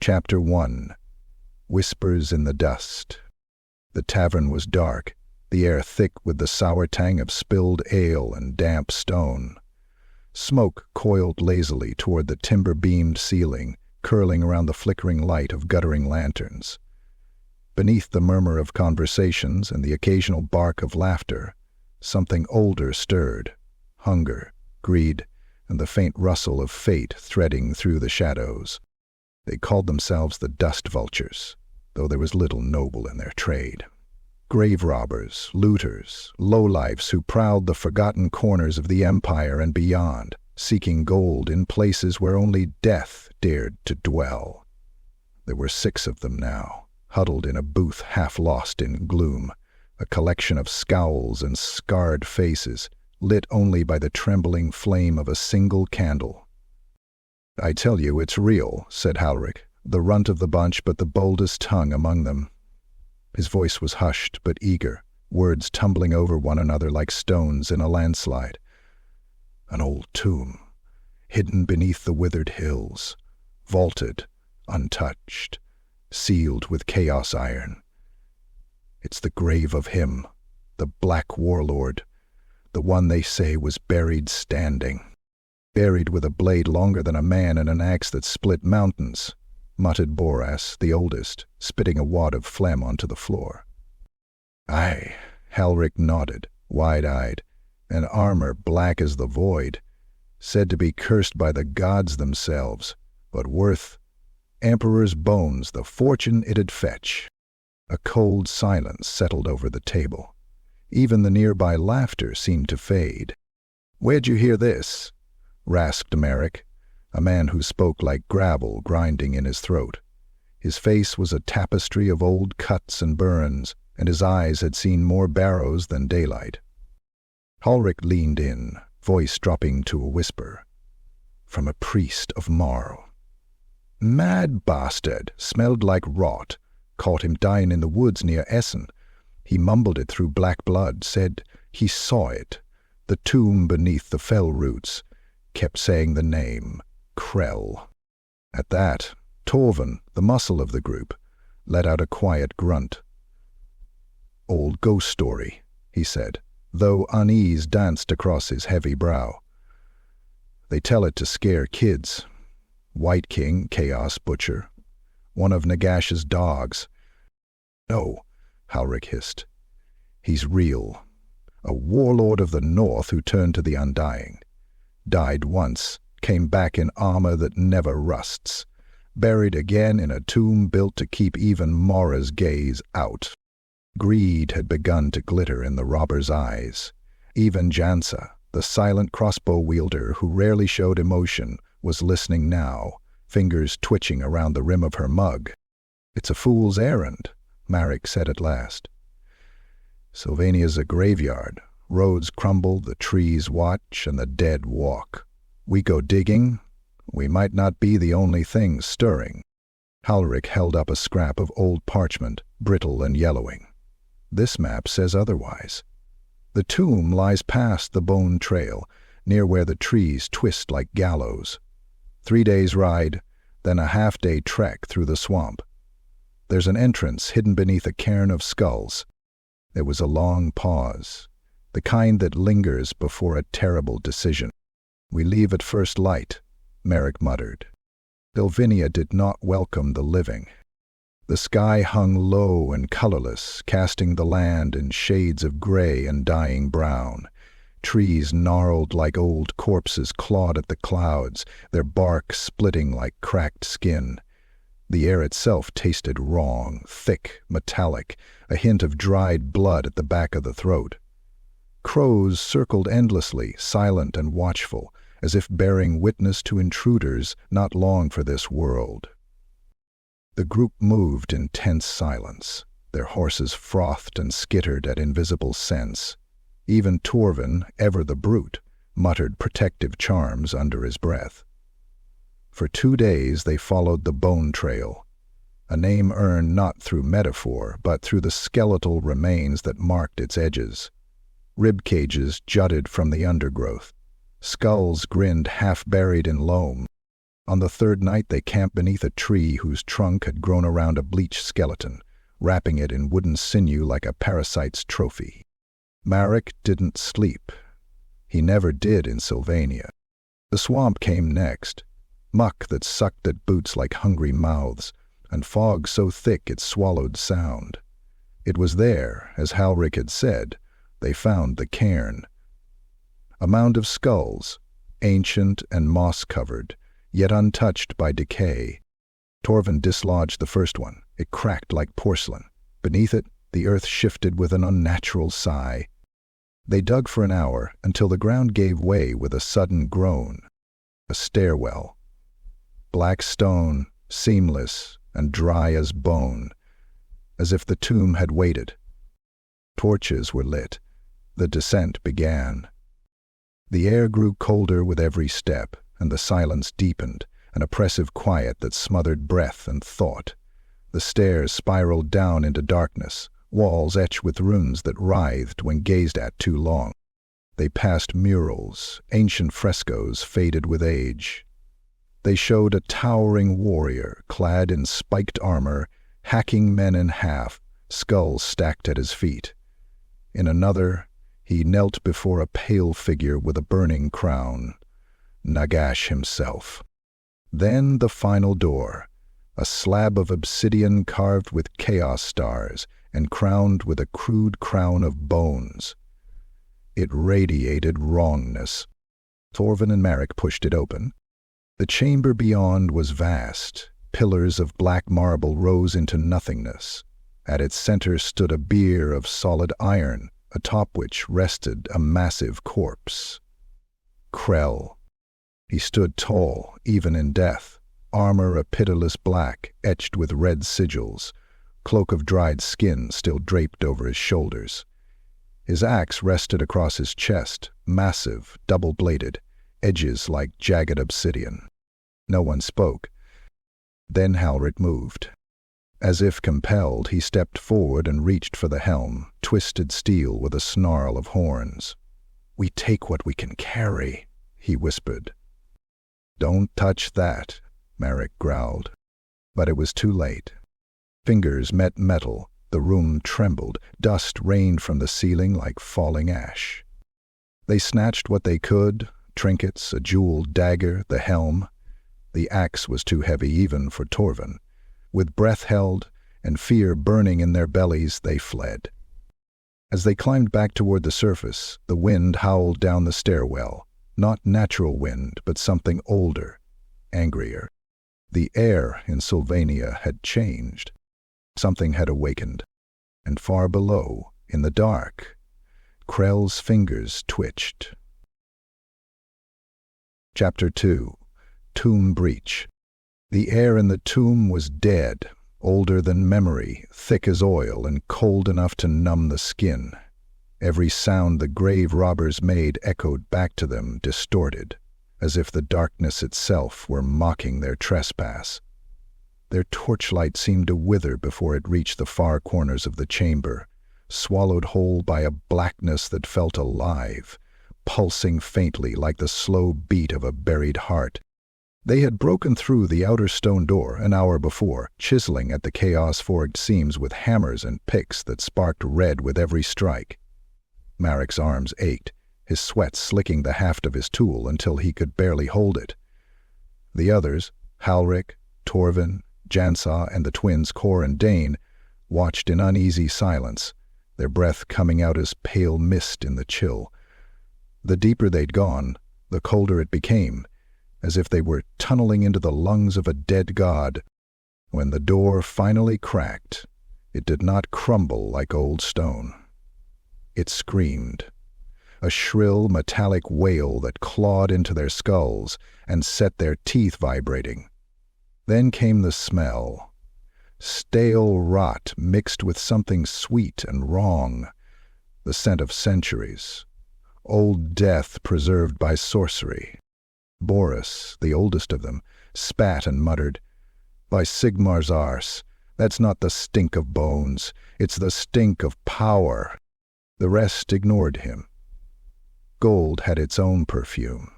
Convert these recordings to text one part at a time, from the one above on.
Chapter 1. Whispers in the Dust. The tavern was dark, the air thick with the sour tang of spilled ale and damp stone. Smoke coiled lazily toward the timber-beamed ceiling, curling around the flickering light of guttering lanterns. Beneath the murmur of conversations and the occasional bark of laughter, something older stirred: hunger, greed, and the faint rustle of fate threading through the shadows. They called themselves the Dust Vultures, though there was little noble in their trade. Grave robbers, looters, lowlifes who prowled the forgotten corners of the empire and beyond, seeking gold in places where only death dared to dwell. There were 6 of them now, huddled in a booth half lost in gloom, a collection of scowls and scarred faces, lit only by the trembling flame of a single candle. "I tell you it's real," said Halric, the runt of the bunch but the boldest tongue among them. His voice was hushed but eager, words tumbling over one another like stones in a landslide. "An old tomb, hidden beneath the withered hills, vaulted, untouched, sealed with chaos iron. It's the grave of him, the Black Warlord, the one they say was buried standing. Buried with a blade longer than a man and an axe that split mountains," muttered Boras, the oldest, spitting a wad of phlegm onto the floor. "Aye," Halric nodded, wide-eyed, an armor black as the void, said to be cursed by the gods themselves, but worth Emperor's bones the fortune it'd fetch. A cold silence settled over the table. Even the nearby laughter seemed to fade. "Where'd you hear this?" rasped Merrick, a man who spoke like gravel grinding in his throat. His face was a tapestry of old cuts and burns, and his eyes had seen more barrows than daylight. Halric leaned in, voice dropping to a whisper. "From a priest of Marl. Mad bastard, smelled like rot, caught him dying in the woods near Essen. He mumbled it through black blood, said he saw it, the tomb beneath the fell roots, kept saying the name, Krell." At that, Torvin, the muscle of the group, let out a quiet grunt. "Old ghost story," he said, though unease danced across his heavy brow. "They tell it to scare kids. Wight King Chaos Butcher, one of Nagash's dogs." "No," Halric hissed. "He's real. A warlord of the north who turned to the undying. Died once, came back in armor that never rusts, buried again in a tomb built to keep even Mora's gaze out." Greed had begun to glitter in the robber's eyes. Even Jansa, the silent crossbow-wielder who rarely showed emotion, was listening now, fingers twitching around the rim of her mug. "It's a fool's errand," Marek said at last. "Sylvania's a graveyard. Roads crumble, the trees watch, and the dead walk. We go digging. We might not be the only things stirring." Halric held up a scrap of old parchment, brittle and yellowing. "This map says otherwise. The tomb lies past the bone trail, near where the trees twist like gallows. 3 days' ride, then a half-day trek through the swamp. There's an entrance hidden beneath a cairn of skulls." There was a long pause, the kind that lingers before a terrible decision. "We leave at first light," Merrick muttered. Sylvania did not welcome the living. The sky hung low and colorless, casting the land in shades of gray and dying brown. Trees gnarled like old corpses clawed at the clouds, their bark splitting like cracked skin. The air itself tasted wrong, thick, metallic, a hint of dried blood at the back of the throat. Crows circled endlessly, silent and watchful, as if bearing witness to intruders not long for this world. The group moved in tense silence. Their horses frothed and skittered at invisible scents. Even Torvin, ever the brute, muttered protective charms under his breath. For 2 days they followed the bone trail, a name earned not through metaphor, but through the skeletal remains that marked its edges. Rib cages jutted from the undergrowth. Skulls grinned half-buried in loam. On the third night they camped beneath a tree whose trunk had grown around a bleached skeleton, wrapping it in wooden sinew like a parasite's trophy. Marek didn't sleep. He never did in Sylvania. The swamp came next, muck that sucked at boots like hungry mouths, and fog so thick it swallowed sound. It was there, as Halric had said, they found the cairn. A mound of skulls, ancient and moss-covered, yet untouched by decay. Torvin dislodged the first one. It cracked like porcelain. Beneath it, the earth shifted with an unnatural sigh. They dug for an hour until the ground gave way with a sudden groan. A stairwell. Black stone, seamless and dry as bone, as if the tomb had waited. Torches were lit. The descent began. The air grew colder with every step, and the silence deepened, an oppressive quiet that smothered breath and thought. The stairs spiraled down into darkness, walls etched with runes that writhed when gazed at too long. They passed murals, ancient frescoes faded with age. They showed a towering warrior, clad in spiked armor, hacking men in half, skulls stacked at his feet. In another, he knelt before a pale figure with a burning crown, Nagash himself. Then the final door, a slab of obsidian carved with chaos stars and crowned with a crude crown of bones. It radiated wrongness. Torvin and Marek pushed it open. The chamber beyond was vast. Pillars of black marble rose into nothingness. At its center stood a bier of solid iron, atop which rested a massive corpse. Krell. He stood tall, even in death, armor a pitiless black, etched with red sigils, cloak of dried skin still draped over his shoulders. His axe rested across his chest, massive, double-bladed, edges like jagged obsidian. No one spoke. Then Halric moved. As if compelled, he stepped forward and reached for the helm, twisted steel with a snarl of horns. "We take what we can carry," he whispered. "Don't touch that," Marek growled. But it was too late. Fingers met metal, the room trembled, dust rained from the ceiling like falling ash. They snatched what they could, trinkets, a jeweled dagger, the helm. The axe was too heavy even for Torvin. With breath held and fear burning in their bellies, they fled. As they climbed back toward the surface, the wind howled down the stairwell, not natural wind, but something older, angrier. The air in Sylvania had changed. Something had awakened. And far below, in the dark, Krell's fingers twitched. Chapter 2. Tomb Breach. The air in the tomb was dead, older than memory, thick as oil, and cold enough to numb the skin. Every sound the grave robbers made echoed back to them, distorted, as if the darkness itself were mocking their trespass. Their torchlight seemed to wither before it reached the far corners of the chamber, swallowed whole by a blackness that felt alive, pulsing faintly like the slow beat of a buried heart. They had broken through the outer stone door an hour before, chiseling at the chaos-forged seams with hammers and picks that sparked red with every strike. Marek's arms ached, his sweat slicking the haft of his tool until he could barely hold it. The others, Halric, Torvin, Jansaw, and the twins Kor and Dane, watched in uneasy silence, their breath coming out as pale mist in the chill. The deeper they'd gone, the colder it became, as if they were tunneling into the lungs of a dead god. When the door finally cracked, it did not crumble like old stone. It screamed, a shrill metallic wail that clawed into their skulls and set their teeth vibrating. Then came the smell, stale rot mixed with something sweet and wrong, the scent of centuries, old death preserved by sorcery. Boris, the oldest of them, spat and muttered, "By Sigmar's arse, that's not the stink of bones, it's the stink of power." The rest ignored him. Gold had its own perfume,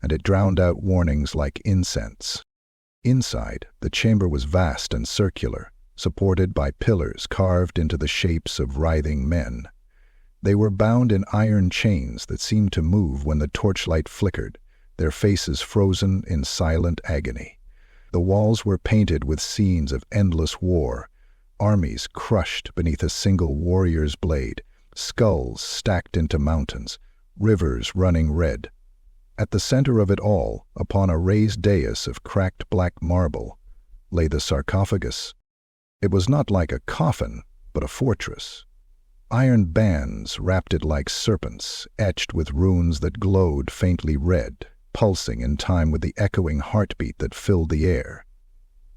and it drowned out warnings like incense. Inside, the chamber was vast and circular, supported by pillars carved into the shapes of writhing men. They were bound in iron chains that seemed to move when the torchlight flickered, their faces frozen in silent agony. The walls were painted with scenes of endless war, armies crushed beneath a single warrior's blade, skulls stacked into mountains, rivers running red. At the center of it all, upon a raised dais of cracked black marble, lay the sarcophagus. It was not like a coffin, but a fortress. Iron bands wrapped it like serpents, etched with runes that glowed faintly red, pulsing in time with the echoing heartbeat that filled the air.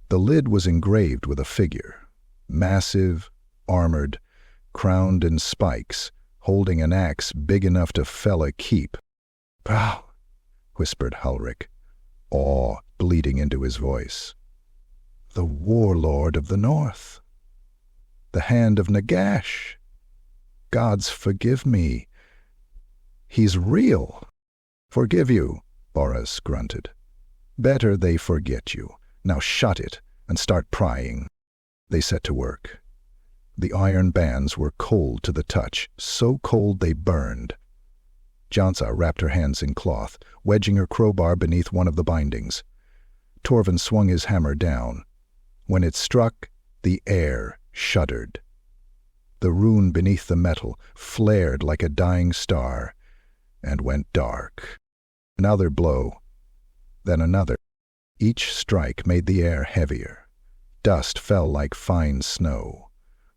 The lid was engraved with a figure, massive, armored, crowned in spikes, holding an axe big enough to fell a keep. "Pow!" whispered Halric, awe bleeding into his voice. "The warlord of the north. The hand of Nagash. Gods forgive me. He's real." "Forgive you," Boris grunted. "Better they forget you. Now shut it and start prying." They set to work. The iron bands were cold to the touch, so cold they burned. Jansa wrapped her hands in cloth, wedging her crowbar beneath one of the bindings. Torvin swung his hammer down. When it struck, the air shuddered. The rune beneath the metal flared like a dying star and went dark. Another blow, then another. Each strike made the air heavier. Dust fell like fine snow.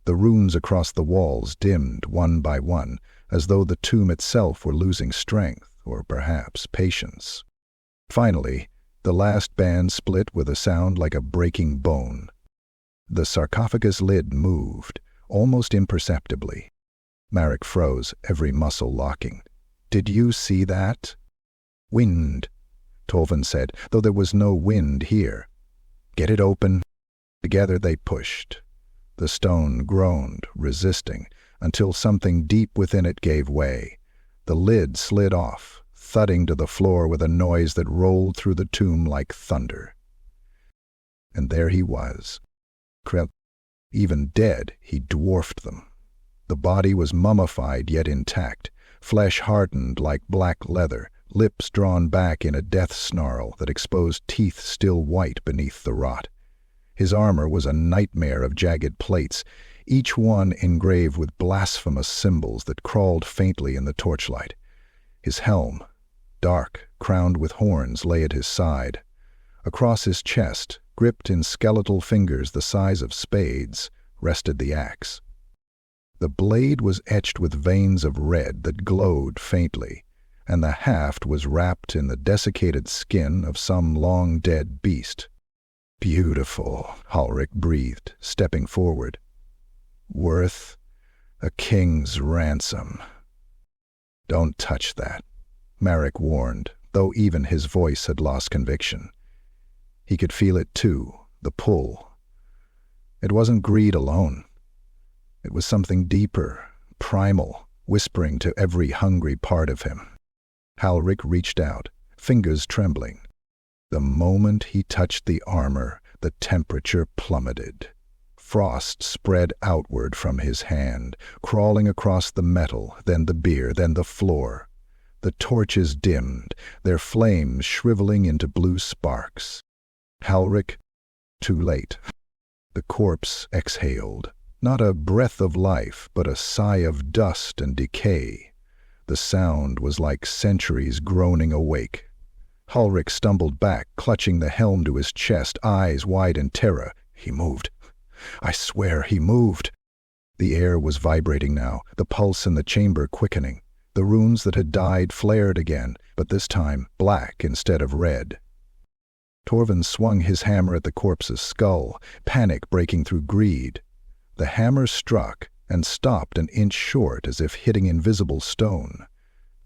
The runes across the walls dimmed one by one, as though the tomb itself were losing strength, or perhaps patience. Finally, the last band split with a sound like a breaking bone. The sarcophagus lid moved, almost imperceptibly. Marek froze, every muscle locking. "Did you see that?" "Wind," Tolvin said, though there was no wind here. "Get it open." Together they pushed. The stone groaned, resisting, until something deep within it gave way. The lid slid off, thudding to the floor with a noise that rolled through the tomb like thunder. And there he was. Krell. Even dead, he dwarfed them. The body was mummified yet intact, flesh hardened like black leather, lips drawn back in a death snarl that exposed teeth still white beneath the rot. His armor was a nightmare of jagged plates, each one engraved with blasphemous symbols that crawled faintly in the torchlight. His helm, dark, crowned with horns, lay at his side. Across his chest, gripped in skeletal fingers the size of spades, rested the axe. The blade was etched with veins of red that glowed faintly, and the haft was wrapped in the desiccated skin of some long-dead beast. "Beautiful," Halric breathed, stepping forward. "Worth a king's ransom." "Don't touch that," Marek warned, though even his voice had lost conviction. He could feel it too, the pull. It wasn't greed alone. It was something deeper, primal, whispering to every hungry part of him. Halric reached out, fingers trembling. The moment he touched the armor, the temperature plummeted. Frost spread outward from his hand, crawling across the metal, then the bier, then the floor. The torches dimmed, their flames shriveling into blue sparks. Halric, too late. The corpse exhaled, not a breath of life, but a sigh of dust and decay. The sound was like centuries groaning awake. Halric stumbled back, clutching the helm to his chest, eyes wide in terror. He moved. I swear he moved. The air was vibrating now, the pulse in the chamber quickening. The runes that had died flared again, but this time black instead of red. Torvin swung his hammer at the corpse's skull, panic breaking through greed. The hammer struck and stopped an inch short as if hitting invisible stone.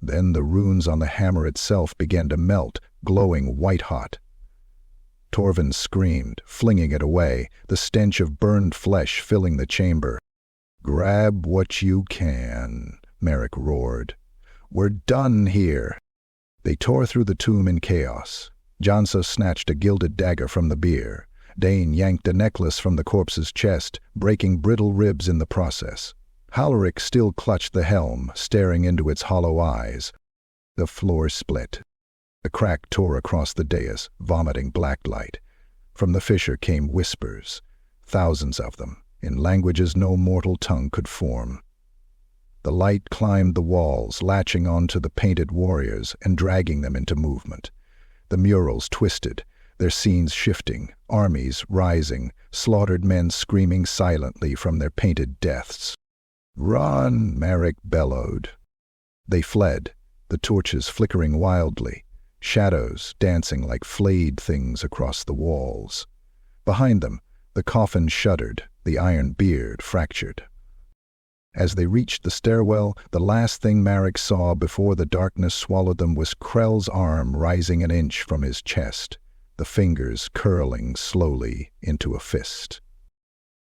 Then the runes on the hammer itself began to melt, glowing white-hot. Torvin screamed, flinging it away, the stench of burned flesh filling the chamber. "Grab what you can," Marek roared. "We're done here." They tore through the tomb in chaos. Jansa snatched a gilded dagger from the bier. Dane yanked a necklace from the corpse's chest, breaking brittle ribs in the process. Halric still clutched the helm, staring into its hollow eyes. The floor split. A crack tore across the dais, vomiting black light. From the fissure came whispers, thousands of them, in languages no mortal tongue could form. The light climbed the walls, latching onto the painted warriors and dragging them into movement. The murals twisted, their scenes shifting, armies rising, slaughtered men screaming silently from their painted deaths. "Run!" Merrick bellowed. They fled, the torches flickering wildly, shadows dancing like flayed things across the walls. Behind them, the coffin shuddered, the iron beard fractured. As they reached the stairwell, the last thing Marek saw before the darkness swallowed them was Krell's arm rising an inch from his chest, the fingers curling slowly into a fist.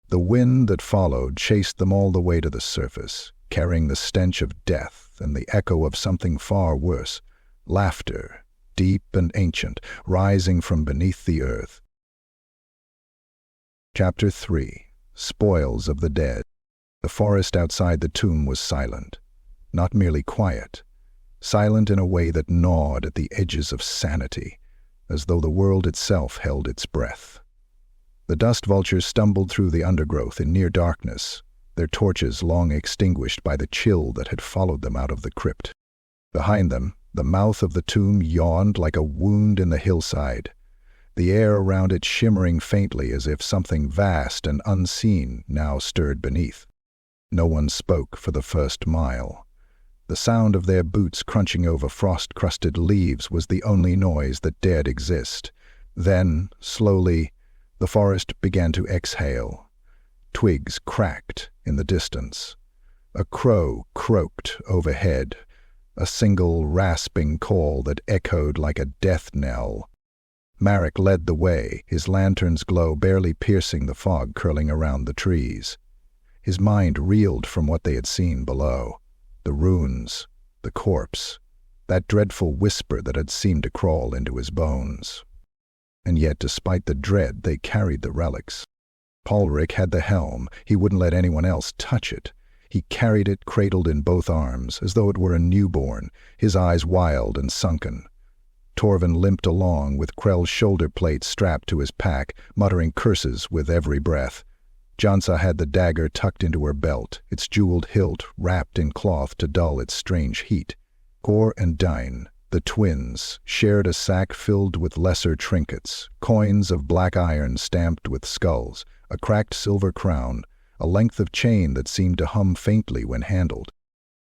The wind that followed chased them all the way to the surface, carrying the stench of death and the echo of something far worse, laughter, deep and ancient, rising from beneath the earth. Chapter 3. Spoils of the Dead. The forest outside the tomb was silent, not merely quiet, silent in a way that gnawed at the edges of sanity, as though the world itself held its breath. The dust vultures stumbled through the undergrowth in near darkness, their torches long extinguished by the chill that had followed them out of the crypt. Behind them, the mouth of the tomb yawned like a wound in the hillside, the air around it shimmering faintly as if something vast and unseen now stirred beneath. No one spoke for the first mile. The sound of their boots crunching over frost-crusted leaves was the only noise that dared exist. Then, slowly, the forest began to exhale. Twigs cracked in the distance. A crow croaked overhead, a single rasping call that echoed like a death knell. Marek led the way, his lantern's glow barely piercing the fog curling around the trees. His mind reeled from what they had seen below. The runes, the corpse, that dreadful whisper that had seemed to crawl into his bones. And yet, despite the dread, they carried the relics. Paulric had the helm. He wouldn't let anyone else touch it. He carried it cradled in both arms, as though it were a newborn, his eyes wild and sunken. Torvin limped along with Krell's shoulder plate strapped to his pack, muttering curses with every breath. Jansa had the dagger tucked into her belt, its jeweled hilt wrapped in cloth to dull its strange heat. Kor and Dain, the twins, shared a sack filled with lesser trinkets, coins of black iron stamped with skulls, a cracked silver crown, a length of chain that seemed to hum faintly when handled.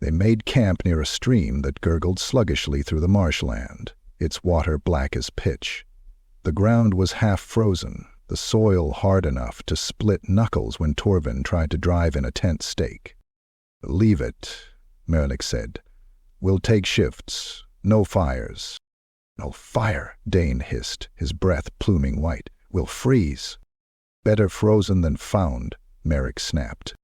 They made camp near a stream that gurgled sluggishly through the marshland, its water black as pitch. The ground was half frozen, the soil hard enough to split knuckles when Torvin tried to drive in a tent stake. "Leave it," Merlik said. "We'll take shifts. No fires." "No fire," Dane hissed, his breath pluming white. "We'll freeze." "Better frozen than found," Merrik snapped.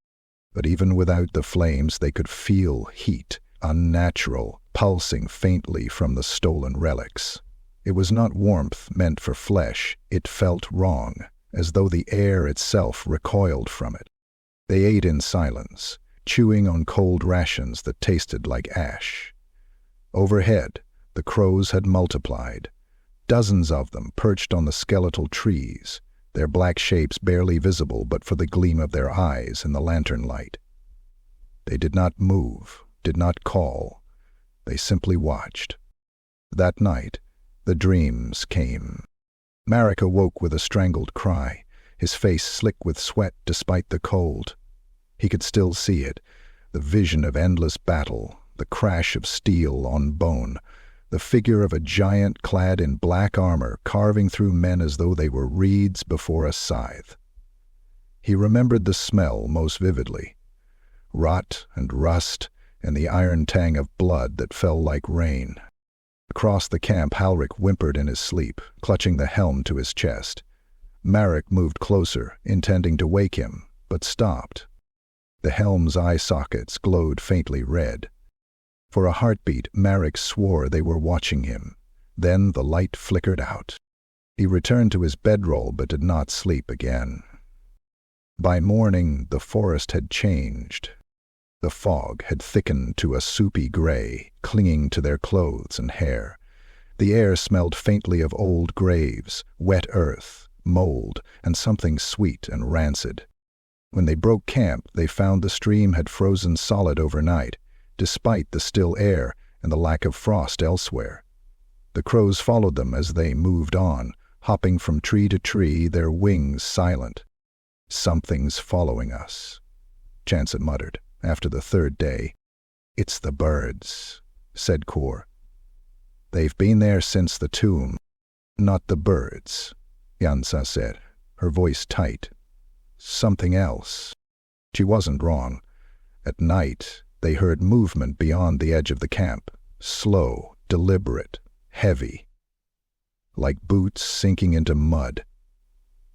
But even without the flames they could feel heat, unnatural, pulsing faintly from the stolen relics. It was not warmth meant for flesh. It felt wrong, as though the air itself recoiled from it. They ate in silence, chewing on cold rations that tasted like ash. Overhead, the crows had multiplied. Dozens of them perched on the skeletal trees, their black shapes barely visible but for the gleam of their eyes in the lantern light. They did not move, did not call. They simply watched. That night, the dreams came. Marek awoke with a strangled cry, his face slick with sweat despite the cold. He could still see it, the vision of endless battle, the crash of steel on bone, the figure of a giant clad in black armor carving through men as though they were reeds before a scythe. He remembered the smell most vividly, rot and rust and the iron tang of blood that fell like rain. Across the camp, Halric whimpered in his sleep, clutching the helm to his chest. Marek moved closer, intending to wake him, but stopped. The helm's eye sockets glowed faintly red. For a heartbeat, Marek swore they were watching him. Then the light flickered out. He returned to his bedroll but did not sleep again. By morning, the forest had changed. The fog had thickened to a soupy gray, clinging to their clothes and hair. The air smelled faintly of old graves, wet earth, mold, and something sweet and rancid. When they broke camp, they found the stream had frozen solid overnight, despite the still air and the lack of frost elsewhere. The crows followed them as they moved on, hopping from tree to tree, their wings silent. "Something's following us," Chancet muttered, after the third day. "It's the birds," said Kor. "They've been there since the tomb." "Not the birds," Yansa said, her voice tight. "Something else." She wasn't wrong. At night, they heard movement beyond the edge of the camp, slow, deliberate, heavy, like boots sinking into mud.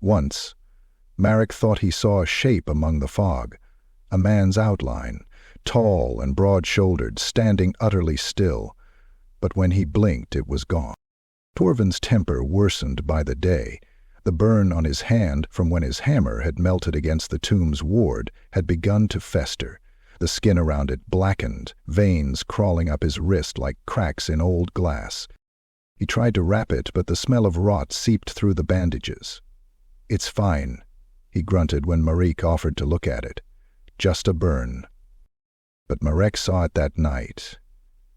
Once, Marek thought he saw a shape among the fog, a man's outline, tall and broad-shouldered, standing utterly still, but when he blinked it was gone. Torvin's temper worsened by the day. The burn on his hand from when his hammer had melted against the tomb's ward had begun to fester. The skin around it blackened, veins crawling up his wrist like cracks in old glass. He tried to wrap it, but the smell of rot seeped through the bandages. "It's fine," he grunted when Marek offered to look at it. "Just a burn." But Marek saw it that night.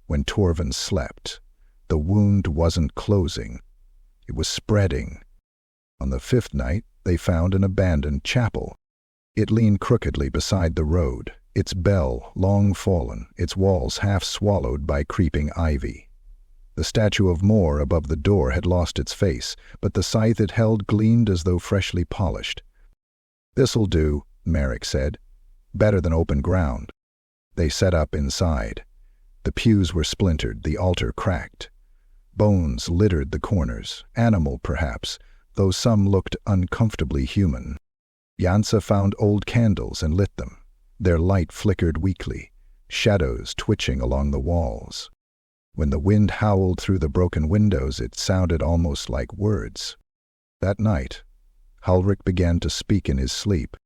When Torvin slept, the wound wasn't closing. It was spreading. On the fifth night, they found an abandoned chapel. It leaned crookedly beside the road, its bell long fallen, its walls half swallowed by creeping ivy. The statue of Mor above the door had lost its face, but the scythe it held gleamed as though freshly polished. "This'll do," Marek said. "Better than open ground." They set up inside. The pews were splintered, the altar cracked. Bones littered the corners, animal perhaps, though some looked uncomfortably human. Yansa found old candles and lit them. Their light flickered weakly, shadows twitching along the walls. When the wind howled through the broken windows, it sounded almost like words. That night, Halrik began to speak in his sleep.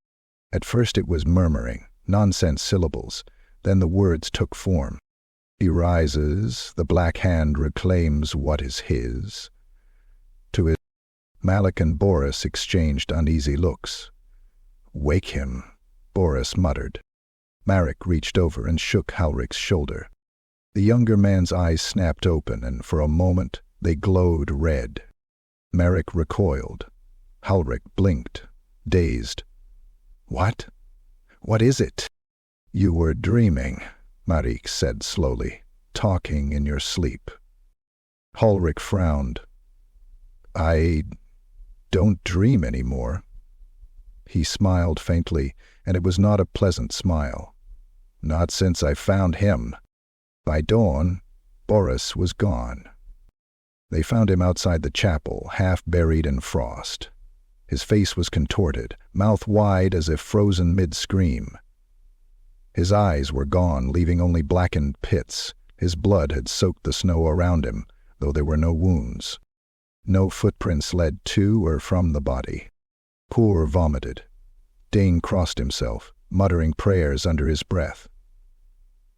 At first it was murmuring, nonsense syllables, then the words took form. He rises, the black hand reclaims what is his. To his Malik and Boris exchanged uneasy looks. "Wake him," Boris muttered. Marek reached over and shook Halrik's shoulder. The younger man's eyes snapped open, and for a moment they glowed red. Marek recoiled. Halrik blinked, dazed. "What? What is it?" "You were dreaming," Marek said slowly, "talking in your sleep." Halrik frowned. "I don't dream anymore." He smiled faintly, and it was not a pleasant smile. "Not since I found him." By dawn, Boris was gone. They found him outside the chapel, half buried in frost. His face was contorted, mouth wide as if frozen mid-scream. His eyes were gone, leaving only blackened pits. His blood had soaked the snow around him, though there were no wounds. No footprints led to or from the body. Kor vomited. Dane crossed himself, muttering prayers under his breath.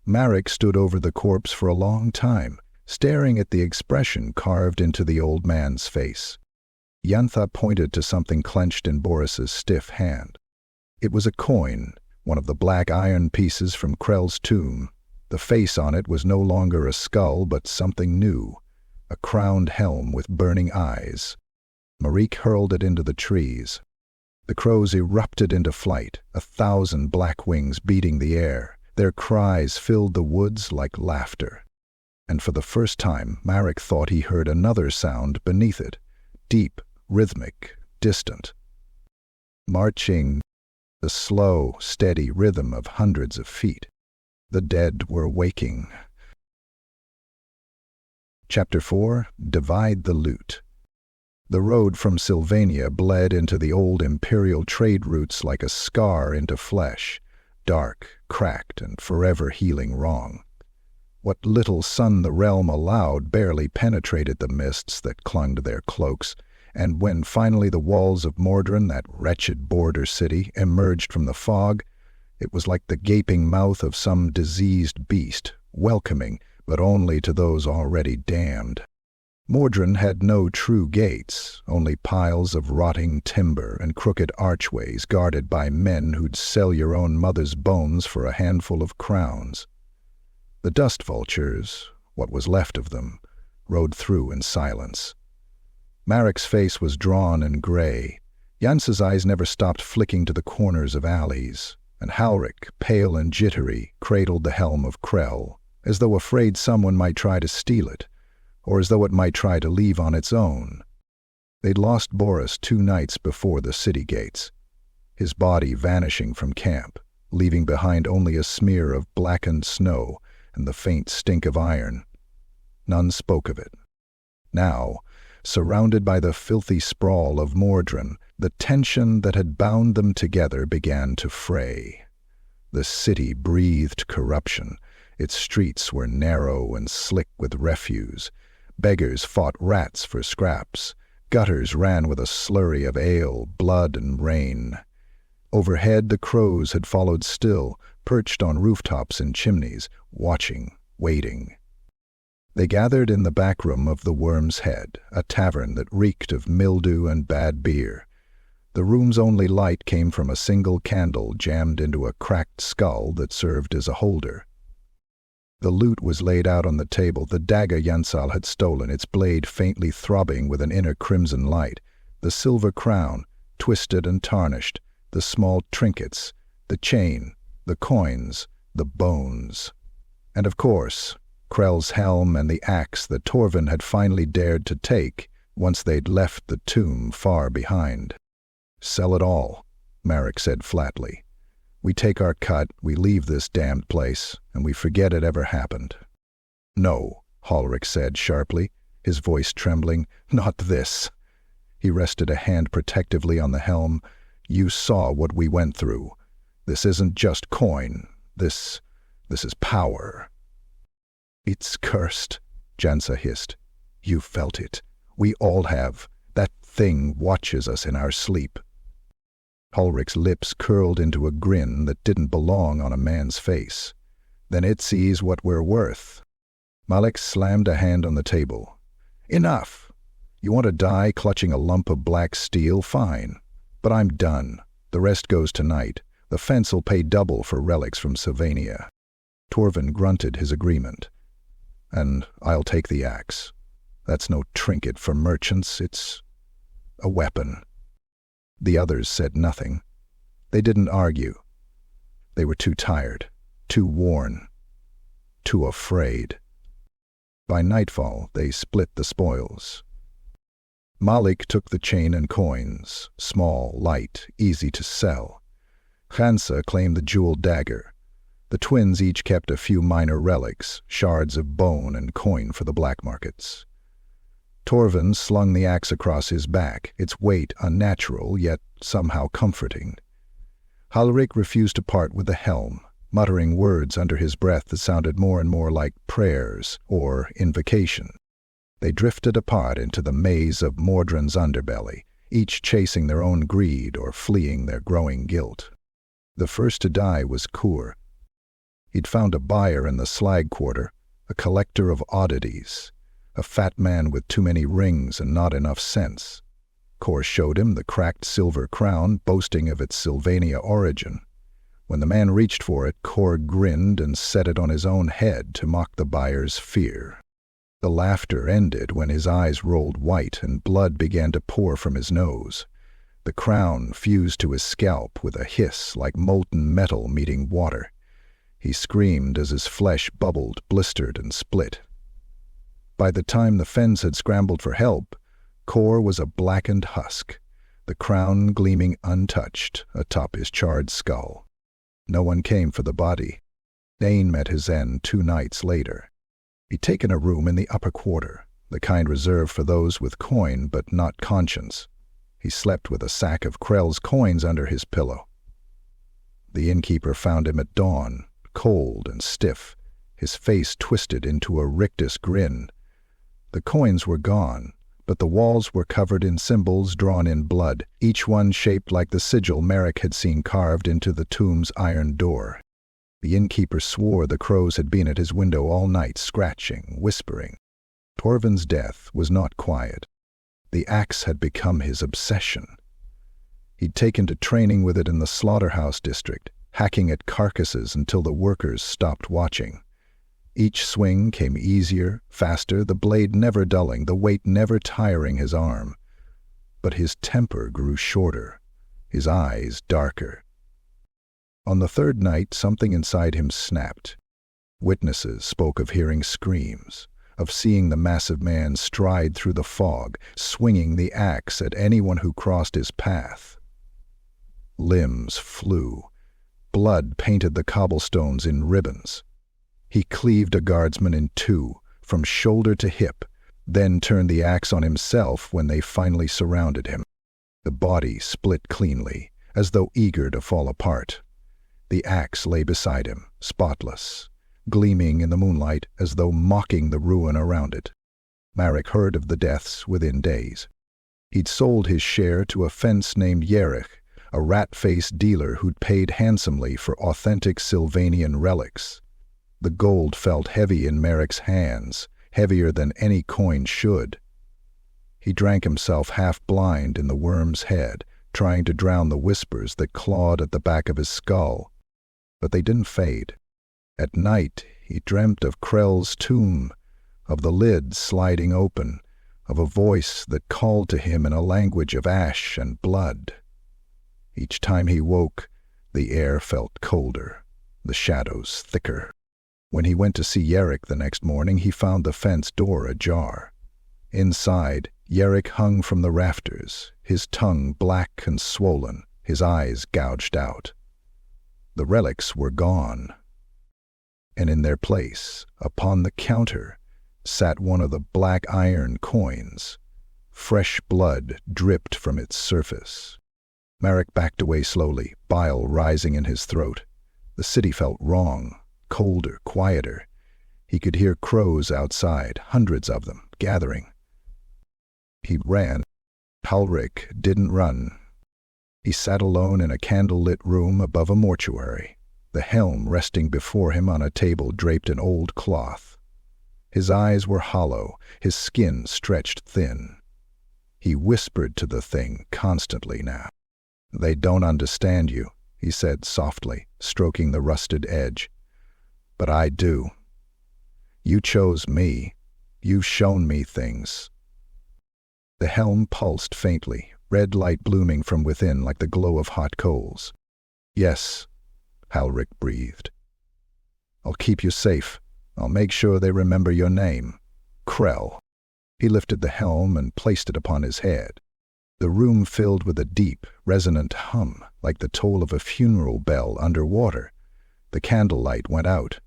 Marek stood over the corpse for a long time, staring at the expression carved into the old man's face. Yantha pointed to something clenched in Boris's stiff hand. It was a coin, one of the black iron pieces from Krell's tomb. The face on it was no longer a skull, but something new, a crowned helm with burning eyes. Marek hurled it into the trees. The crows erupted into flight, 1,000 black wings beating the air. Their cries filled the woods like laughter. And for the first time, Marek thought he heard another sound beneath it, deep, rhythmic, distant. Marching, the slow, steady rhythm of hundreds of feet. The dead were waking. Chapter 4: Divide the Loot. The road from Sylvania bled into the old imperial trade routes like a scar into flesh, dark, cracked, and forever healing wrong. What little sun the realm allowed barely penetrated the mists that clung to their cloaks, and when finally the walls of Mordran, that wretched border city, emerged from the fog, it was like the gaping mouth of some diseased beast, welcoming, but only to those already damned. Mordran had no true gates, only piles of rotting timber and crooked archways guarded by men who'd sell your own mother's bones for a handful of crowns. The dust vultures, what was left of them, rode through in silence. Marek's face was drawn and gray. Jance's eyes never stopped flicking to the corners of alleys, and Halric, pale and jittery, cradled the helm of Krell, as though afraid someone might try to steal it, or as though it might try to leave on its own. They'd lost Boris 2 nights before the city gates, his body vanishing from camp, leaving behind only a smear of blackened snow and the faint stink of iron. None spoke of it. Now, surrounded by the filthy sprawl of Mordran, the tension that had bound them together began to fray. The city breathed corruption. Its streets were narrow and slick with refuse. Beggars fought rats for scraps. Gutters ran with a slurry of ale, blood, and rain. Overhead the crows had followed still, perched on rooftops and chimneys, watching, waiting. They gathered in the back room of the Worm's Head, a tavern that reeked of mildew and bad beer. The room's only light came from a single candle jammed into a cracked skull that served as a holder. The loot was laid out on the table, the dagger Jansal had stolen, its blade faintly throbbing with an inner crimson light, the silver crown, twisted and tarnished, the small trinkets, the chain, the coins, the bones. And of course, Krell's helm and the axe that Torvin had finally dared to take once they'd left the tomb far behind. "Sell it all," Marek said flatly. "We take our cut, we leave this damned place, and we forget it ever happened." "No," Halric said sharply, his voice trembling. "Not this." He rested a hand protectively on the helm. "You saw what we went through. This isn't just coin. This is power." "It's cursed," Jansa hissed. "You felt it. We all have. That thing watches us in our sleep." Halric's lips curled into a grin that didn't belong on a man's face. "Then it sees what we're worth." Malek slammed a hand on the table. "Enough! You want to die clutching a lump of black steel? Fine. But I'm done. The rest goes tonight. The fence'll pay double for relics from Sylvania." Torvin grunted his agreement. "And I'll take the axe. That's no trinket for merchants. It's a weapon." The others said nothing. They didn't argue. They were too tired, too worn, too afraid. By nightfall, they split the spoils. Malik took the chain and coins, small, light, easy to sell. Hansa claimed the jeweled dagger. The twins each kept a few minor relics, shards of bone and coin for the black markets. Torvin slung the axe across his back, its weight unnatural, yet somehow comforting. Halric refused to part with the helm, muttering words under his breath that sounded more and more like prayers or invocation. They drifted apart into the maze of Mordran's underbelly, each chasing their own greed or fleeing their growing guilt. The first to die was Kur. He'd found a buyer in the slag quarter, a collector of oddities, a fat man with too many rings and not enough sense. Kor showed him the cracked silver crown boasting of its Sylvania origin. When the man reached for it, Kor grinned and set it on his own head to mock the buyer's fear. The laughter ended when his eyes rolled white and blood began to pour from his nose. The crown fused to his scalp with a hiss like molten metal meeting water. He screamed as his flesh bubbled, blistered, and split. By the time the Fens had scrambled for help, Kor was a blackened husk, the crown gleaming untouched atop his charred skull. No one came for the body. Dane met his end 2 nights later. He'd taken a room in the upper quarter, the kind reserved for those with coin but not conscience. He slept with a sack of Krell's coins under his pillow. The innkeeper found him at dawn, cold and stiff, his face twisted into a rictus grin. The coins were gone, but the walls were covered in symbols drawn in blood, each one shaped like the sigil Merrick had seen carved into the tomb's iron door. The innkeeper swore the crows had been at his window all night, scratching, whispering. Torvin's death was not quiet. The axe had become his obsession. He'd taken to training with it in the slaughterhouse district, hacking at carcasses until the workers stopped watching. Each swing came easier, faster, the blade never dulling, the weight never tiring his arm. But his temper grew shorter, his eyes darker. On the third night, something inside him snapped. Witnesses spoke of hearing screams, of seeing the massive man stride through the fog, swinging the axe at anyone who crossed his path. Limbs flew. Blood painted the cobblestones in ribbons. He cleaved a guardsman in two, from shoulder to hip, then turned the axe on himself when they finally surrounded him. The body split cleanly, as though eager to fall apart. The axe lay beside him, spotless, gleaming in the moonlight as though mocking the ruin around it. Marek heard of the deaths within days. He'd sold his share to a fence named Yerich, a rat-faced dealer who'd paid handsomely for authentic Sylvanian relics. The gold felt heavy in Marek's hands, heavier than any coin should. He drank himself half-blind in the worm's head, trying to drown the whispers that clawed at the back of his skull. But they didn't fade. At night, he dreamt of Krell's tomb, of the lid sliding open, of a voice that called to him in a language of ash and blood. Each time he woke, the air felt colder, the shadows thicker. When he went to see Yerich the next morning, he found the fence door ajar. Inside, Yerich hung from the rafters, his tongue black and swollen, his eyes gouged out. The relics were gone. And in their place, upon the counter, sat one of the black iron coins. Fresh blood dripped from its surface. Marek backed away slowly, bile rising in his throat. The city felt wrong, colder, quieter. He could hear crows outside, hundreds of them, gathering. He ran. Halrik didn't run. He sat alone in a candle-lit room above a mortuary, the helm resting before him on a table draped in old cloth. His eyes were hollow, his skin stretched thin. He whispered to the thing constantly now. "They don't understand you," he said softly, stroking the rusted edge. "But I do. You chose me. You've shown me things." The helm pulsed faintly, red light blooming from within like the glow of hot coals. "Yes," Halrik breathed. "I'll keep you safe. I'll make sure they remember your name. Krell." He lifted the helm and placed it upon his head. The room filled with a deep, resonant hum, like the toll of a funeral bell underwater. The candlelight went out.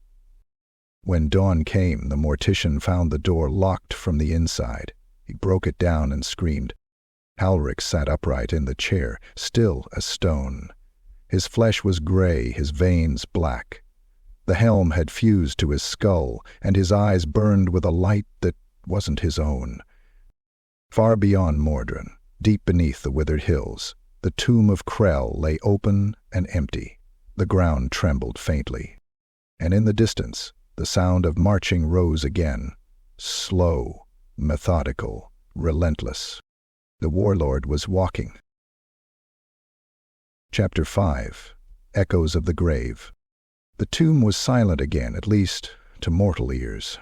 When dawn came, the mortician found the door locked from the inside. He broke it down and screamed. Halrik sat upright in the chair, still as stone. His flesh was gray, his veins black. The helm had fused to his skull, and his eyes burned with a light that wasn't his own. Far beyond Mordran, deep beneath the withered hills, the tomb of Krell lay open and empty. The ground trembled faintly. And in the distance, the sound of marching rose again, slow, methodical, relentless. The warlord was walking. Chapter 5. Echoes of the Grave. The tomb was silent again, at least to mortal ears.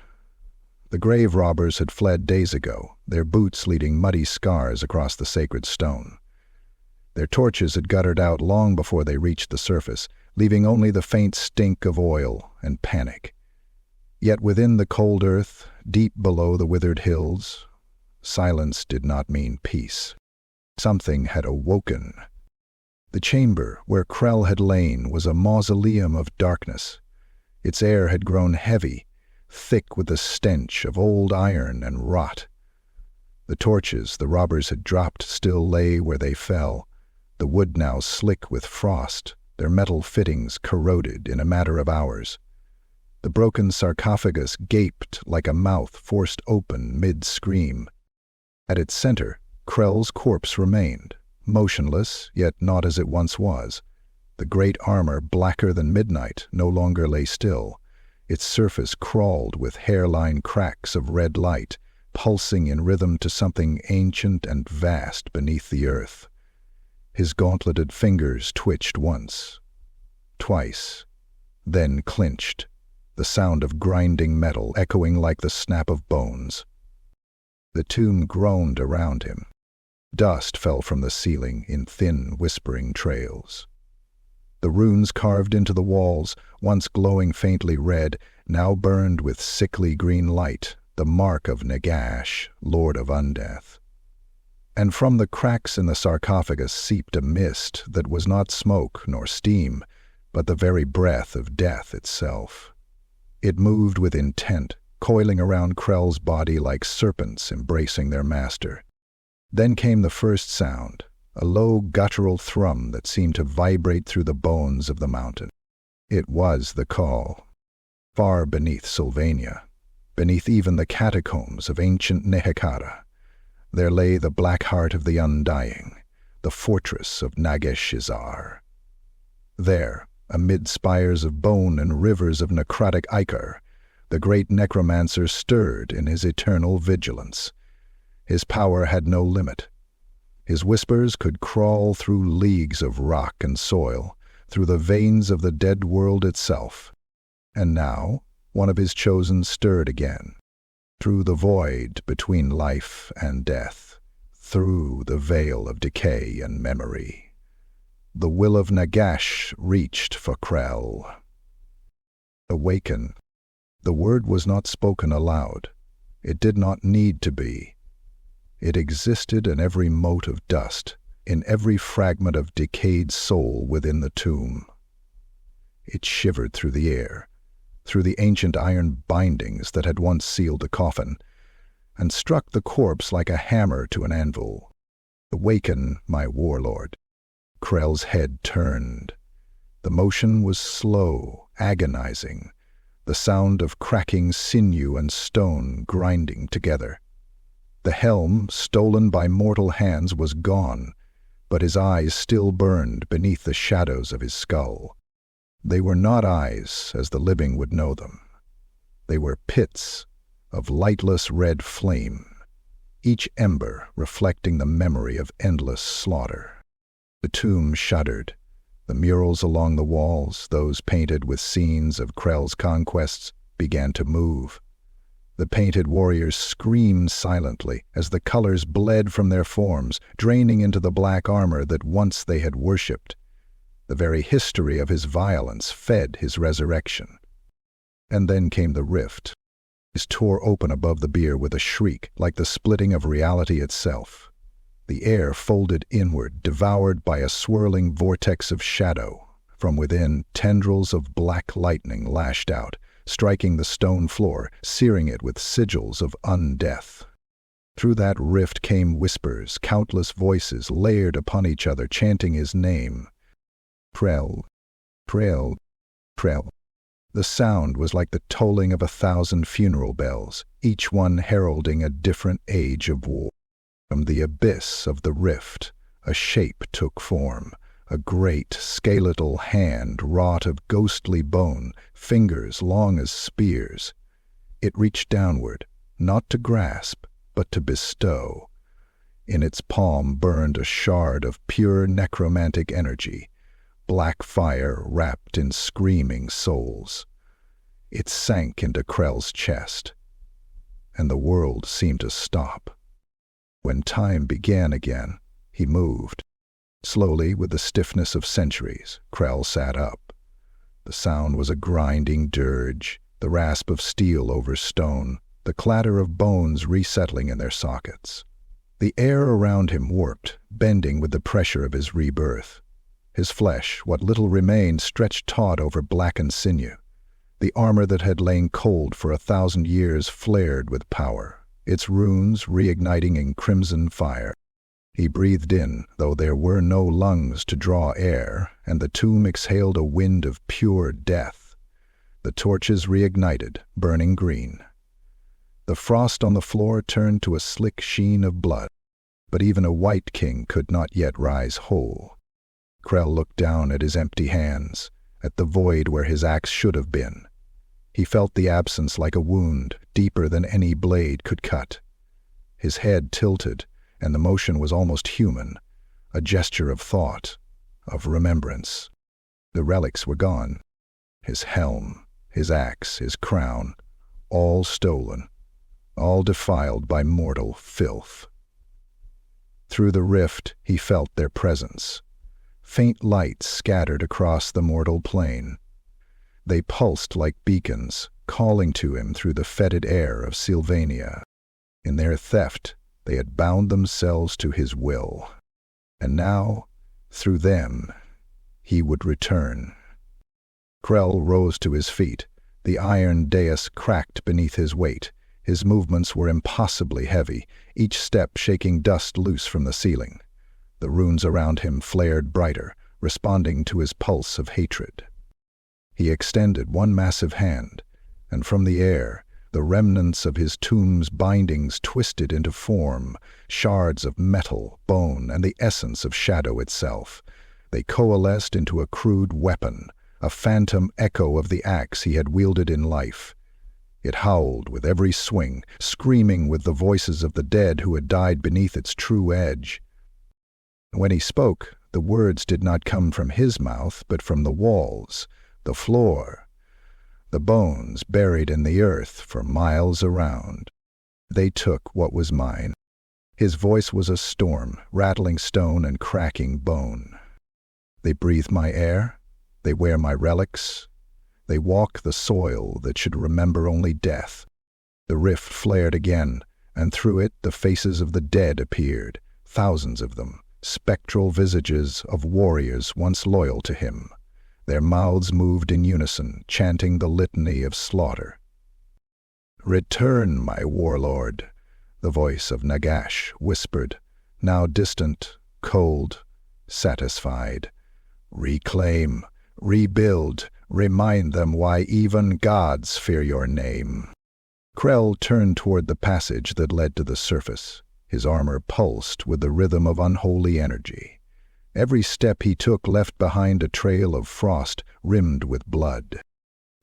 The grave robbers had fled days ago, their boots leaving muddy scars across the sacred stone. Their torches had guttered out long before they reached the surface, leaving only the faint stink of oil and panic. Yet within the cold earth, deep below the withered hills, silence did not mean peace. Something had awoken. The chamber where Krell had lain was a mausoleum of darkness. Its air had grown heavy, thick with the stench of old iron and rot. The torches the robbers had dropped still lay where they fell, the wood now slick with frost, their metal fittings corroded in a matter of hours. The broken sarcophagus gaped like a mouth forced open mid-scream. At its center, Krell's corpse remained, motionless, yet not as it once was. The great armor, blacker than midnight, no longer lay still. Its surface crawled with hairline cracks of red light, pulsing in rhythm to something ancient and vast beneath the earth. His gauntleted fingers twitched once, twice, then clenched, the sound of grinding metal echoing like the snap of bones. The tomb groaned around him. Dust fell from the ceiling in thin, whispering trails. The runes carved into the walls, once glowing faintly red, now burned with sickly green light, the mark of Nagash, Lord of Undeath. And from the cracks in the sarcophagus seeped a mist that was not smoke nor steam, but the very breath of death itself. It moved with intent, coiling around Krell's body like serpents embracing their master. Then came the first sound, a low guttural thrum that seemed to vibrate through the bones of the mountain. It was the call. Far beneath Sylvania, beneath even the catacombs of ancient Nehekara, there lay the black heart of the Undying, the fortress of Nagashizar. There, amid spires of bone and rivers of necrotic ichor, the great necromancer stirred in his eternal vigilance. His power had no limit. His whispers could crawl through leagues of rock and soil, through the veins of the dead world itself. And now, one of his chosen stirred again, through the void between life and death, through the veil of decay and memory. The will of Nagash reached for Krell. Awaken. The word was not spoken aloud. It did not need to be. It existed in every mote of dust, in every fragment of decayed soul within the tomb. It shivered through the air, through the ancient iron bindings that had once sealed the coffin, and struck the corpse like a hammer to an anvil. Awaken, my warlord. Krell's head turned. The motion was slow, agonizing, the sound of cracking sinew and stone grinding together. The helm, stolen by mortal hands, was gone, but his eyes still burned beneath the shadows of his skull. They were not eyes as the living would know them. They were pits of lightless red flame, each ember reflecting the memory of endless slaughter. The tomb shuddered. The murals along the walls, those painted with scenes of Krell's conquests, began to move. The painted warriors screamed silently as the colors bled from their forms, draining into the black armor that once they had worshipped. The very history of his violence fed his resurrection. And then came the rift. It tore open above the bier with a shriek, like the splitting of reality itself. The air folded inward, devoured by a swirling vortex of shadow. From within, tendrils of black lightning lashed out, striking the stone floor, searing it with sigils of undeath. Through that rift came whispers, countless voices layered upon each other, chanting his name. Krell, Krell, Krell. The sound was like the tolling of 1,000 funeral bells, each one heralding a different age of war. From the abyss of the rift, a shape took form, a great skeletal hand wrought of ghostly bone, fingers long as spears. It reached downward, not to grasp, but to bestow. In its palm burned a shard of pure necromantic energy, black fire wrapped in screaming souls. It sank into Krell's chest, and the world seemed to stop. When time began again, he moved. Slowly, with the stiffness of centuries, Krell sat up. The sound was a grinding dirge, the rasp of steel over stone, the clatter of bones resettling in their sockets. The air around him warped, bending with the pressure of his rebirth. His flesh, what little remained, stretched taut over blackened sinew. The armor that had lain cold for 1,000 years flared with power, its runes reigniting in crimson fire. He breathed in, though there were no lungs to draw air, and the tomb exhaled a wind of pure death. The torches reignited, burning green. The frost on the floor turned to a slick sheen of blood, but even a Wight King could not yet rise whole. Krell looked down at his empty hands, at the void where his axe should have been. He felt the absence like a wound, deeper than any blade could cut. His head tilted, and the motion was almost human, a gesture of thought, of remembrance. The relics were gone. His helm, his axe, his crown, all stolen, all defiled by mortal filth. Through the rift he felt their presence. Faint lights scattered across the mortal plane. They pulsed like beacons, calling to him through the fetid air of Sylvania. In their theft, they had bound themselves to his will. And now, through them, he would return. Krell rose to his feet. The iron dais cracked beneath his weight. His movements were impossibly heavy, each step shaking dust loose from the ceiling. The runes around him flared brighter, responding to his pulse of hatred. He extended one massive hand, and from the air, the remnants of his tomb's bindings twisted into form, shards of metal, bone, and the essence of shadow itself. They coalesced into a crude weapon, a phantom echo of the axe he had wielded in life. It howled with every swing, screaming with the voices of the dead who had died beneath its true edge. When he spoke, the words did not come from his mouth, but from the walls, the floor, the bones buried in the earth for miles around. They took what was mine. His voice was a storm, rattling stone and cracking bone. They breathe my air, they wear my relics, they walk the soil that should remember only death. The rift flared again, and through it the faces of the dead appeared, thousands of them, spectral visages of warriors once loyal to him. Their mouths moved in unison, chanting the litany of slaughter. "Return, my warlord," the voice of Nagash whispered, now distant, cold, satisfied. "Reclaim, rebuild, remind them why even gods fear your name." Krell turned toward the passage that led to the surface. His armor pulsed with the rhythm of unholy energy. Every step he took left behind a trail of frost rimmed with blood.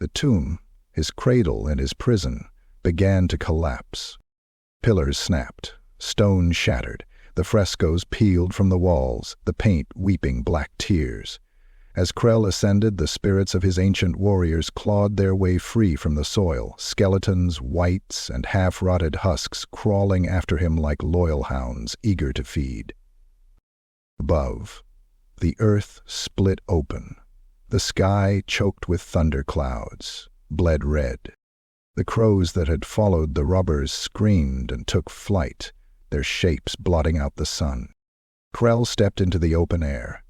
The tomb, his cradle and his prison, began to collapse. Pillars snapped, stone shattered, the frescoes peeled from the walls, the paint weeping black tears. As Krell ascended, the spirits of his ancient warriors clawed their way free from the soil, skeletons, wights, and half-rotted husks crawling after him like loyal hounds eager to feed. Above, the earth split open. The sky, choked with thunder clouds, bled red. The crows that had followed the robbers screamed and took flight, their shapes blotting out the sun. Krell stepped into the open air,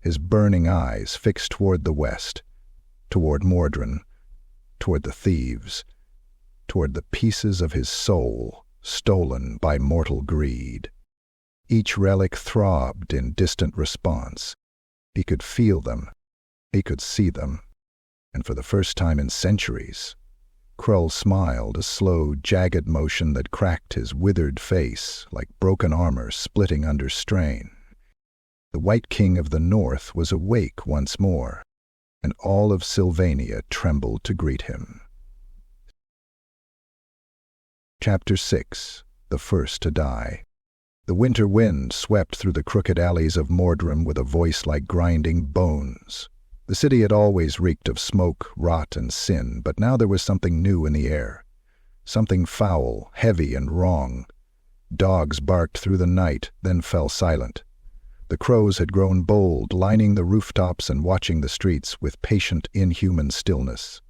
his burning eyes fixed toward the west, toward Mordrin, toward the thieves, toward the pieces of his soul stolen by mortal greed. Each relic throbbed in distant response. He could feel them, he could see them, and for the first time in centuries, Krell smiled, a slow, jagged motion that cracked his withered face like broken armor splitting under strain. The Wight King of the North was awake once more, and all of Sylvania trembled to greet him. Chapter 6. The First to Die. The winter wind swept through the crooked alleys of Mordrim with a voice like grinding bones. The city had always reeked of smoke, rot, and sin, but now there was something new in the air. Something foul, heavy, and wrong. Dogs barked through the night, then fell silent. The crows had grown bold, lining the rooftops and watching the streets with patient, inhuman stillness.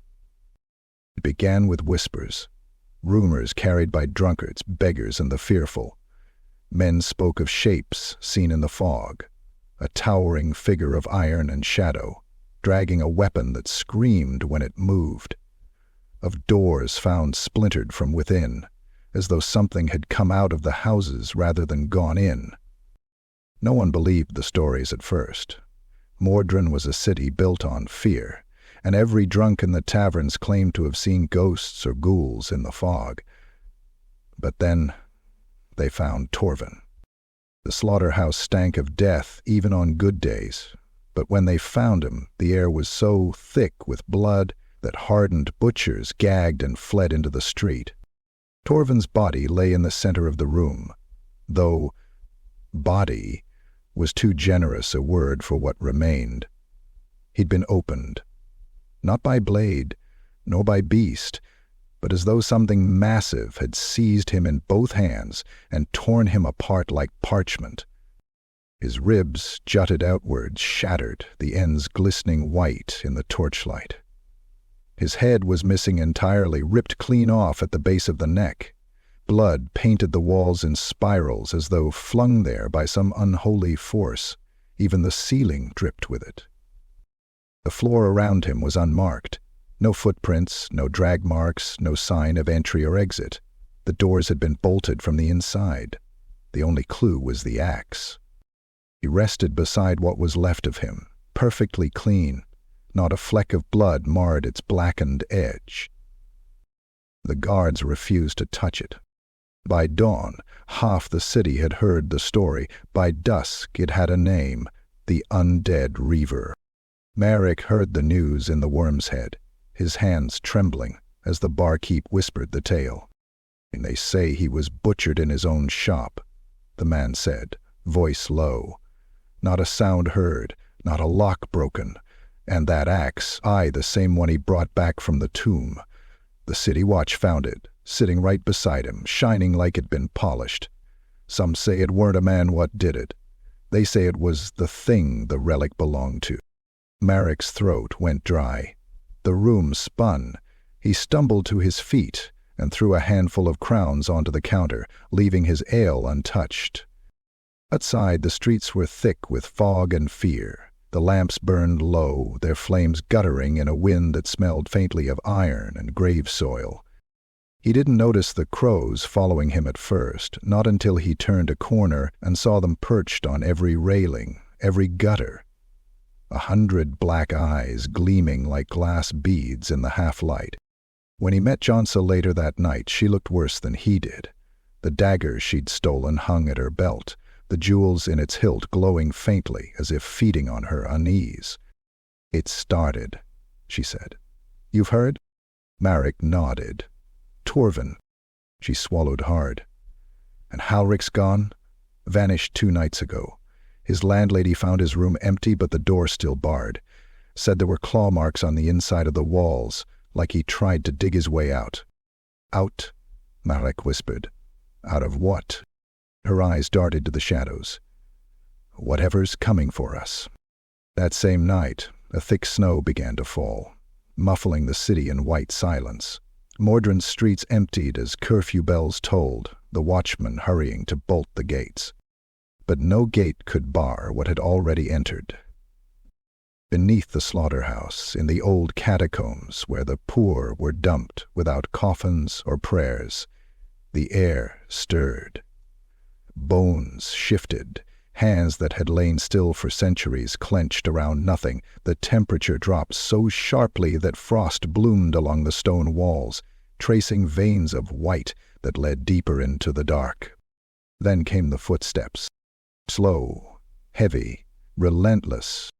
It began with whispers, rumors carried by drunkards, beggars, and the fearful. Men spoke of shapes seen in the fog, a towering figure of iron and shadow, dragging a weapon that screamed when it moved, of doors found splintered from within, as though something had come out of the houses rather than gone in. No one believed the stories at first. Mordrin was a city built on fear, and every drunk in the taverns claimed to have seen ghosts or ghouls in the fog. But then they found Torvin. The slaughterhouse stank of death even on good days, but when they found him, the air was so thick with blood that hardened butchers gagged and fled into the street. Torvin's body lay in the center of the room, though body was too generous a word for what remained. He'd been opened, not by blade, nor by beast, but as though something massive had seized him in both hands and torn him apart like parchment. His ribs jutted outwards, shattered, the ends glistening white in the torchlight. His head was missing entirely, ripped clean off at the base of the neck. Blood painted the walls in spirals as though flung there by some unholy force. Even the ceiling dripped with it. The floor around him was unmarked. No footprints, no drag marks, no sign of entry or exit. The doors had been bolted from the inside. The only clue was the axe. He rested beside what was left of him, perfectly clean. Not a fleck of blood marred its blackened edge. The guards refused to touch it. By dawn, half the city had heard the story. By dusk, it had a name, the Undead Reaver. Merrick heard the news in the Worm's Head, his hands trembling as the barkeep whispered the tale. "And they say he was butchered in his own shop," the man said, voice low. "Not a sound heard, not a lock broken. And that axe, the same one he brought back from the tomb. The city watch found it, sitting right beside him, shining like it'd been polished. Some say it weren't a man what did it. They say it was the thing the relic belonged to." Merrick's throat went dry. The room spun. He stumbled to his feet and threw a handful of crowns onto the counter, leaving his ale untouched. Outside, the streets were thick with fog and fear. The lamps burned low, their flames guttering in a wind that smelled faintly of iron and grave soil. He didn't notice the crows following him at first, not until he turned a corner and saw them perched on every railing, every gutter. 100 black eyes gleaming like glass beads in the half-light. When he met Johnsa later that night, she looked worse than he did. The dagger she'd stolen hung at her belt, the jewels in its hilt glowing faintly as if feeding on her unease. "It started," she said. "You've heard?" Merrick nodded. "Torvin." She swallowed hard. "And Halrick's gone?" "Vanished 2 nights ago. His landlady found his room empty but the door still barred. Said there were claw marks on the inside of the walls, like he tried to dig his way out." "Out?" Merrick whispered. "Out of what?" Her eyes darted to the shadows. "Whatever's coming for us." That same night, a thick snow began to fall, muffling the city in white silence. Mordren's streets emptied as curfew bells tolled, the watchmen hurrying to bolt the gates. But no gate could bar what had already entered. Beneath the slaughterhouse, in the old catacombs where the poor were dumped without coffins or prayers, the air stirred. Bones shifted, hands that had lain still for centuries clenched around nothing. The temperature dropped so sharply that frost bloomed along the stone walls, tracing veins of white that led deeper into the dark. Then came the footsteps. Slow, heavy, relentless.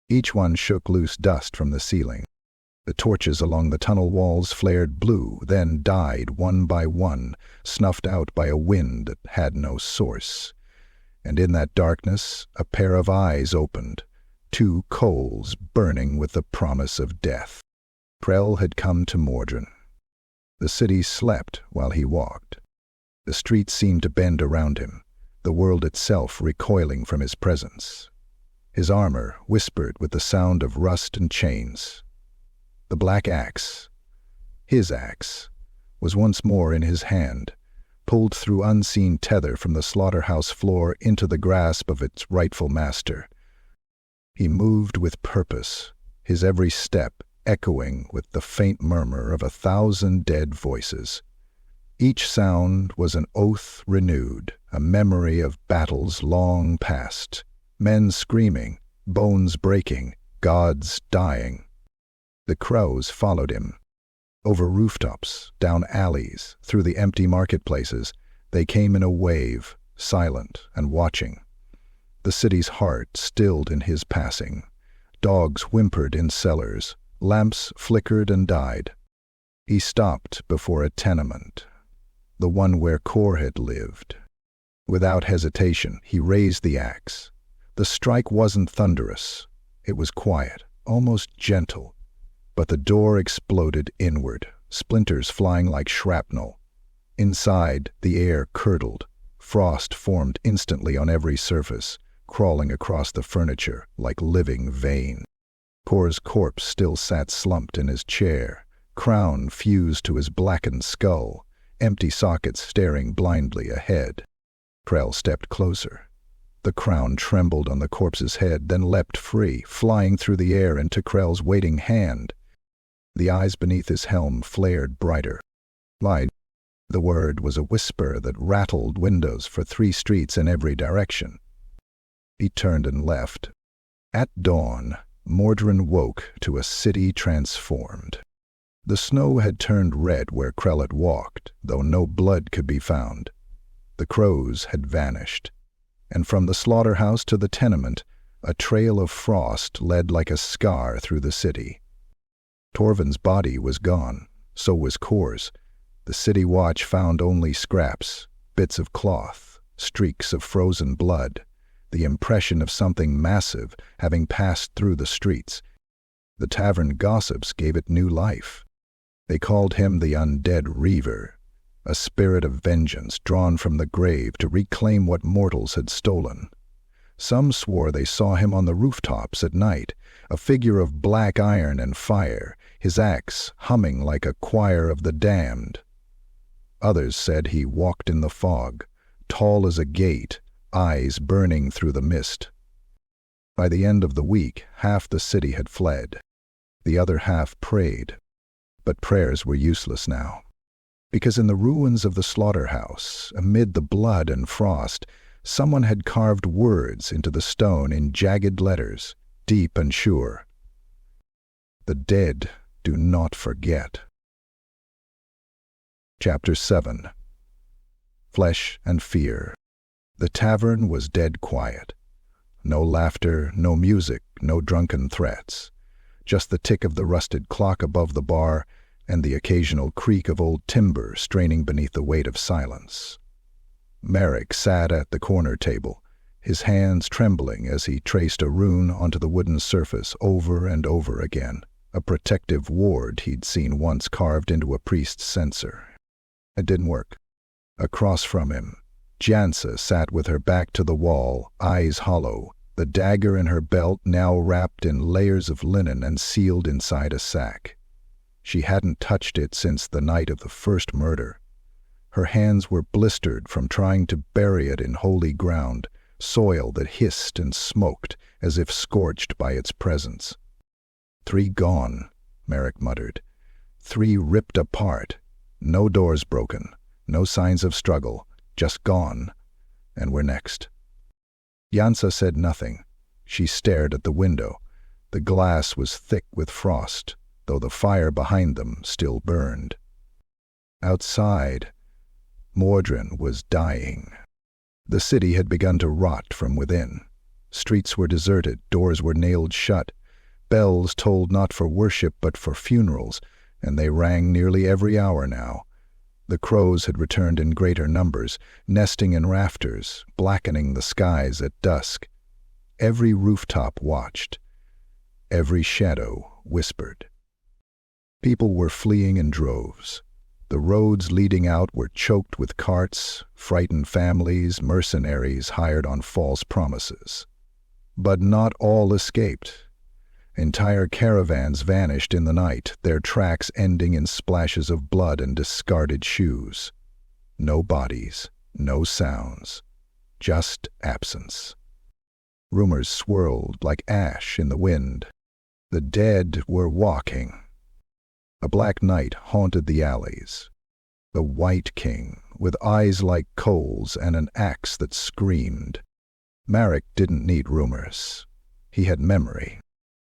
Each one shook loose dust from the ceiling. The torches along the tunnel walls flared blue, then died one by one, snuffed out by a wind that had no source. And in that darkness, a pair of eyes opened, 2 coals burning with the promise of death. Krell had come to Mordren. The city slept while he walked. The streets seemed to bend around him, the world itself recoiling from his presence. His armor whispered with the sound of rust and chains. The black axe, his axe, was once more in his hand, pulled through unseen tether from the slaughterhouse floor into the grasp of its rightful master. He moved with purpose, his every step echoing with the faint murmur of 1,000 dead voices. Each sound was an oath renewed, a memory of battles long past, men screaming, bones breaking, gods dying. The crows followed him. Over rooftops, down alleys, through the empty marketplaces, they came in a wave, silent and watching. The city's heart stilled in his passing. Dogs whimpered in cellars, lamps flickered and died. He stopped before a tenement, the one where Kor had lived. Without hesitation, he raised the axe. The strike wasn't thunderous. It was quiet, almost gentle. But the door exploded inward, splinters flying like shrapnel. Inside, the air curdled. Frost formed instantly on every surface, crawling across the furniture like living veins. Kor's corpse still sat slumped in his chair, crown fused to his blackened skull, empty sockets staring blindly ahead. Krell stepped closer. The crown trembled on the corpse's head, then leapt free, flying through the air into Krell's waiting hand. The eyes beneath his helm flared brighter. Lied. The word was a whisper that rattled windows for 3 streets in every direction. He turned and left. At dawn, Mordrin woke to a city transformed. The snow had turned red where Krell had walked, though no blood could be found. The crows had vanished, and from the slaughterhouse to the tenement, a trail of frost led like a scar through the city. Torvin's body was gone, so was Kor's. The city watch found only scraps, bits of cloth, streaks of frozen blood, the impression of something massive having passed through the streets. The tavern gossips gave it new life. They called him the undead Reaver, a spirit of vengeance drawn from the grave to reclaim what mortals had stolen. Some swore they saw him on the rooftops at night, a figure of black iron and fire, his axe humming like a choir of the damned. Others said he walked in the fog, tall as a gate, eyes burning through the mist. By the end of the week, half the city had fled. The other half prayed. But prayers were useless now. Because in the ruins of the slaughterhouse, amid the blood and frost, someone had carved words into the stone in jagged letters, deep and sure. The dead do not forget. Chapter 7. Flesh and Fear. The tavern was dead quiet. No laughter, no music, no drunken threats. Just the tick of the rusted clock above the bar and the occasional creak of old timber straining beneath the weight of silence. Merrick sat at the corner table, his hands trembling as he traced a rune onto the wooden surface over and over again, a protective ward he'd seen once carved into a priest's censer. It didn't work. Across from him, Jansa sat with her back to the wall, eyes hollow, the dagger in her belt now wrapped in layers of linen and sealed inside a sack. She hadn't touched it since the night of the first murder. Her hands were blistered from trying to bury it in holy ground, soil that hissed and smoked as if scorched by its presence. 3 gone, Merrick muttered. 3 ripped apart. No doors broken, no signs of struggle, just gone. And we're next. Jansa said nothing. She stared at the window. The glass was thick with frost, though the fire behind them still burned. Outside, Mordrin was dying. The city had begun to rot from within. Streets were deserted, doors were nailed shut. Bells tolled not for worship but for funerals, and they rang nearly every hour now. The crows had returned in greater numbers, nesting in rafters, blackening the skies at dusk. Every rooftop watched. Every shadow whispered. People were fleeing in droves. The roads leading out were choked with carts, frightened families, mercenaries hired on false promises. But not all escaped. Entire caravans vanished in the night, their tracks ending in splashes of blood and discarded shoes. No bodies, no sounds, just absence. Rumors swirled like ash in the wind. The dead were walking. A black night haunted the alleys. The Wight King, with eyes like coals and an axe that screamed. Merrick didn't need rumors. He had memory.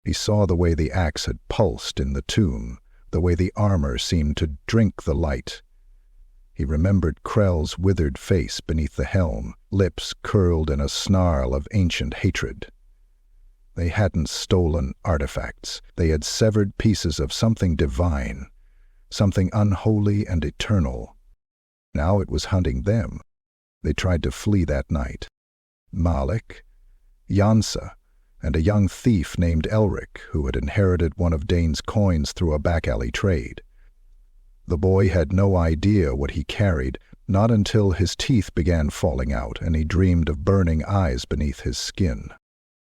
He saw the way the axe had pulsed in the tomb, the way the armor seemed to drink the light. He remembered Krell's withered face beneath the helm, lips curled in a snarl of ancient hatred. They hadn't stolen artifacts. They had severed pieces of something divine, something unholy and eternal. Now it was hunting them. They tried to flee that night. Malik, Jansa, and a young thief named Elric, who had inherited one of Dane's coins through a back-alley trade. The boy had no idea what he carried, not until his teeth began falling out and he dreamed of burning eyes beneath his skin.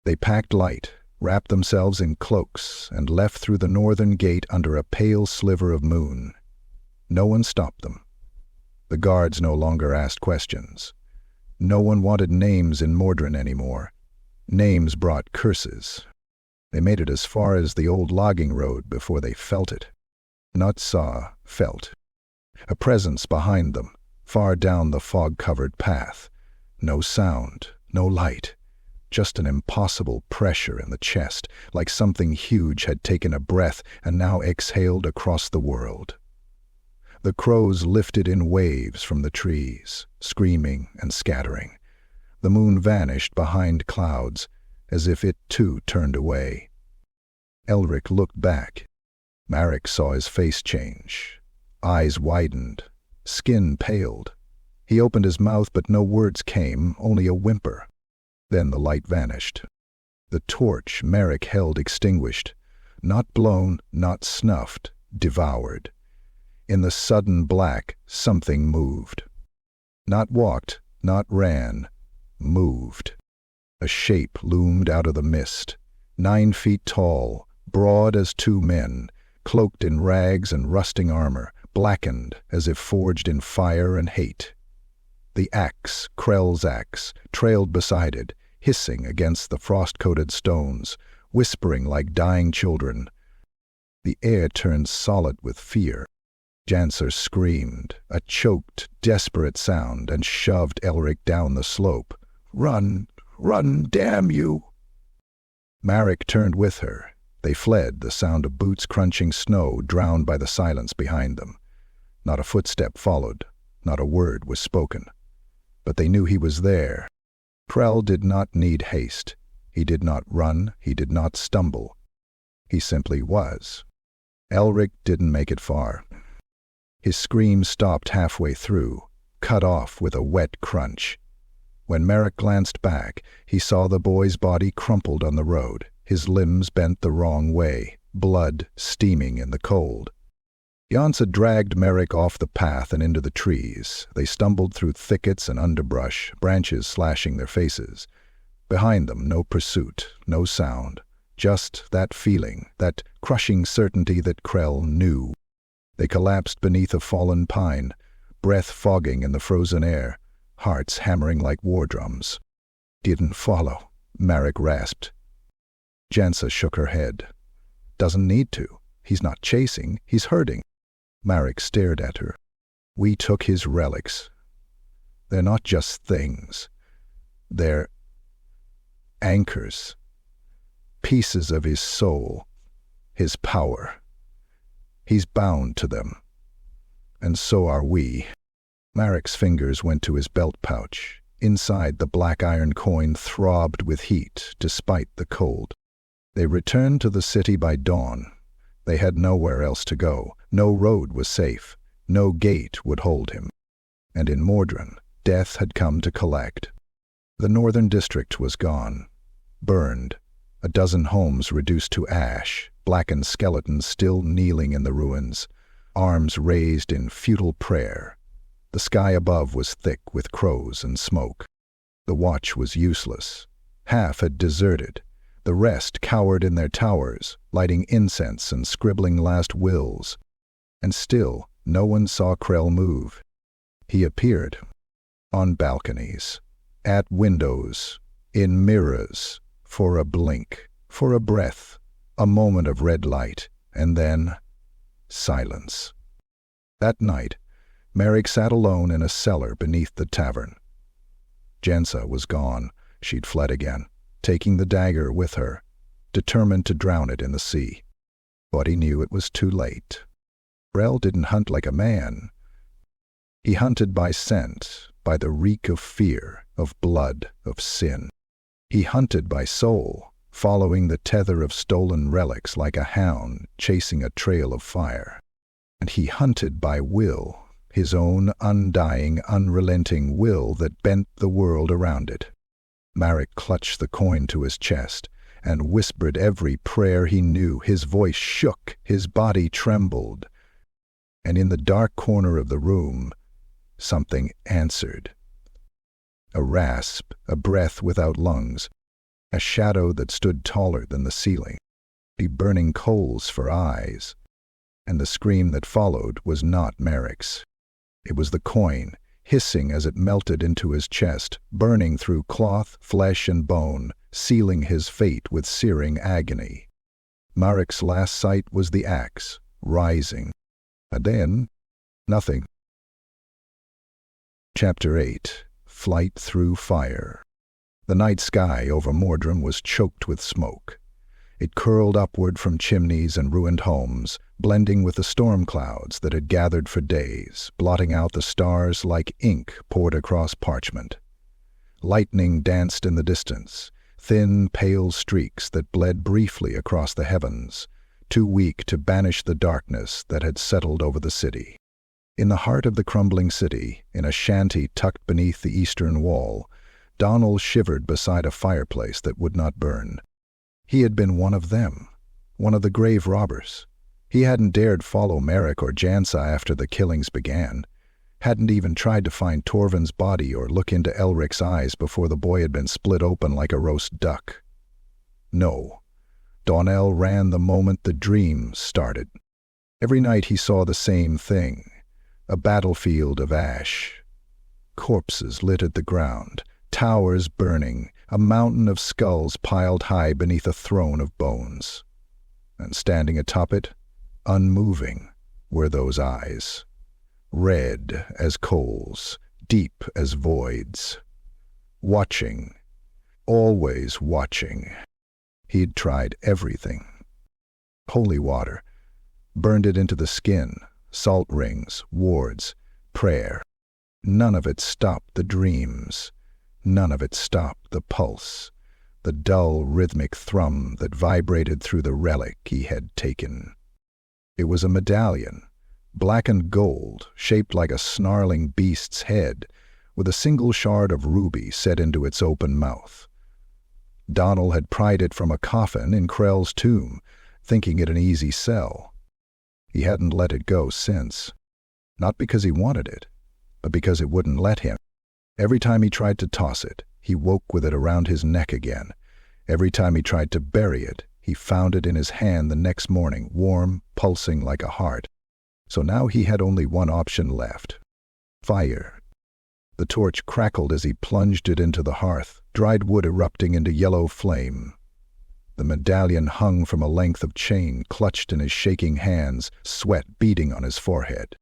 They packed light, wrapped themselves in cloaks, and left through the northern gate under a pale sliver of moon. No one stopped them. The guards no longer asked questions. No one wanted names in Mordrin anymore. Names brought curses. They made it as far as the old logging road before they felt it. Not saw, felt. A presence behind them, far down the fog-covered path. No sound, no light. Just an impossible pressure in the chest, like something huge had taken a breath and now exhaled across the world. The crows lifted in waves from the trees, screaming and scattering. The moon vanished behind clouds, as if it too turned away. Elric looked back. Marek saw his face change. Eyes widened. Skin paled. He opened his mouth, but no words came, only a whimper. Then the light vanished. The torch Marek held extinguished. Not blown, not snuffed, devoured. In the sudden black, something moved. Not walked, not ran, moved. A shape loomed out of the mist, 9 feet tall, broad as 2 men, cloaked in rags and rusting armor, blackened as if forged in fire and hate. The axe, Krell's axe, trailed beside it, hissing against the frost-coated stones, whispering like dying children. The air turned solid with fear. Janser screamed, a choked, desperate sound, and shoved Elric down the slope. "Run! Run, damn you!" Marek turned with her. They fled, the sound of boots crunching snow drowned by the silence behind them. Not a footstep followed, not a word was spoken. But they knew he was there. Krell did not need haste. He did not run, he did not stumble. He simply was. Elric didn't make it far. His scream stopped halfway through, cut off with a wet crunch. When Marek glanced back, he saw the boy's body crumpled on the road, his limbs bent the wrong way, blood steaming in the cold. Jansa dragged Marek off the path and into the trees. They stumbled through thickets and underbrush, branches slashing their faces. Behind them, no pursuit, no sound, just that feeling, that crushing certainty that Krell knew. They collapsed beneath a fallen pine, breath fogging in the frozen air, hearts hammering like war drums. "Didn't follow," Marek rasped. Jansa shook her head. "Doesn't need to. He's not chasing, he's hurting." Marek stared at her. "We took his relics. They're not just things. They're anchors. Pieces of his soul, his power. He's bound to them. And so are we." Marek's fingers went to his belt pouch. Inside, the black iron coin throbbed with heat, despite the cold. They returned to the city by dawn. They had nowhere else to go. No road was safe. No gate would hold him. And in Mordrin, death had come to collect. The northern district was gone. Burned. A dozen homes reduced to ash, blackened skeletons still kneeling in the ruins, arms raised in futile prayer. The sky above was thick with crows and smoke. The watch was useless. Half had deserted. The rest cowered in their towers, lighting incense and scribbling last wills. And still, no one saw Krell move. He appeared. On balconies. At windows. In mirrors. For a blink. For a breath. A moment of red light. And then silence. That night, Marek sat alone in a cellar beneath the tavern. Jansa was gone. She'd fled again, taking the dagger with her. determined to drown it in the sea. But he knew it was too late. Krell didn't hunt like a man. He hunted by scent, by the reek of fear, of blood, of sin. He hunted by soul, following the tether of stolen relics like a hound chasing a trail of fire. And he hunted by will, his own undying, unrelenting will that bent the world around it. Marek clutched the coin to his chest and whispered every prayer he knew. His voice shook, his body trembled. And in the dark corner of the room, something answered. A rasp, a breath without lungs, a shadow that stood taller than the ceiling, the burning coals for eyes. And the scream that followed was not Marek's. It was the coin, hissing as it melted into his chest, burning through cloth, flesh, and bone, sealing his fate with searing agony. Marek's last sight was the axe, rising. And then, nothing. Chapter 8. Flight Through Fire. The night sky over Mordrum was choked with smoke. It curled upward from chimneys and ruined homes, blending with the storm clouds that had gathered for days, blotting out the stars like ink poured across parchment. Lightning danced in the distance, thin, pale streaks that bled briefly across the heavens, too weak to banish the darkness that had settled over the city. In the heart of the crumbling city, in a shanty tucked beneath the eastern wall, Donald shivered beside a fireplace that would not burn. He had been one of them, one of the grave robbers. He hadn't dared follow Marek or Jansa after the killings began, hadn't even tried to find Torvin's body or look into Elric's eyes before the boy had been split open like a roast duck. No, Donnell ran the moment the dream started. Every night he saw the same thing, a battlefield of ash. Corpses littered the ground, towers burning, a mountain of skulls piled high beneath a throne of bones. And standing atop it, unmoving, were those eyes, red as coals, deep as voids. Watching, always watching. He'd tried everything. Holy water, burned it into the skin, salt rings, wards, prayer. None of it stopped the dreams. None of it stopped the pulse, the dull rhythmic thrum that vibrated through the relic he had taken. It was a medallion, black and gold, shaped like a snarling beast's head, with a single shard of ruby set into its open mouth. Donald had pried it from a coffin in Krell's tomb, thinking it an easy sell. He hadn't let it go since, not because he wanted it, but because it wouldn't let him. Every time he tried to toss it, he woke with it around his neck again. Every time he tried to bury it, he found it in his hand the next morning, warm, pulsing like a heart. So now he had only one option left. Fire. The torch crackled as he plunged it into the hearth, dried wood erupting into yellow flame. The medallion hung from a length of chain clutched in his shaking hands, sweat beading on his forehead.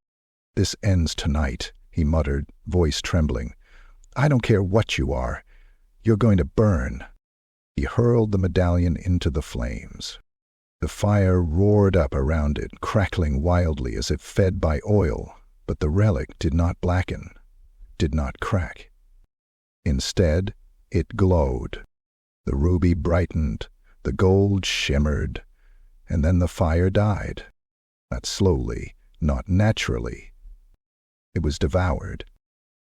"This ends tonight," he muttered, voice trembling. "I don't care what you are. You're going to burn." He hurled the medallion into the flames. The fire roared up around it, crackling wildly as if fed by oil, but the relic did not blacken, did not crack. Instead, it glowed. The ruby brightened, the gold shimmered, and then the fire died. Not slowly, not naturally. It was devoured.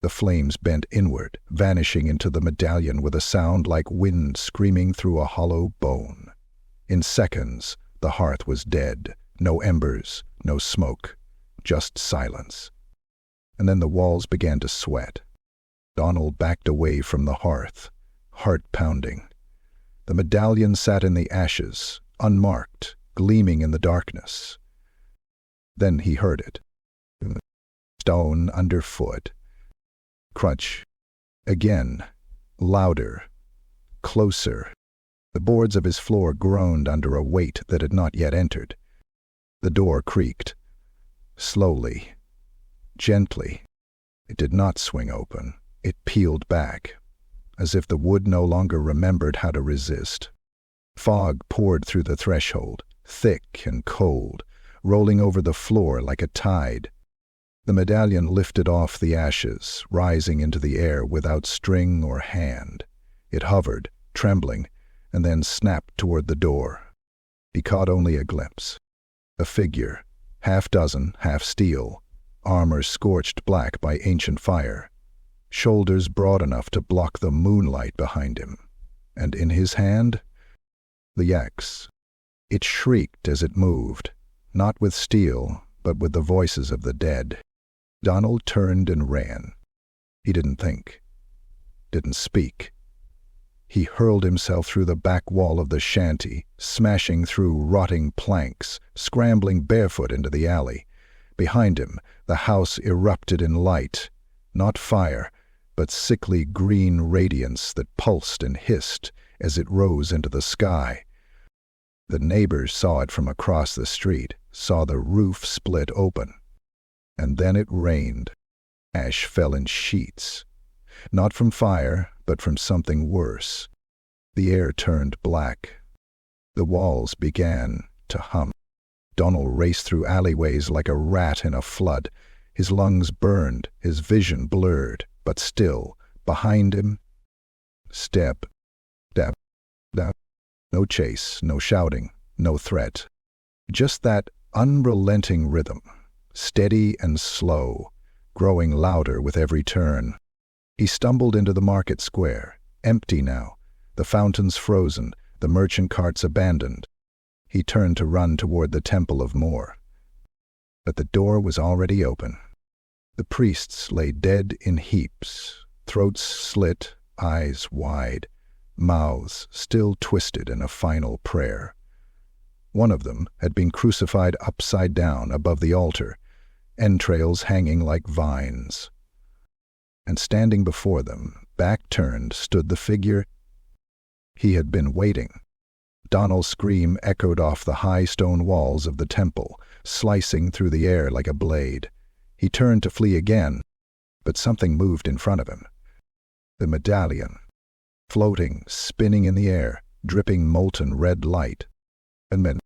The flames bent inward, vanishing into the medallion with a sound like wind screaming through a hollow bone. In seconds, the hearth was dead, no embers, no smoke, just silence. And then the walls began to sweat. Donald backed away from the hearth, heart pounding. The medallion sat in the ashes, unmarked, gleaming in the darkness. Then he heard it. Stone underfoot. Crunch. Again. Louder. Closer. The boards of his floor groaned under a weight that had not yet entered. The door creaked. Slowly. Gently. It did not swing open. It peeled back, as if the wood no longer remembered how to resist. Fog poured through the threshold, thick and cold, rolling over the floor like a tide. The medallion lifted off the ashes, rising into the air without string or hand. It hovered, trembling, and then snapped toward the door. He caught only a glimpse. A figure, half-dozen, half-steel, armor scorched black by ancient fire, shoulders broad enough to block the moonlight behind him, and in his hand, the axe. It shrieked as it moved, not with steel, but with the voices of the dead. Donald turned and ran. He didn't think, didn't speak. He hurled himself through the back wall of the shanty, smashing through rotting planks, scrambling barefoot into the alley. Behind him, the house erupted in light, not fire, but sickly green radiance that pulsed and hissed as it rose into the sky. The neighbors saw it from across the street, saw the roof split open. And then it rained. Ash fell in sheets. Not from fire, but from something worse. The air turned black. The walls began to hum. Donald raced through alleyways like a rat in a flood. His lungs burned, his vision blurred, but still, behind him, step, step, step. No chase, no shouting, no threat. Just that unrelenting rhythm, steady and slow, growing louder with every turn. He stumbled into the market square, empty now, the fountains frozen, the merchant carts abandoned. He turned to run toward the Temple of Mor. But the door was already open. The priests lay dead in heaps, throats slit, eyes wide, mouths still twisted in a final prayer. One of them had been crucified upside down above the altar, entrails hanging like vines. And standing before them, back turned, stood the figure he had been waiting. Donald's scream echoed off the high stone walls of the temple, slicing through the air like a blade. He turned to flee again, but something moved in front of him. The medallion, floating, spinning in the air, dripping molten red light. And then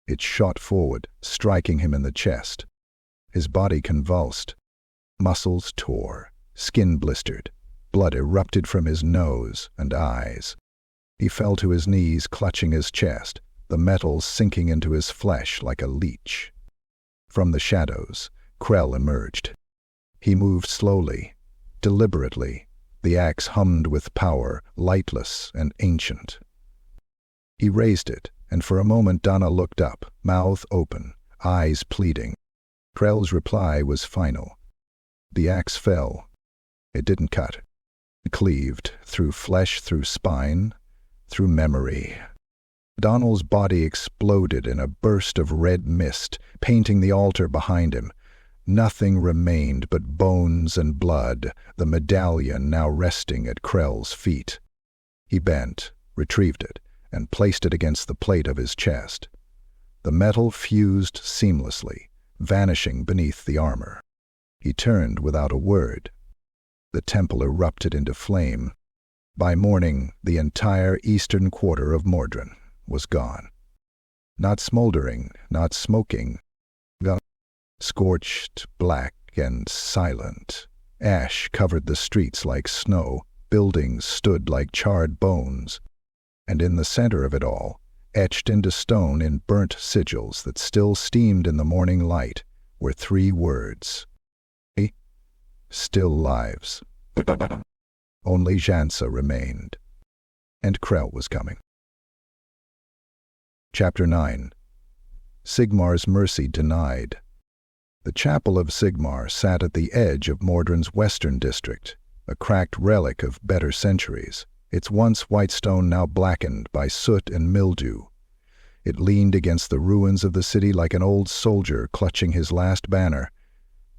it shot forward, striking him in the chest. His body convulsed. Muscles tore, skin blistered, blood erupted from his nose and eyes. He fell to his knees, clutching his chest, the metal sinking into his flesh like a leech. From the shadows, Krell emerged. He moved slowly, deliberately. The axe hummed with power, lightless and ancient. He raised it, and for a moment Donna looked up, mouth open, eyes pleading. Krell's reply was final. The axe fell. It didn't cut. It cleaved, through flesh, through spine, through memory. Donald's body exploded in a burst of red mist, painting the altar behind him. Nothing remained but bones and blood, the medallion now resting at Krell's feet. He bent, retrieved it, and placed it against the plate of his chest. The metal fused seamlessly, vanishing beneath the armor. He turned without a word. The temple erupted into flame. By morning, the entire eastern quarter of Mordrin was gone. Not smoldering, not smoking, gone. Scorched, black, and silent. Ash covered the streets like snow, buildings stood like charred bones. And in the center of it all, etched into stone in burnt sigils that still steamed in the morning light, were 3 words. Still lives. Only Jansa remained. And Krell was coming. Chapter 9. Sigmar's mercy denied. The chapel of Sigmar sat at the edge of Mordrin's western district, a cracked relic of better centuries, its once white stone now blackened by soot and mildew. It leaned against the ruins of the city like an old soldier clutching his last banner,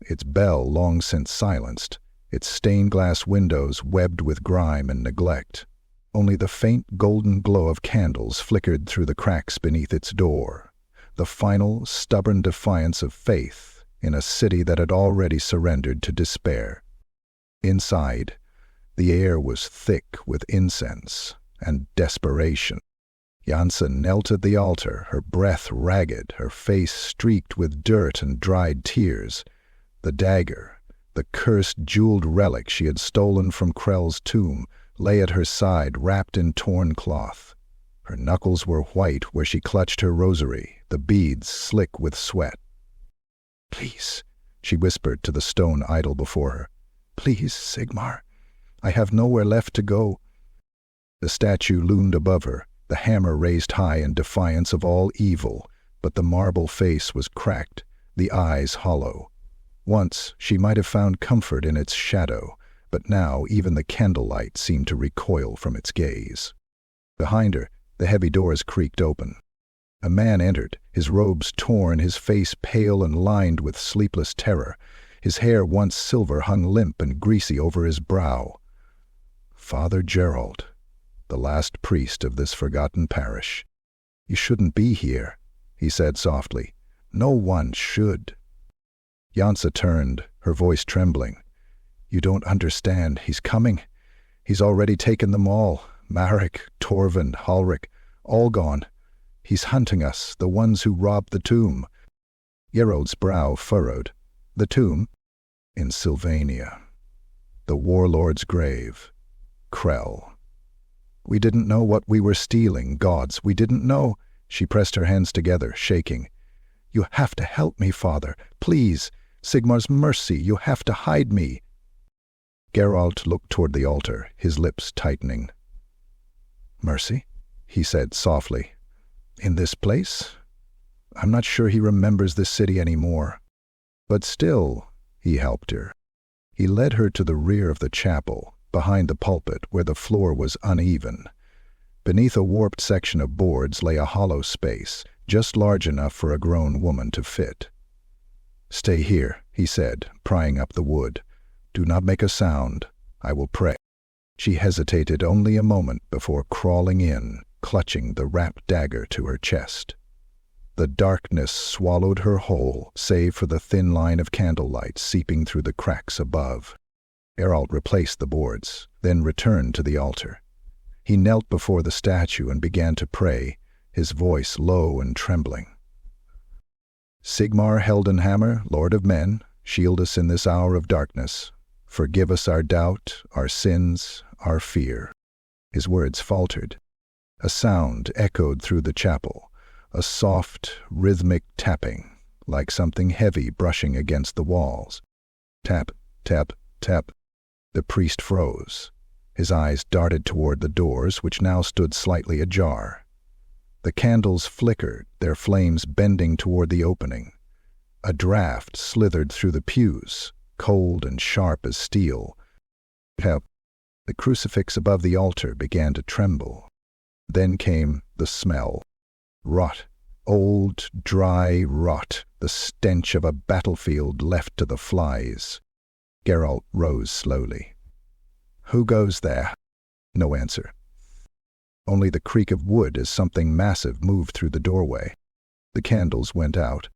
its bell long since silenced, its stained-glass windows webbed with grime and neglect. Only the faint golden glow of candles flickered through the cracks beneath its door, the final, stubborn defiance of faith in a city that had already surrendered to despair. Inside, the air was thick with incense and desperation. Jansa knelt at the altar, her breath ragged, her face streaked with dirt and dried tears. The dagger, the cursed jeweled relic she had stolen from Krell's tomb, lay at her side wrapped in torn cloth. Her knuckles were white where she clutched her rosary, the beads slick with sweat. "Please," she whispered to the stone idol before her. "Please, Sigmar. I have nowhere left to go." The statue loomed above her, the hammer raised high in defiance of all evil, but the marble face was cracked, the eyes hollow. Once she might have found comfort in its shadow, but now even the candlelight seemed to recoil from its gaze. Behind her, the heavy doors creaked open. A man entered, his robes torn, his face pale and lined with sleepless terror. His hair, once silver, hung limp and greasy over his brow. Father Gerald, the last priest of this forgotten parish. "You shouldn't be here," he said softly. "No one should." Jansa turned, her voice trembling. "You don't understand. He's coming. He's already taken them all. Marek, Torvald, Halrik, all gone. He's hunting us, the ones who robbed the tomb." Gerald's brow furrowed. "The tomb?" "In Sylvania. The warlord's grave. Krell. We didn't know what we were stealing, gods, we didn't know." She pressed her hands together, shaking. "You have to help me, Father. Please. Sigmar's mercy, you have to hide me." Geralt looked toward the altar, his lips tightening. "Mercy?" he said softly. "In this place? I'm not sure he remembers this city anymore." But still, he helped her. He led her to the rear of the chapel, behind the pulpit where the floor was uneven. Beneath a warped section of boards lay a hollow space, just large enough for a grown woman to fit. "Stay here," he said, prying up the wood. "Do not make a sound. I will pray." She hesitated only a moment before crawling in, clutching the wrapped dagger to her chest. The darkness swallowed her whole, save for the thin line of candlelight seeping through the cracks above. Geralt replaced the boards, then returned to the altar. He knelt before the statue and began to pray, his voice low and trembling. "Sigmar Heldenhammer, Lord of Men, shield us in this hour of darkness. Forgive us our doubt, our sins, our fear." His words faltered. A sound echoed through the chapel, a soft, rhythmic tapping, like something heavy brushing against the walls. Tap, tap, tap. The priest froze. His eyes darted toward the doors, which now stood slightly ajar. The candles flickered, their flames bending toward the opening. A draught slithered through the pews, cold and sharp as steel. Help! The crucifix above the altar began to tremble. Then came the smell. Rot. Old, dry rot, the stench of a battlefield left to the flies. Geralt rose slowly. "Who goes there?" No answer. Only the creak of wood as something massive moved through the doorway. The candles went out.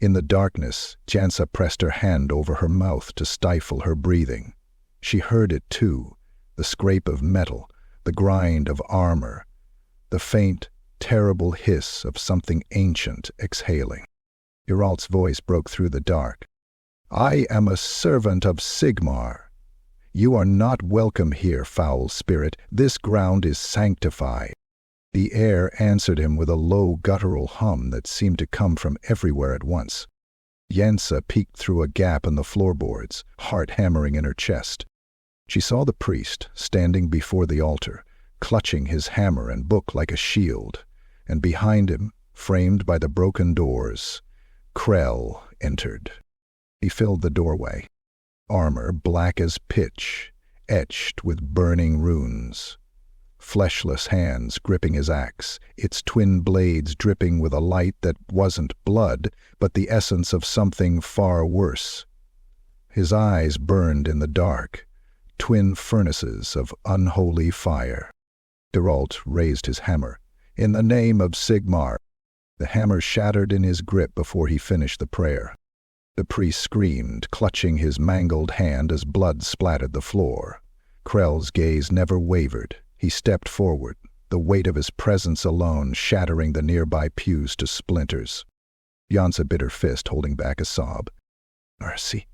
In the darkness, Jansa pressed her hand over her mouth to stifle her breathing. She heard it too, the scrape of metal, the grind of armor, the faint, terrible hiss of something ancient exhaling. Geralt's voice broke through the dark. "I am a servant of Sigmar. You are not welcome here, foul spirit. This ground is sanctified." The air answered him with a low guttural hum that seemed to come from everywhere at once. Jansa peeked through a gap in the floorboards, heart hammering in her chest. She saw the priest standing before the altar, clutching his hammer and book like a shield, and behind him, framed by the broken doors, Krell entered. He filled the doorway, armor black as pitch, etched with burning runes. Fleshless hands gripping his axe, its twin blades dripping with a light that wasn't blood, but the essence of something far worse. His eyes burned in the dark, twin furnaces of unholy fire. Geralt raised his hammer. "In the name of Sigmar." The hammer shattered in his grip before he finished the prayer. The priest screamed, clutching his mangled hand as blood splattered the floor. Krell's gaze never wavered. He stepped forward, the weight of his presence alone shattering the nearby pews to splinters. Jansa bit her fist, holding back a sob. "Mercy,"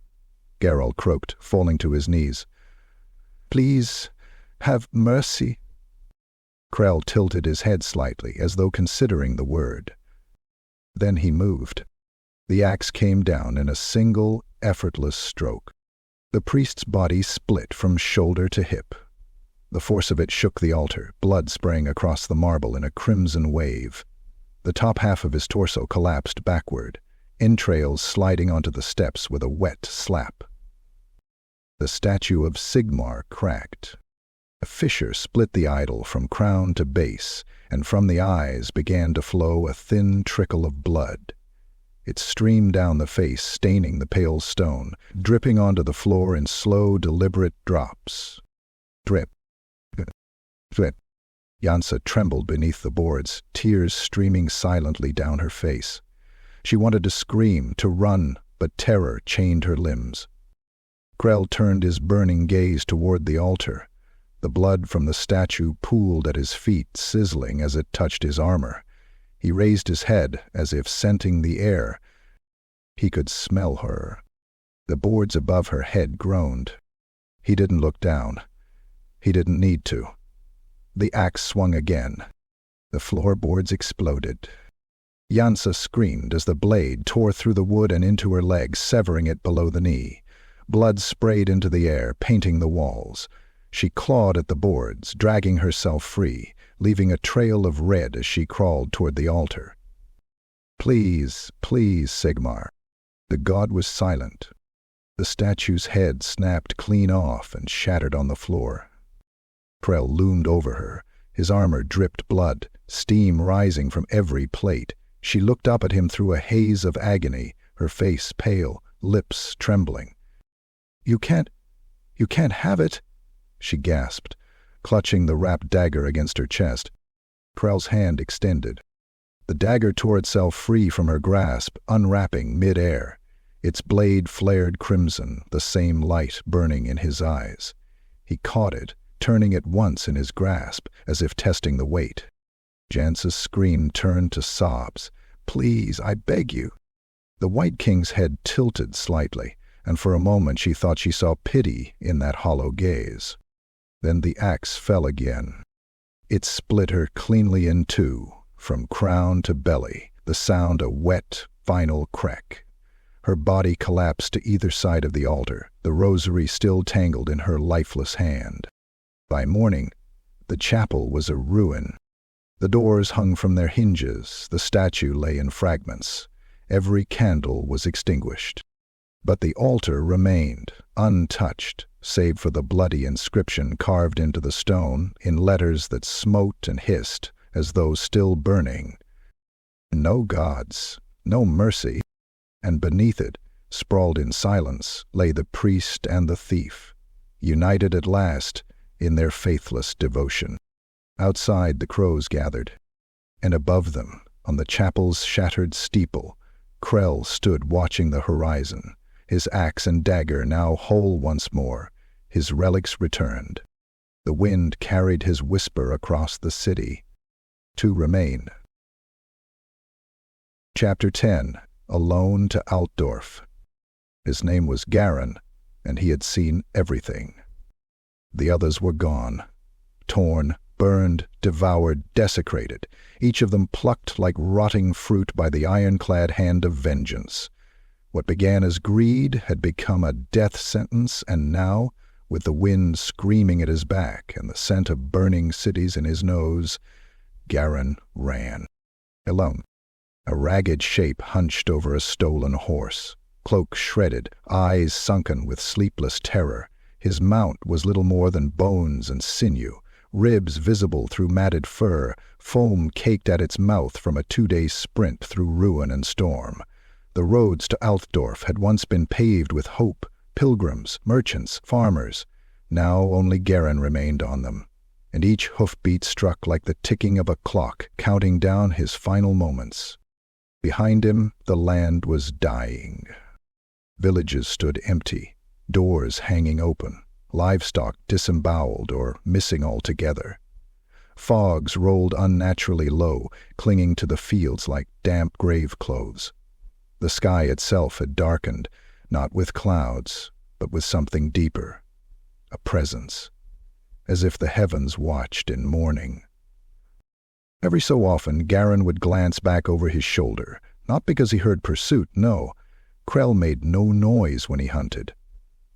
Geralt croaked, falling to his knees. "Please, have mercy." Krell tilted his head slightly, as though considering the word. Then he moved. The axe came down in a single, effortless stroke. The priest's body split from shoulder to hip. The force of it shook the altar, blood spraying across the marble in a crimson wave. The top half of his torso collapsed backward, entrails sliding onto the steps with a wet slap. The statue of Sigmar cracked. A fissure split the idol from crown to base, and from the eyes began to flow a thin trickle of blood. It streamed down the face, staining the pale stone, dripping onto the floor in slow, deliberate drops. Drip. Drip. Jansa trembled beneath the boards, tears streaming silently down her face. She wanted to scream, to run, but terror chained her limbs. Krell turned his burning gaze toward the altar. The blood from the statue pooled at his feet, sizzling as it touched his armor. He raised his head, as if scenting the air. He could smell her. The boards above her head groaned. He didn't look down. He didn't need to. The axe swung again. The floorboards exploded. Jansa screamed as the blade tore through the wood and into her leg, severing it below the knee. Blood sprayed into the air, painting the walls. She clawed at the boards, dragging herself free, leaving a trail of red as she crawled toward the altar. "Please, please, Sigmar." The god was silent. The statue's head snapped clean off and shattered on the floor. Krell loomed over her. His armor dripped blood, steam rising from every plate. She looked up at him through a haze of agony, her face pale, lips trembling. You can't have it," she gasped, clutching the wrapped dagger against her chest. Krell's hand extended. The dagger tore itself free from her grasp, unwrapping mid-air. Its blade flared crimson, the same light burning in his eyes. He caught it, turning it once in his grasp, as if testing the weight. Jansa's scream turned to sobs. "Please, I beg you." The Wight King's head tilted slightly, and for a moment she thought she saw pity in that hollow gaze. Then the axe fell again. It split her cleanly in two, from crown to belly, the sound a wet, final crack. Her body collapsed to either side of the altar, the rosary still tangled in her lifeless hand. By morning, the chapel was a ruin. The doors hung from their hinges, the statue lay in fragments. Every candle was extinguished. But the altar remained, untouched, save for the bloody inscription carved into the stone in letters that smote and hissed, as though still burning. No gods, no mercy, and beneath it, sprawled in silence, lay the priest and the thief, united at last in their faithless devotion. Outside the crows gathered, and above them, on the chapel's shattered steeple, Krell stood watching the horizon, his axe and dagger now whole once more, his relics returned. The wind carried his whisper across the city. Two remain. Chapter 10. Alone to Altdorf. His name was Garin, and he had seen everything. The others were gone, torn, burned, devoured, desecrated, each of them plucked like rotting fruit by the ironclad hand of vengeance. What began as greed had become a death sentence, and now, with the wind screaming at his back and the scent of burning cities in his nose, Garin ran. Alone. A ragged shape hunched over a stolen horse, cloak shredded, eyes sunken with sleepless terror. His mount was little more than bones and sinew, ribs visible through matted fur, foam caked at its mouth from a 2-day sprint through ruin and storm. The roads to Altdorf had once been paved with hope, pilgrims, merchants, farmers. Now only Garin remained on them, and each hoofbeat struck like the ticking of a clock, counting down his final moments. Behind him, the land was dying. Villages stood empty, doors hanging open, livestock disemboweled or missing altogether. Fogs rolled unnaturally low, clinging to the fields like damp grave clothes. The sky itself had darkened, not with clouds, but with something deeper, a presence, as if the heavens watched in mourning. Every so often, Garin would glance back over his shoulder, not because he heard pursuit, no. Krell made no noise when he hunted.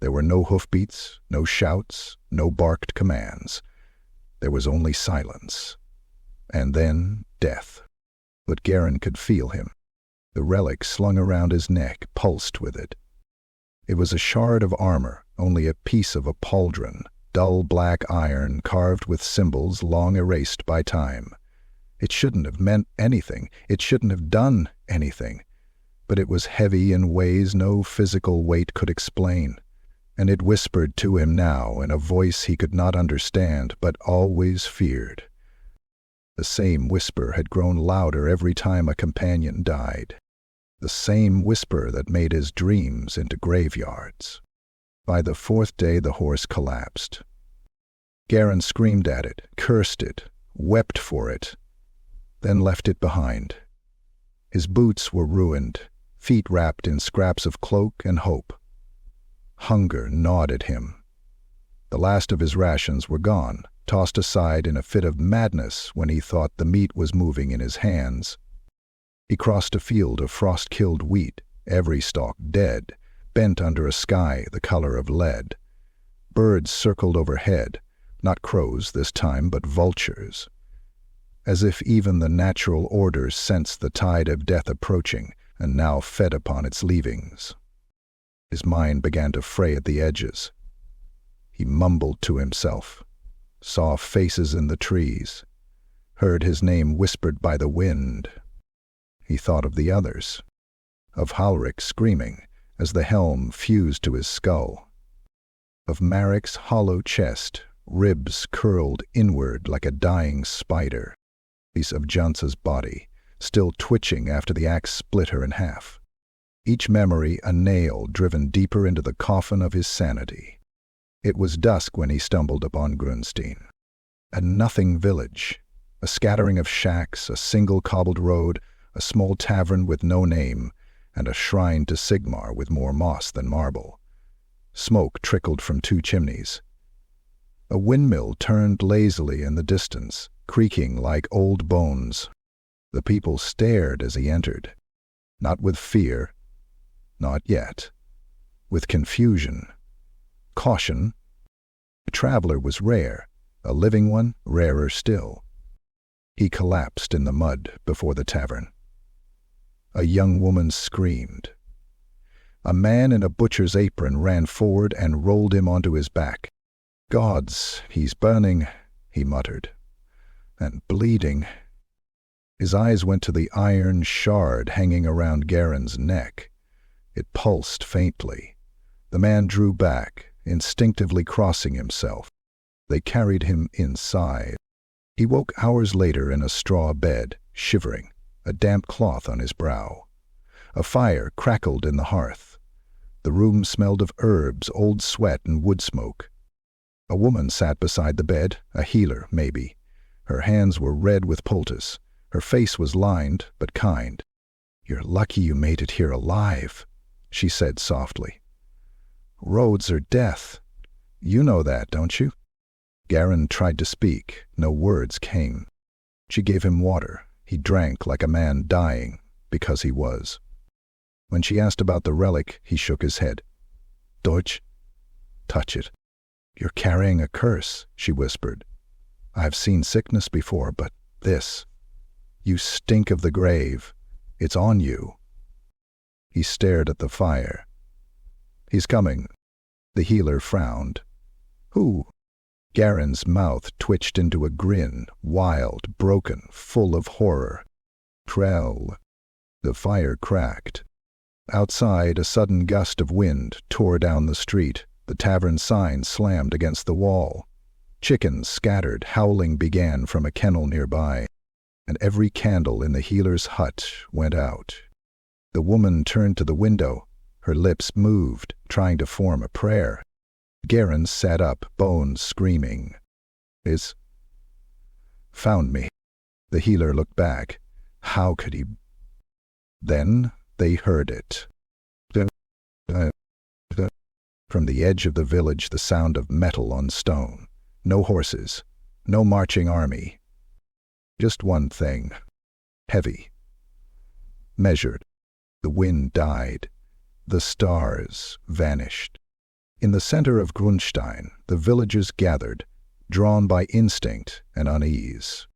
There were no hoofbeats, no shouts, no barked commands. There was only silence. And then death. But Garin could feel him. The relic slung around his neck pulsed with it. It was a shard of armor, only a piece of a pauldron, dull black iron carved with symbols long erased by time. It shouldn't have meant anything. It shouldn't have done anything. But it was heavy in ways no physical weight could explain. And it whispered to him now in a voice he could not understand but always feared. The same whisper had grown louder every time a companion died. The same whisper that made his dreams into graveyards. By the fourth day the horse collapsed. Garin screamed at it, cursed it, wept for it, then left it behind. His boots were ruined, feet wrapped in scraps of cloak and hope. Hunger gnawed at him. The last of his rations were gone, tossed aside in a fit of madness when he thought the meat was moving in his hands. He crossed a field of frost-killed wheat, every stalk dead, bent under a sky the color of lead. Birds circled overhead, not crows this time, but vultures. As if even the natural order sensed the tide of death approaching and now fed upon its leavings. His mind began to fray at the edges. He mumbled to himself, saw faces in the trees, heard his name whispered by the wind. He thought of the others, of Halric screaming as the helm fused to his skull, of Marik's hollow chest, ribs curled inward like a dying spider, piece of Jansa's body, still twitching after the axe split her in half. Each memory a nail driven deeper into the coffin of his sanity. It was dusk when he stumbled upon Grunstein. A nothing village, a scattering of shacks, a single cobbled road, a small tavern with no name, and a shrine to Sigmar with more moss than marble. Smoke trickled from 2 chimneys. A windmill turned lazily in the distance, creaking like old bones. The people stared as he entered, not with fear, not yet, with confusion, caution. The traveler was rare, a living one rarer still. He collapsed in the mud before the tavern. A young woman screamed. A man in a butcher's apron ran forward and rolled him onto his back. "Gods, he's burning," he muttered, "and bleeding." His eyes went to the iron shard hanging around Garin's neck. It pulsed faintly. The man drew back, instinctively crossing himself. They carried him inside. He woke hours later in a straw bed, shivering, a damp cloth on his brow. A fire crackled in the hearth. The room smelled of herbs, old sweat, and wood smoke. A woman sat beside the bed, a healer, maybe. Her hands were red with poultice. Her face was lined, but kind. "You're lucky you made it here alive," she said softly. "Roads are death. You know that, don't you?" Garin tried to speak. No words came. She gave him water. He drank like a man dying, because he was. When she asked about the relic, he shook his head. "Deutsch? Touch it." "You're carrying a curse," she whispered. "I've seen sickness before, but this. You stink of the grave. It's on you." He stared at the fire. "He's coming." The healer frowned. "Who?" Garin's mouth twitched into a grin, wild, broken, full of horror. "Krell." The fire cracked. Outside, a sudden gust of wind tore down the street. The tavern sign slammed against the wall. Chickens scattered, howling began from a kennel nearby, and every candle in the healer's hut went out. The woman turned to the window. Her lips moved, trying to form a prayer. Garin sat up, bones screaming. Found me. The healer looked back. How could he? Then they heard it. From the edge of the village, the sound of metal on stone. No horses, no marching army. Just one thing. Heavy. Measured. The wind died. The stars vanished. In the center of Grunstein, the villagers gathered, drawn by instinct and unease.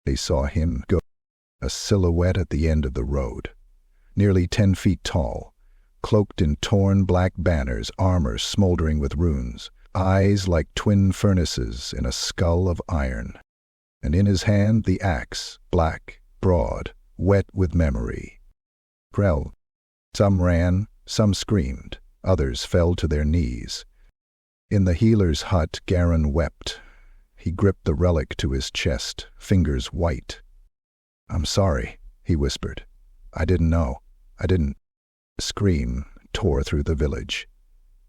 They saw him go, a silhouette at the end of the road, nearly 10 feet tall, cloaked in torn black banners, armor smoldering with runes, eyes like twin furnaces in a skull of iron. And in his hand the axe, black, broad, wet with memory. Krell. Some ran, some screamed, others fell to their knees. In the healer's hut, Garin wept. He gripped the relic to his chest, fingers white. "I'm sorry," he whispered. "I didn't know. I didn't." A scream tore through the village.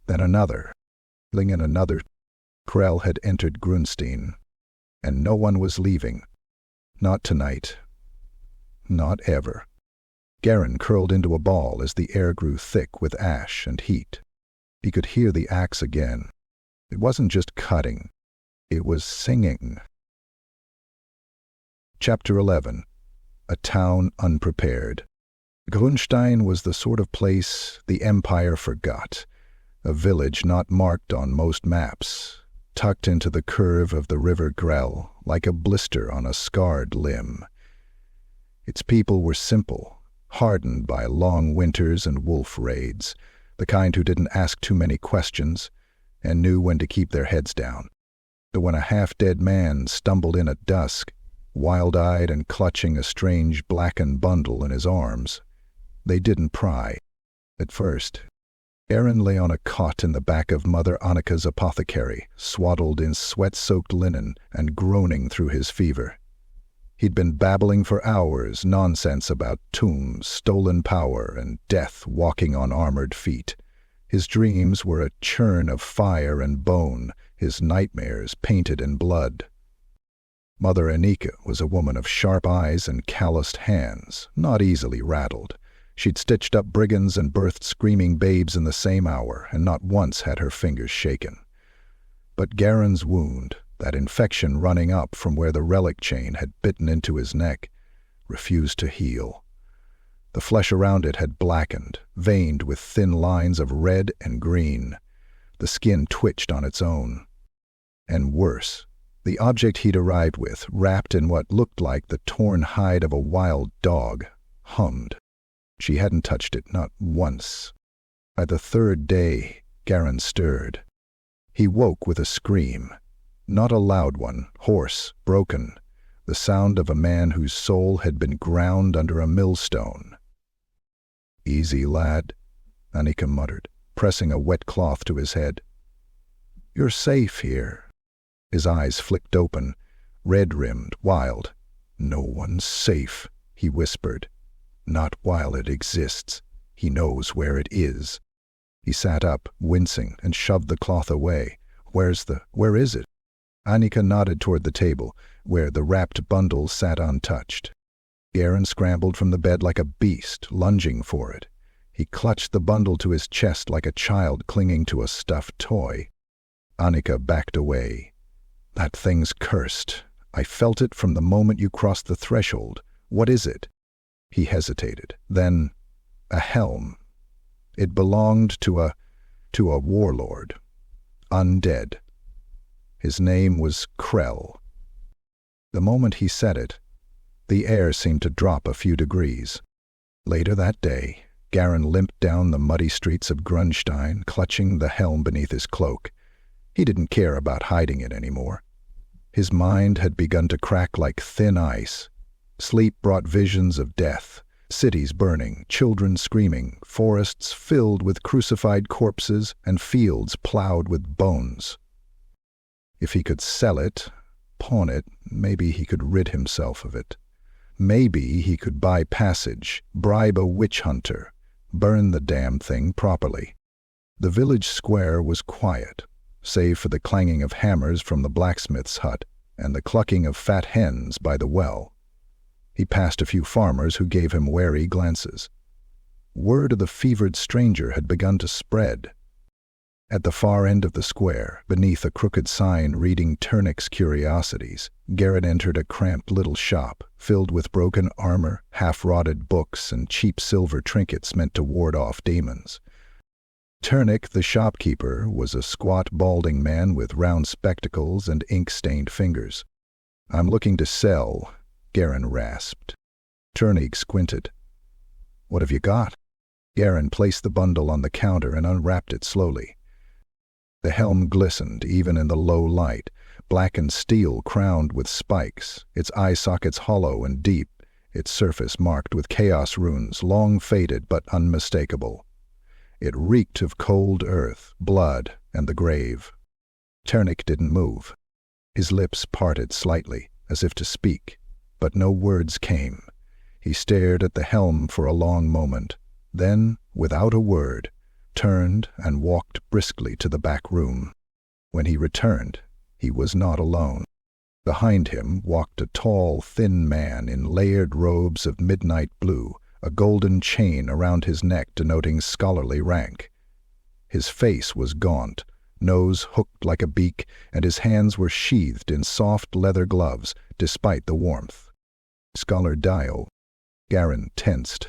Then another. And another. Krell had entered Grunstein, and no one was leaving. Not tonight. Not ever. Garin curled into a ball as the air grew thick with ash and heat. He could hear the axe again. It wasn't just cutting. It was singing. Chapter 11. A Town Unprepared. Grunstein was the sort of place the Empire forgot. A village not marked on most maps, tucked into the curve of the river Krell, like a blister on a scarred limb. Its people were simple, hardened by long winters and wolf raids, the kind who didn't ask too many questions and knew when to keep their heads down. But when a half-dead man stumbled in at dusk, wild-eyed and clutching a strange blackened bundle in his arms, they didn't pry. At first, Garin lay on a cot in the back of Mother Annika's apothecary, swaddled in sweat-soaked linen and groaning through his fever. He'd been babbling for hours nonsense about tombs, stolen power, and death walking on armored feet. His dreams were a churn of fire and bone, his nightmares painted in blood. Mother Annika was a woman of sharp eyes and calloused hands, not easily rattled. She'd stitched up brigands and birthed screaming babes in the same hour, and not once had her fingers shaken. But Garin's wound, that infection running up from where the relic chain had bitten into his neck, refused to heal. The flesh around it had blackened, veined with thin lines of red and green. The skin twitched on its own. And worse, the object he'd arrived with, wrapped in what looked like the torn hide of a wild dog, hummed. She hadn't touched it, not once. By the third day, Garin stirred. He woke with a scream. Not a loud one, hoarse, broken, the sound of a man whose soul had been ground under a millstone. "Easy, lad," Annika muttered, pressing a wet cloth to his head. "You're safe here." His eyes flicked open, red-rimmed, wild. "No one's safe," he whispered. "Not while it exists. He knows where it is." He sat up, wincing, and shoved the cloth away. Where is it?" Annika nodded toward the table, where the wrapped bundle sat untouched. Garin scrambled from the bed like a beast, lunging for it. He clutched the bundle to his chest like a child clinging to a stuffed toy. Annika backed away. "That thing's cursed. I felt it from the moment you crossed the threshold. What is it?" He hesitated. Then, a helm. It belonged to a warlord. Undead. His name was Krell. The moment he said it, the air seemed to drop a few degrees. Later that day, Garin limped down the muddy streets of Grunstein, clutching the helm beneath his cloak. He didn't care about hiding it anymore. His mind had begun to crack like thin ice. Sleep brought visions of death, cities burning, children screaming, forests filled with crucified corpses, and fields plowed with bones. If he could sell it, pawn it, maybe he could rid himself of it. Maybe he could buy passage, bribe a witch hunter, burn the damn thing properly. The village square was quiet, save for the clanging of hammers from the blacksmith's hut and the clucking of fat hens by the well. He passed a few farmers who gave him wary glances. Word of the fevered stranger had begun to spread. At the far end of the square, beneath a crooked sign reading Turnix Curiosities, Garrett entered a cramped little shop filled with broken armor, half-rotted books, and cheap silver trinkets meant to ward off demons. Turnix, the shopkeeper, was a squat, balding man with round spectacles and ink-stained fingers. "I'm looking to sell," Garin rasped. Turnix squinted. "What have you got?" Garin placed the bundle on the counter and unwrapped it slowly. The helm glistened even in the low light, blackened steel crowned with spikes, its eye sockets hollow and deep, its surface marked with chaos runes, long faded but unmistakable. It reeked of cold earth, blood, and the grave. Turnix didn't move. His lips parted slightly, as if to speak, but no words came. He stared at the helm for a long moment, then, without a word, turned and walked briskly to the back room. When he returned, he was not alone. Behind him walked a tall, thin man in layered robes of midnight blue, a golden chain around his neck denoting scholarly rank. His face was gaunt, nose hooked like a beak, and his hands were sheathed in soft leather gloves, despite the warmth. "Scholar Dial." Garin tensed.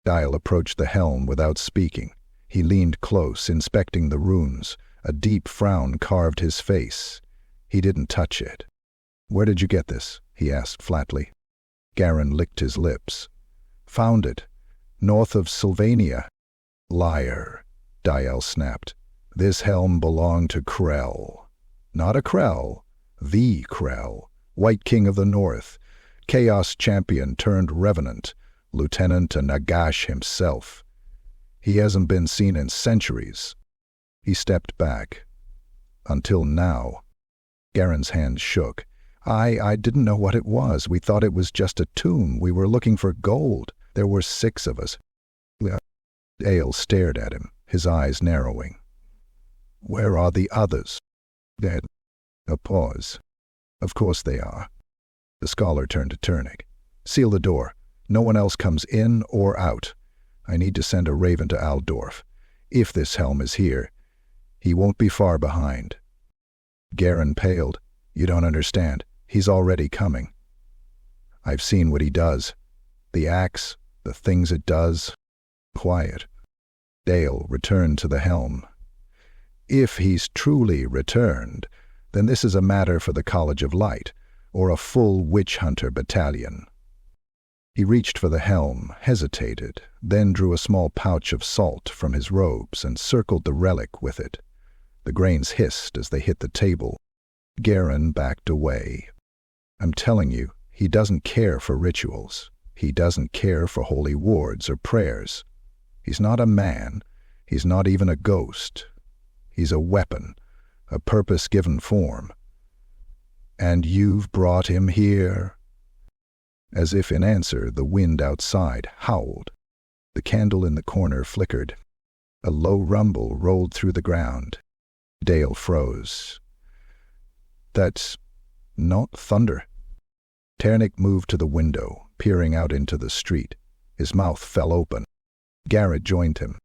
Dial approached the helm without speaking. He leaned close, inspecting the runes. A deep frown carved his face. He didn't touch it. "Where did you get this?" he asked flatly. Garin licked his lips. "Found it. North of Sylvania." "Liar," Dial snapped. "This helm belonged to Krell." "Not a Krell. The Krell. Wight King of the North. Chaos champion turned revenant. Lieutenant to Nagash himself. He hasn't been seen in centuries." He stepped back. "Until now." Garin's hands shook. I didn't know what it was. We thought it was just a tomb. We were looking for gold. There were 6 of us." Dale stared at him, his eyes narrowing. "Where are the others?" "Dead." A pause. "Of course they are." The scholar turned to Turnix. "Seal the door. No one else comes in or out. I need to send a raven to Aldorf. If this helm is here, he won't be far behind." Garin paled. "You don't understand. He's already coming. I've seen what he does. The axe, the things it does." Quiet. Dale returned to the helm. "If he's truly returned, then this is a matter for the College of Light, or a full witch-hunter battalion." He reached for the helm, hesitated, then drew a small pouch of salt from his robes and circled the relic with it. The grains hissed as they hit the table. Garin backed away. "I'm telling you, he doesn't care for rituals. He doesn't care for holy wards or prayers. He's not a man. He's not even a ghost. He's a weapon, a purpose-given form. And you've brought him here?" As if in answer, the wind outside howled. The candle in the corner flickered. A low rumble rolled through the ground. Dale froze. "That's not thunder." Turnix moved to the window, peering out into the street. His mouth fell open. Garrett joined him.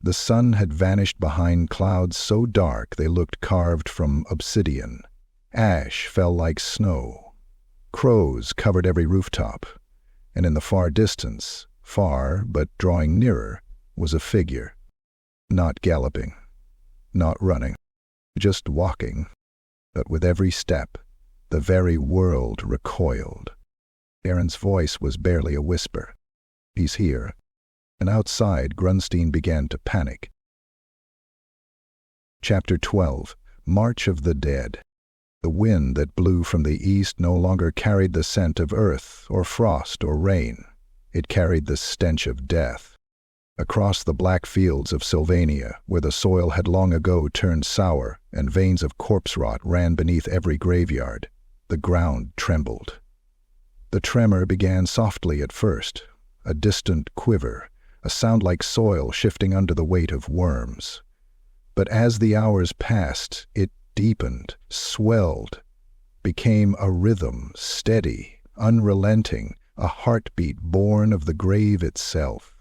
The sun had vanished behind clouds so dark they looked carved from obsidian. Ash fell like snow. Crows covered every rooftop, and in the far distance, far but drawing nearer, was a figure. Not galloping, not running, just walking, but with every step, the very world recoiled. Garin's voice was barely a whisper. "He's here." And outside, Grunstein began to panic. Chapter 12. March of the Dead. The wind that blew from the east no longer carried the scent of earth or frost or rain. It carried the stench of death. Across the black fields of Sylvania, where the soil had long ago turned sour and veins of corpse rot ran beneath every graveyard, the ground trembled. The tremor began softly at first, a distant quiver, a sound like soil shifting under the weight of worms. But as the hours passed, it deepened, swelled. became a rhythm, steady, unrelenting, a heartbeat born of the grave itself.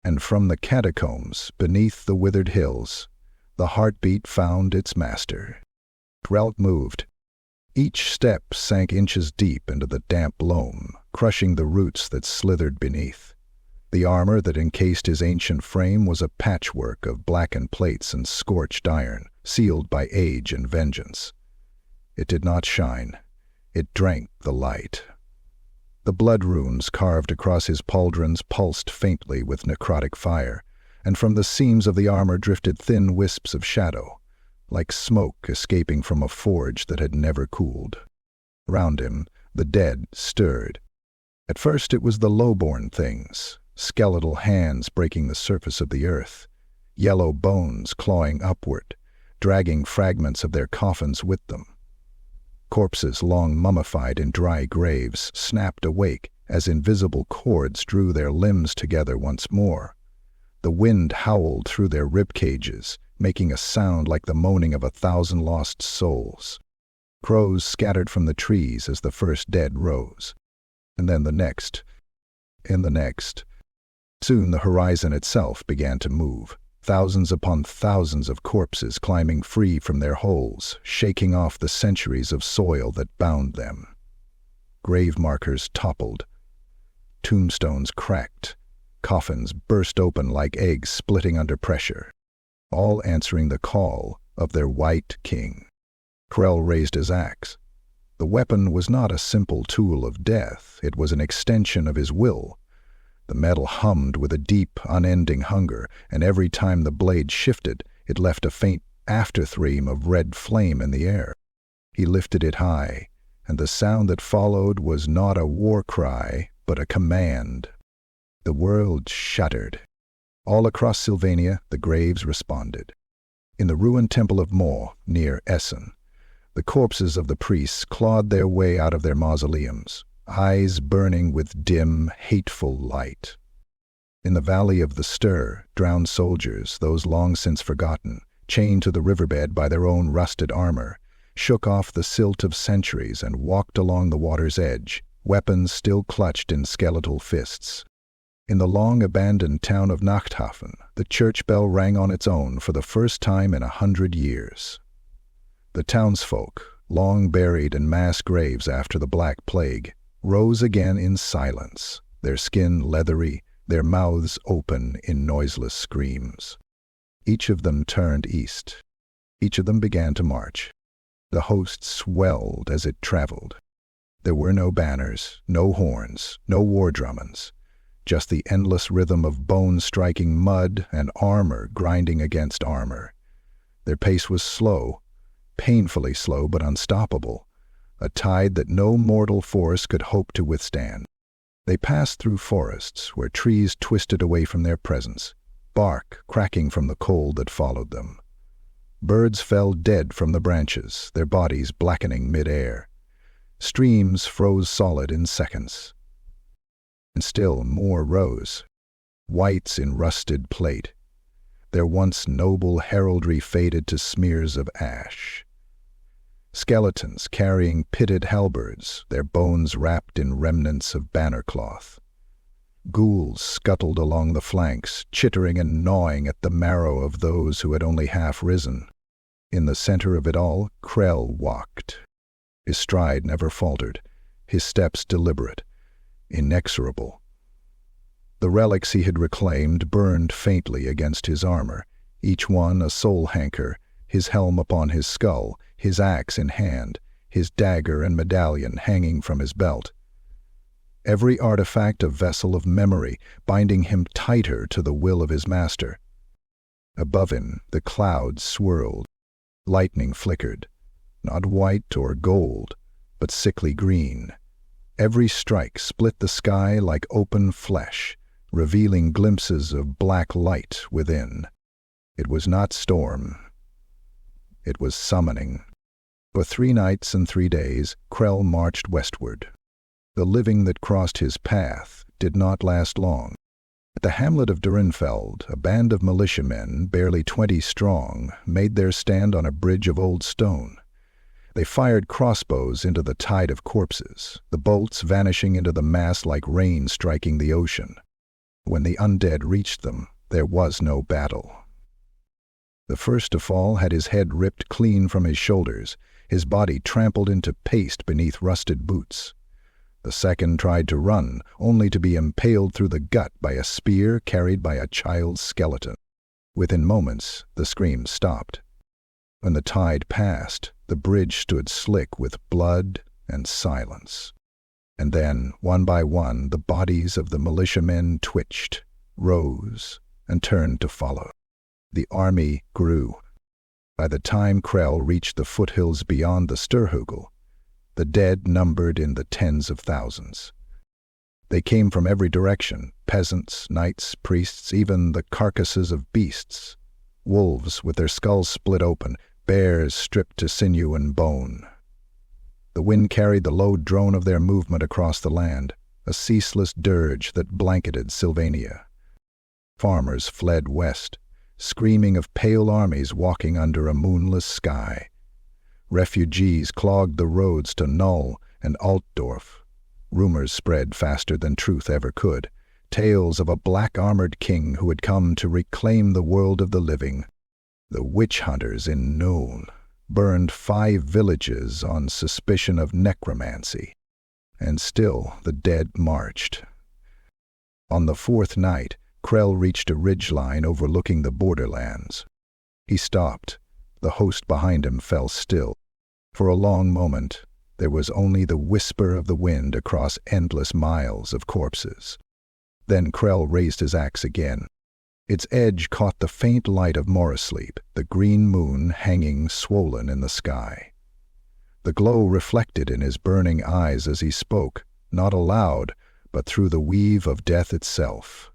And from the catacombs, beneath the withered hills, the heartbeat found its master. Krell moved. Each step sank inches deep into the damp loam, crushing the roots that slithered beneath. The armor that encased his ancient frame was a patchwork of blackened plates and scorched iron, sealed by age and vengeance. It did not shine. It drank the light. The blood runes carved across his pauldrons pulsed faintly with necrotic fire, and from the seams of the armor drifted thin wisps of shadow, like smoke escaping from a forge that had never cooled. Around him, the dead stirred. At first it was the low-born things, skeletal hands breaking the surface of the earth, yellow bones clawing upward, dragging fragments of their coffins with them. Corpses long mummified in dry graves snapped awake as invisible cords drew their limbs together once more. The wind howled through their rib cages, making a sound like the moaning of 1,000 lost souls. Crows scattered from the trees as the first dead rose. And then the next, and the next. Soon the horizon itself began to move, thousands upon thousands of corpses climbing free from their holes, shaking off the centuries of soil that bound them. Grave markers toppled. Tombstones cracked. Coffins burst open like eggs splitting under pressure, all answering the call of their Wight King. Krell raised his axe. The weapon was not a simple tool of death, it was an extension of his will. The metal hummed with a deep, unending hunger, and every time the blade shifted, it left a faint afterthream of red flame in the air. He lifted it high, and the sound that followed was not a war cry, but a command. The world shuddered. All across Sylvania, the graves responded. In the ruined temple of Mor, near Essen, the corpses of the priests clawed their way out of their mausoleums, eyes burning with dim, hateful light. In the valley of the Stir, drowned soldiers, those long since forgotten, chained to the riverbed by their own rusted armor, shook off the silt of centuries and walked along the water's edge, weapons still clutched in skeletal fists. In the long-abandoned town of Nachthafen, the church bell rang on its own for the first time in 100 years. The townsfolk, long buried in mass graves after the Black Plague, rose again in silence, their skin leathery, their mouths open in noiseless screams. Each of them turned east. Each of them began to march. The host swelled as it traveled. There were no banners, no horns, no war drummings, just the endless rhythm of bones striking mud and armor grinding against armor. Their pace was slow, painfully slow but unstoppable, a tide that no mortal force could hope to withstand. They passed through forests where trees twisted away from their presence, bark cracking from the cold that followed them. Birds fell dead from the branches, their bodies blackening mid-air. Streams froze solid in seconds. And still more rose, whites in rusted plate. Their once noble heraldry faded to smears of ash. Skeletons carrying pitted halberds, their bones wrapped in remnants of banner cloth. Ghouls scuttled along the flanks, chittering and gnawing at the marrow of those who had only half risen. In the center of it all, Krell walked. His stride never faltered, his steps deliberate, inexorable. The relics he had reclaimed burned faintly against his armor, each one a soul hanker, his helm upon his skull, his axe in hand, his dagger and medallion hanging from his belt. Every artifact a vessel of memory, binding him tighter to the will of his master. Above him, the clouds swirled. Lightning flickered, not white or gold, but sickly green. Every strike split the sky like open flesh, revealing glimpses of black light within. It was not storm. It was summoning. For 3 nights and 3 days, Krell marched westward. The living that crossed his path did not last long. At the hamlet of Durenfeld, a band of militiamen, barely 20 strong, made their stand on a bridge of old stone. They fired crossbows into the tide of corpses, the bolts vanishing into the mass like rain striking the ocean. When the undead reached them, there was no battle. The first to fall had his head ripped clean from his shoulders, his body trampled into paste beneath rusted boots. The second tried to run, only to be impaled through the gut by a spear carried by a child's skeleton. Within moments, the screams stopped. When the tide passed, the bridge stood slick with blood and silence. And then, one by one, the bodies of the militiamen twitched, rose, and turned to follow. The army grew. By the time Krell reached the foothills beyond the Sturhugel, the dead numbered in the tens of thousands. They came from every direction, peasants, knights, priests, even the carcasses of beasts. Wolves with their skulls split open, bears stripped to sinew and bone. The wind carried the low drone of their movement across the land, a ceaseless dirge that blanketed Sylvania. Farmers fled west, screaming of pale armies walking under a moonless sky. Refugees clogged the roads to Null and Altdorf. Rumors spread faster than truth ever could, tales of a black-armored king who had come to reclaim the world of the living. The witch hunters in Null burned 5 villages on suspicion of necromancy, and still the dead marched. On the 4th night, Krell reached a ridgeline overlooking the borderlands. He stopped. The host behind him fell still. For a long moment, there was only the whisper of the wind across endless miles of corpses. Then Krell raised his axe again. Its edge caught the faint light of Morrisleep, the green moon hanging swollen in the sky. The glow reflected in his burning eyes as he spoke, not aloud, but through the weave of death itself.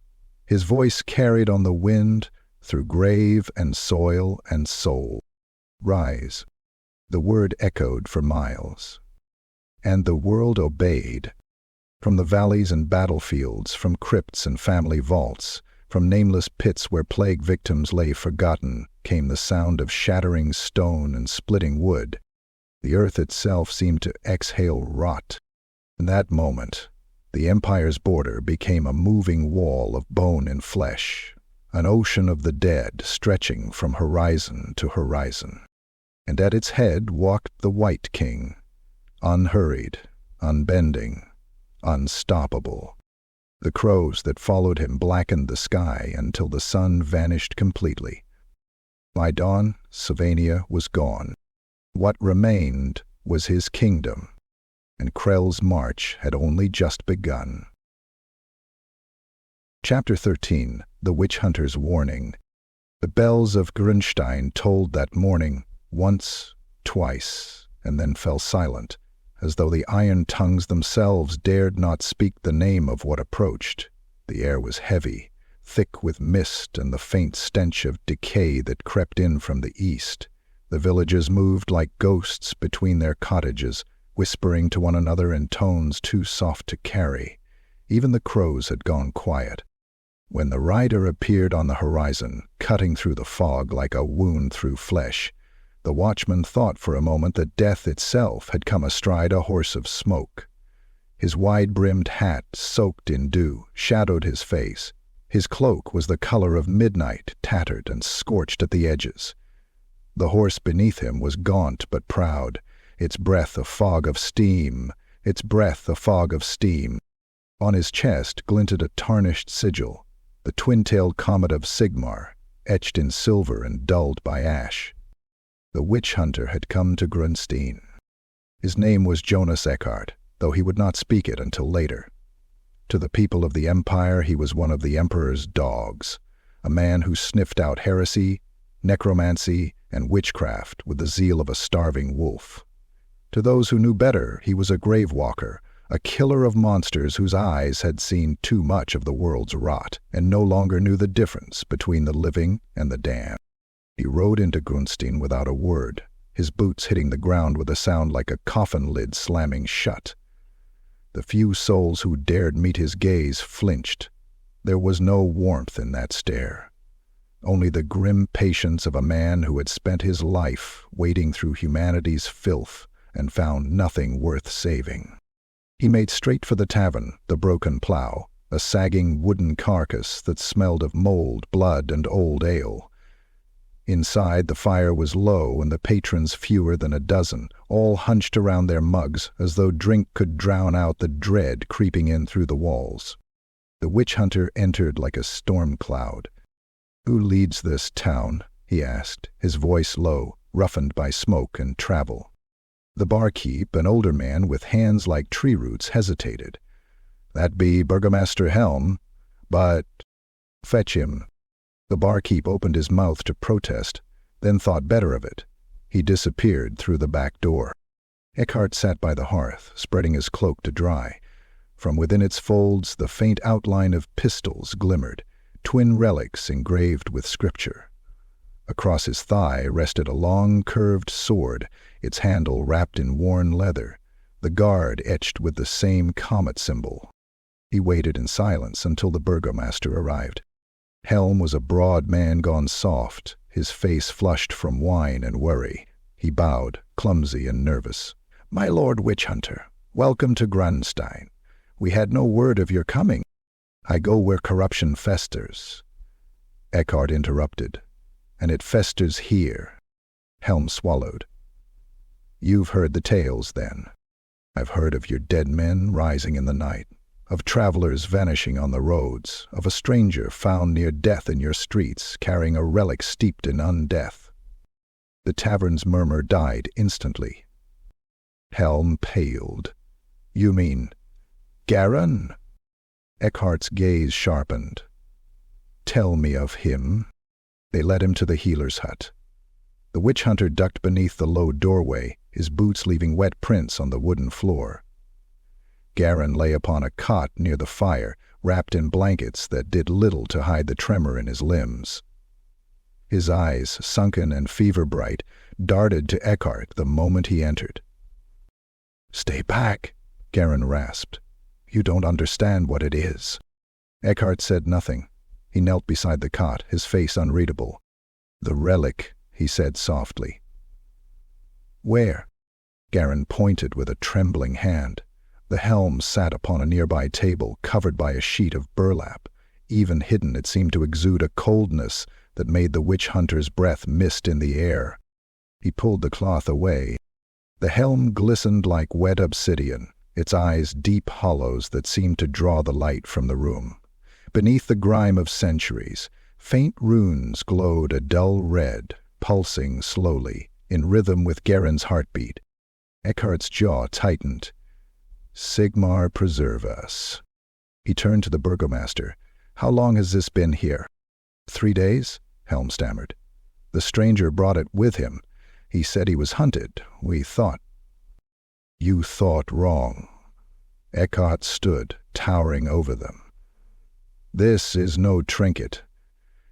His voice carried on the wind through grave and soil and soul. Rise. The word echoed for miles. And the world obeyed. From the valleys and battlefields, from crypts and family vaults, from nameless pits where plague victims lay forgotten, came the sound of shattering stone and splitting wood. The earth itself seemed to exhale rot. In that moment, the Empire's border became a moving wall of bone and flesh, an ocean of the dead stretching from horizon to horizon. And at its head walked the Wight King, unhurried, unbending, unstoppable. The crows that followed him blackened the sky until the sun vanished completely. By dawn, Sylvania was gone. What remained was his kingdom, and Krell's march had only just begun. Chapter 13. The Witch Hunter's Warning. The bells of Grunstein tolled that morning, once, twice, and then fell silent, as though the iron tongues themselves dared not speak the name of what approached. The air was heavy, thick with mist and the faint stench of decay that crept in from the east. The villagers moved like ghosts between their cottages, whispering to one another in tones too soft to carry. Even the crows had gone quiet. When the rider appeared on the horizon, cutting through the fog like a wound through flesh, the watchman thought for a moment that death itself had come astride a horse of smoke. His wide-brimmed hat, soaked in dew, shadowed his face. His cloak was the color of midnight, tattered and scorched at the edges. The horse beneath him was gaunt but proud, its breath a fog of steam, its breath a fog of steam. On his chest glinted a tarnished sigil, the twin-tailed comet of Sigmar, etched in silver and dulled by ash. The witch hunter had come to Grunstein. His name was Jonas Eckhart, though he would not speak it until later. To the people of the Empire he was one of the Emperor's dogs, a man who sniffed out heresy, necromancy, and witchcraft with the zeal of a starving wolf. To those who knew better, he was a grave walker, a killer of monsters whose eyes had seen too much of the world's rot and no longer knew the difference between the living and the damned. He rode into Grunstein without a word, his boots hitting the ground with a sound like a coffin lid slamming shut. The few souls who dared meet his gaze flinched. There was no warmth in that stare. only the grim patience of a man who had spent his life wading through humanity's filth and found nothing worth saving. He made straight for the tavern, the Broken Plough, a sagging wooden carcass that smelled of mold, blood, and old ale. Inside, the fire was low and the patrons fewer than a dozen, all hunched around their mugs as though drink could drown out the dread creeping in through the walls. The witch hunter entered like a storm cloud. "Who leads this town?" he asked, his voice low, roughened by smoke and travel. The barkeep, an older man with hands like tree roots, hesitated. "That be Burgomaster Helm, but—" "Fetch him." The barkeep opened his mouth to protest, then thought better of it. He disappeared through the back door. Eckhart sat by the hearth, spreading his cloak to dry. From within its folds, the faint outline of pistols glimmered, twin relics engraved with scripture. Across his thigh rested a long, curved sword, its handle wrapped in worn leather, the guard etched with the same comet symbol. He waited in silence until the burgomaster arrived. Helm was a broad man gone soft, his face flushed from wine and worry. He bowed, clumsy and nervous. "My lord witch hunter, welcome to Grunstein. We had no word of your coming." "I go where corruption festers." Eckhart interrupted. "And it festers here." Helm swallowed. "You've heard the tales, then." "I've heard of your dead men rising in the night, of travelers vanishing on the roads, of a stranger found near death in your streets, carrying a relic steeped in undeath." The tavern's murmur died instantly. Helm paled. "You mean Garin?" Eckhart's gaze sharpened. "Tell me of him." They led him to the healer's hut. The witch hunter ducked beneath the low doorway, his boots leaving wet prints on the wooden floor. Garin lay upon a cot near the fire, wrapped in blankets that did little to hide the tremor in his limbs. His eyes, sunken and fever-bright, darted to Eckhart the moment he entered. "Stay back," Garin rasped. "You don't understand what it is." Eckhart said nothing. He knelt beside the cot, his face unreadable. "The relic," he said softly. "Where?" Garin pointed with a trembling hand. The helm sat upon a nearby table, covered by a sheet of burlap. Even hidden, it seemed to exude a coldness that made the witch hunter's breath mist in the air. He pulled the cloth away. The helm glistened like wet obsidian, its eyes deep hollows that seemed to draw the light from the room. Beneath the grime of centuries, faint runes glowed a dull red, pulsing slowly, in rhythm with Garin's heartbeat. Eckhart's jaw tightened. "Sigmar preserve us." He turned to the burgomaster. "How long has this been here?" 3 days, Helm stammered. "The stranger brought it with him. He said he was hunted. We thought—" "You thought wrong." Eckhart stood, towering over them. "This is no trinket.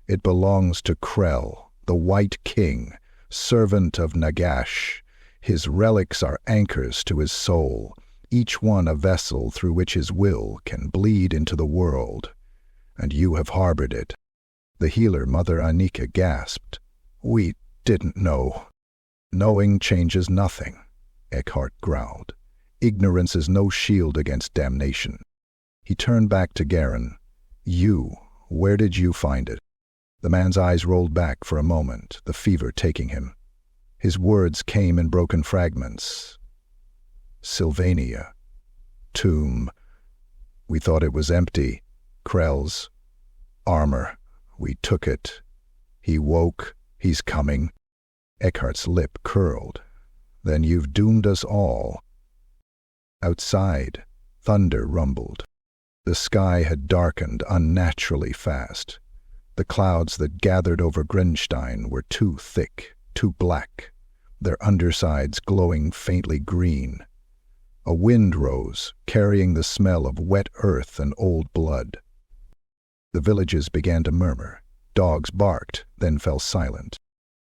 It belongs to Krell, the Wight King, servant of Nagash. His relics are anchors to his soul, each one a vessel through which his will can bleed into the world. And you have harbored it." The healer, Mother Anika, gasped. "We didn't know." "Knowing changes nothing," Eckhart growled. "Ignorance is no shield against damnation." He turned back to Garin. Where did you find it?" The man's eyes rolled back for a moment, the fever taking him. His words came in broken fragments. "Sylvania. Tomb. We thought it was empty. Krell's. Armor. We took it. He woke. He's coming." Eckhart's lip curled. "Then you've doomed us all." Outside, thunder rumbled. The sky had darkened unnaturally fast. The clouds that gathered over Grunstein were too thick, too black, their undersides glowing faintly green. A wind rose, carrying the smell of wet earth and old blood. The villages began to murmur. Dogs barked, then fell silent.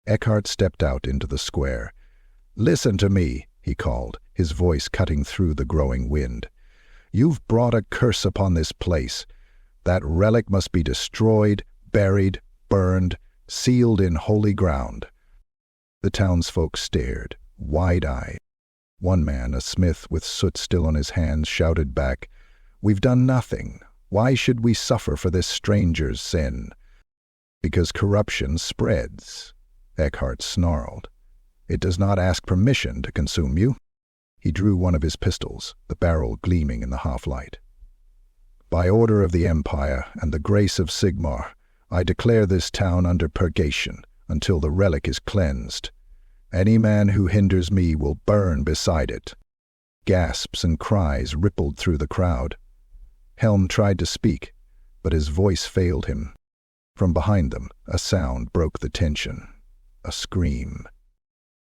Eckhart stepped out into the square. "Listen to me," he called, his voice cutting through the growing wind. "You've brought a curse upon this place. That relic must be destroyed, buried, burned, sealed in holy ground. The townsfolk stared, wide-eyed. One man, a smith with soot still on his hands, shouted back, "We've done nothing. Why should we suffer for this stranger's sin?" "Because corruption spreads," Eckhart snarled. "It does not ask permission to consume you." He drew one of his pistols, the barrel gleaming in the half-light. "By order of the Empire and the grace of Sigmar, I declare this town under purgation until the relic is cleansed. Any man who hinders me will burn beside it." Gasps and cries rippled through the crowd. Helm tried to speak, but his voice failed him. From behind them, a sound broke the tension. A scream.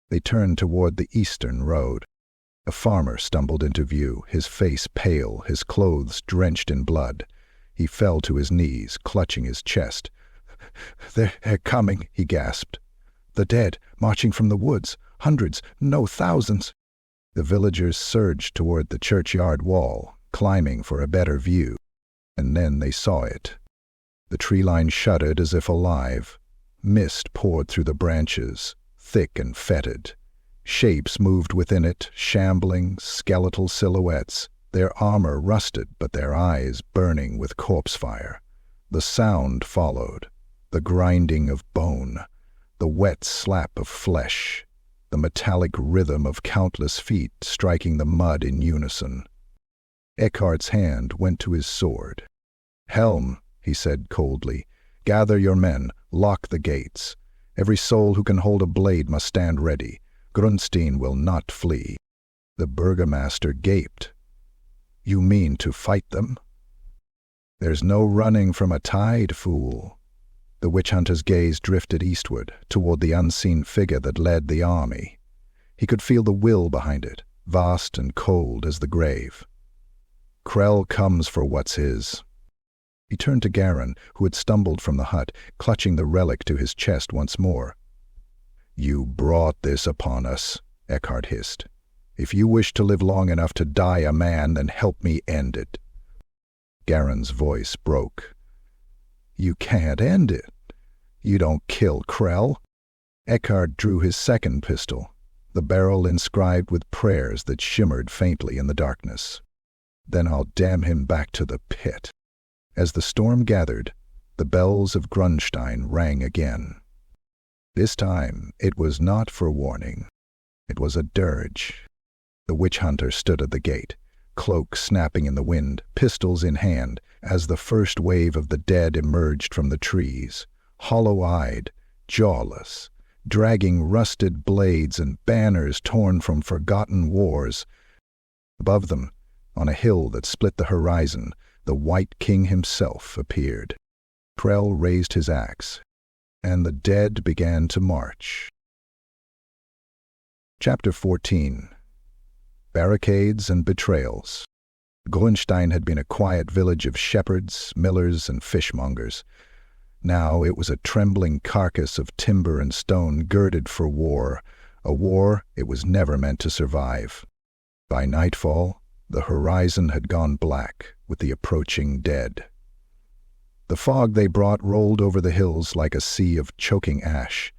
They turned toward the eastern road. A farmer stumbled into view, his face pale, his clothes drenched in blood. He fell to his knees, clutching his chest. They're coming," he gasped. "The dead, marching from the woods. Hundreds, no, thousands." The villagers surged toward the churchyard wall, climbing for a better view. And then they saw it. The tree line shuddered as if alive. Mist poured through the branches, thick and fetid. Shapes moved within it, shambling, skeletal silhouettes, their armor rusted but their eyes burning with corpse fire. The sound followed, the grinding of bone, the wet slap of flesh, the metallic rhythm of countless feet striking the mud in unison. Eckhart's hand went to his sword. "Helm," he said coldly, "gather your men, lock the gates. Every soul who can hold a blade must stand ready. Grunstein will not flee." The burgomaster gaped. "You mean to fight them?" "There's no running from a tide, fool." The witch-hunter's gaze drifted eastward, toward the unseen figure that led the army. He could feel the will behind it, vast and cold as the grave. "Krell comes for what's his." He turned to Garin, who had stumbled from the hut, clutching the relic to his chest once more. "You brought this upon us," Eckhart hissed. "If you wish to live long enough to die a man, then help me end it." Garin's voice broke. "You can't end it. You don't kill Krell." Eckhart drew his second pistol, the barrel inscribed with prayers that shimmered faintly in the darkness. "Then I'll damn him back to the pit." As the storm gathered, the bells of Grunstein rang again. This time it was not for warning. It was a dirge. The witch-hunter stood at the gate, cloak snapping in the wind, pistols in hand, as the first wave of the dead emerged from the trees, hollow-eyed, jawless, dragging rusted blades and banners torn from forgotten wars. Above them, on a hill that split the horizon, the Wight King himself appeared. Krell raised his axe, and the dead began to march. Chapter 14. Barricades and Betrayals. Grunstein had been a quiet village of shepherds, millers, and fishmongers. Now it was a trembling carcass of timber and stone girded for war, a war it was never meant to survive. By nightfall, the horizon had gone black with the approaching dead. The fog they brought rolled over the hills like a sea of choking ash.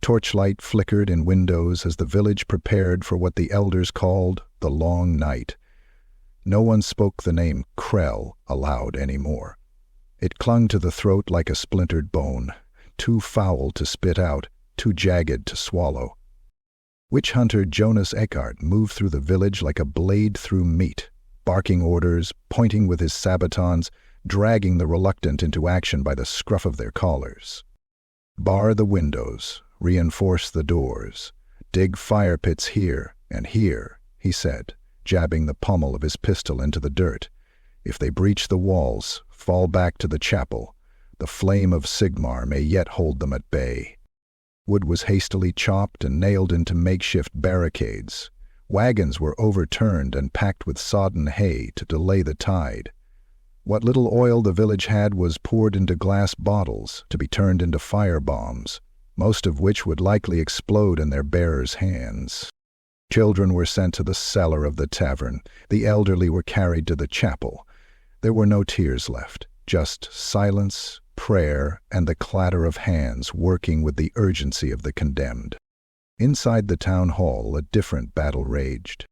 Torchlight flickered in windows as the village prepared for what the elders called the long night. No one spoke the name Krell aloud anymore. It clung to the throat like a splintered bone, too foul to spit out, too jagged to swallow. Witch-hunter Jonas Eckhart moved through the village like a blade through meat, barking orders, pointing with his sabatons, dragging the reluctant into action by the scruff of their collars. "Bar the windows, reinforce the doors, dig fire pits here and here," he said, jabbing the pommel of his pistol into the dirt. "If they breach the walls, fall back to the chapel. The flame of Sigmar may yet hold them at bay." Wood was hastily chopped and nailed into makeshift barricades. Wagons were overturned and packed with sodden hay to delay the tide. What little oil the village had was poured into glass bottles to be turned into fire bombs, most of which would likely explode in their bearers' hands. Children were sent to the cellar of the tavern. The elderly were carried to the chapel. There were no tears left, just silence prayer, and the clatter of hands working with the urgency of the condemned. Inside the town hall, a different battle raged.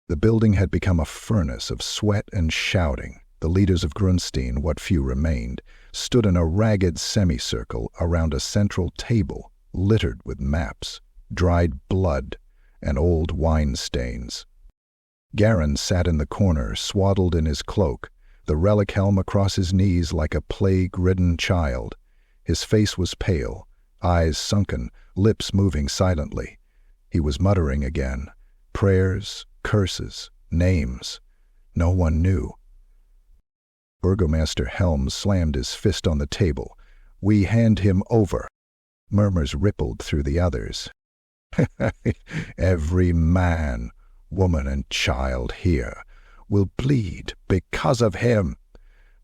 The building had become a furnace of sweat and shouting. The leaders of Grunstein, what few remained, stood in a ragged semicircle around a central table littered with maps, dried blood, and old wine stains. Garin sat in the corner, swaddled in his cloak, the relic helm across his knees like a plague-ridden child. His face was pale, eyes sunken, lips moving silently. He was muttering again. Prayers, curses, names. No one knew. Burgomaster Helm slammed his fist on the table. "We hand him over." Murmurs rippled through the others. "Every man, woman, and child here will bleed because of him.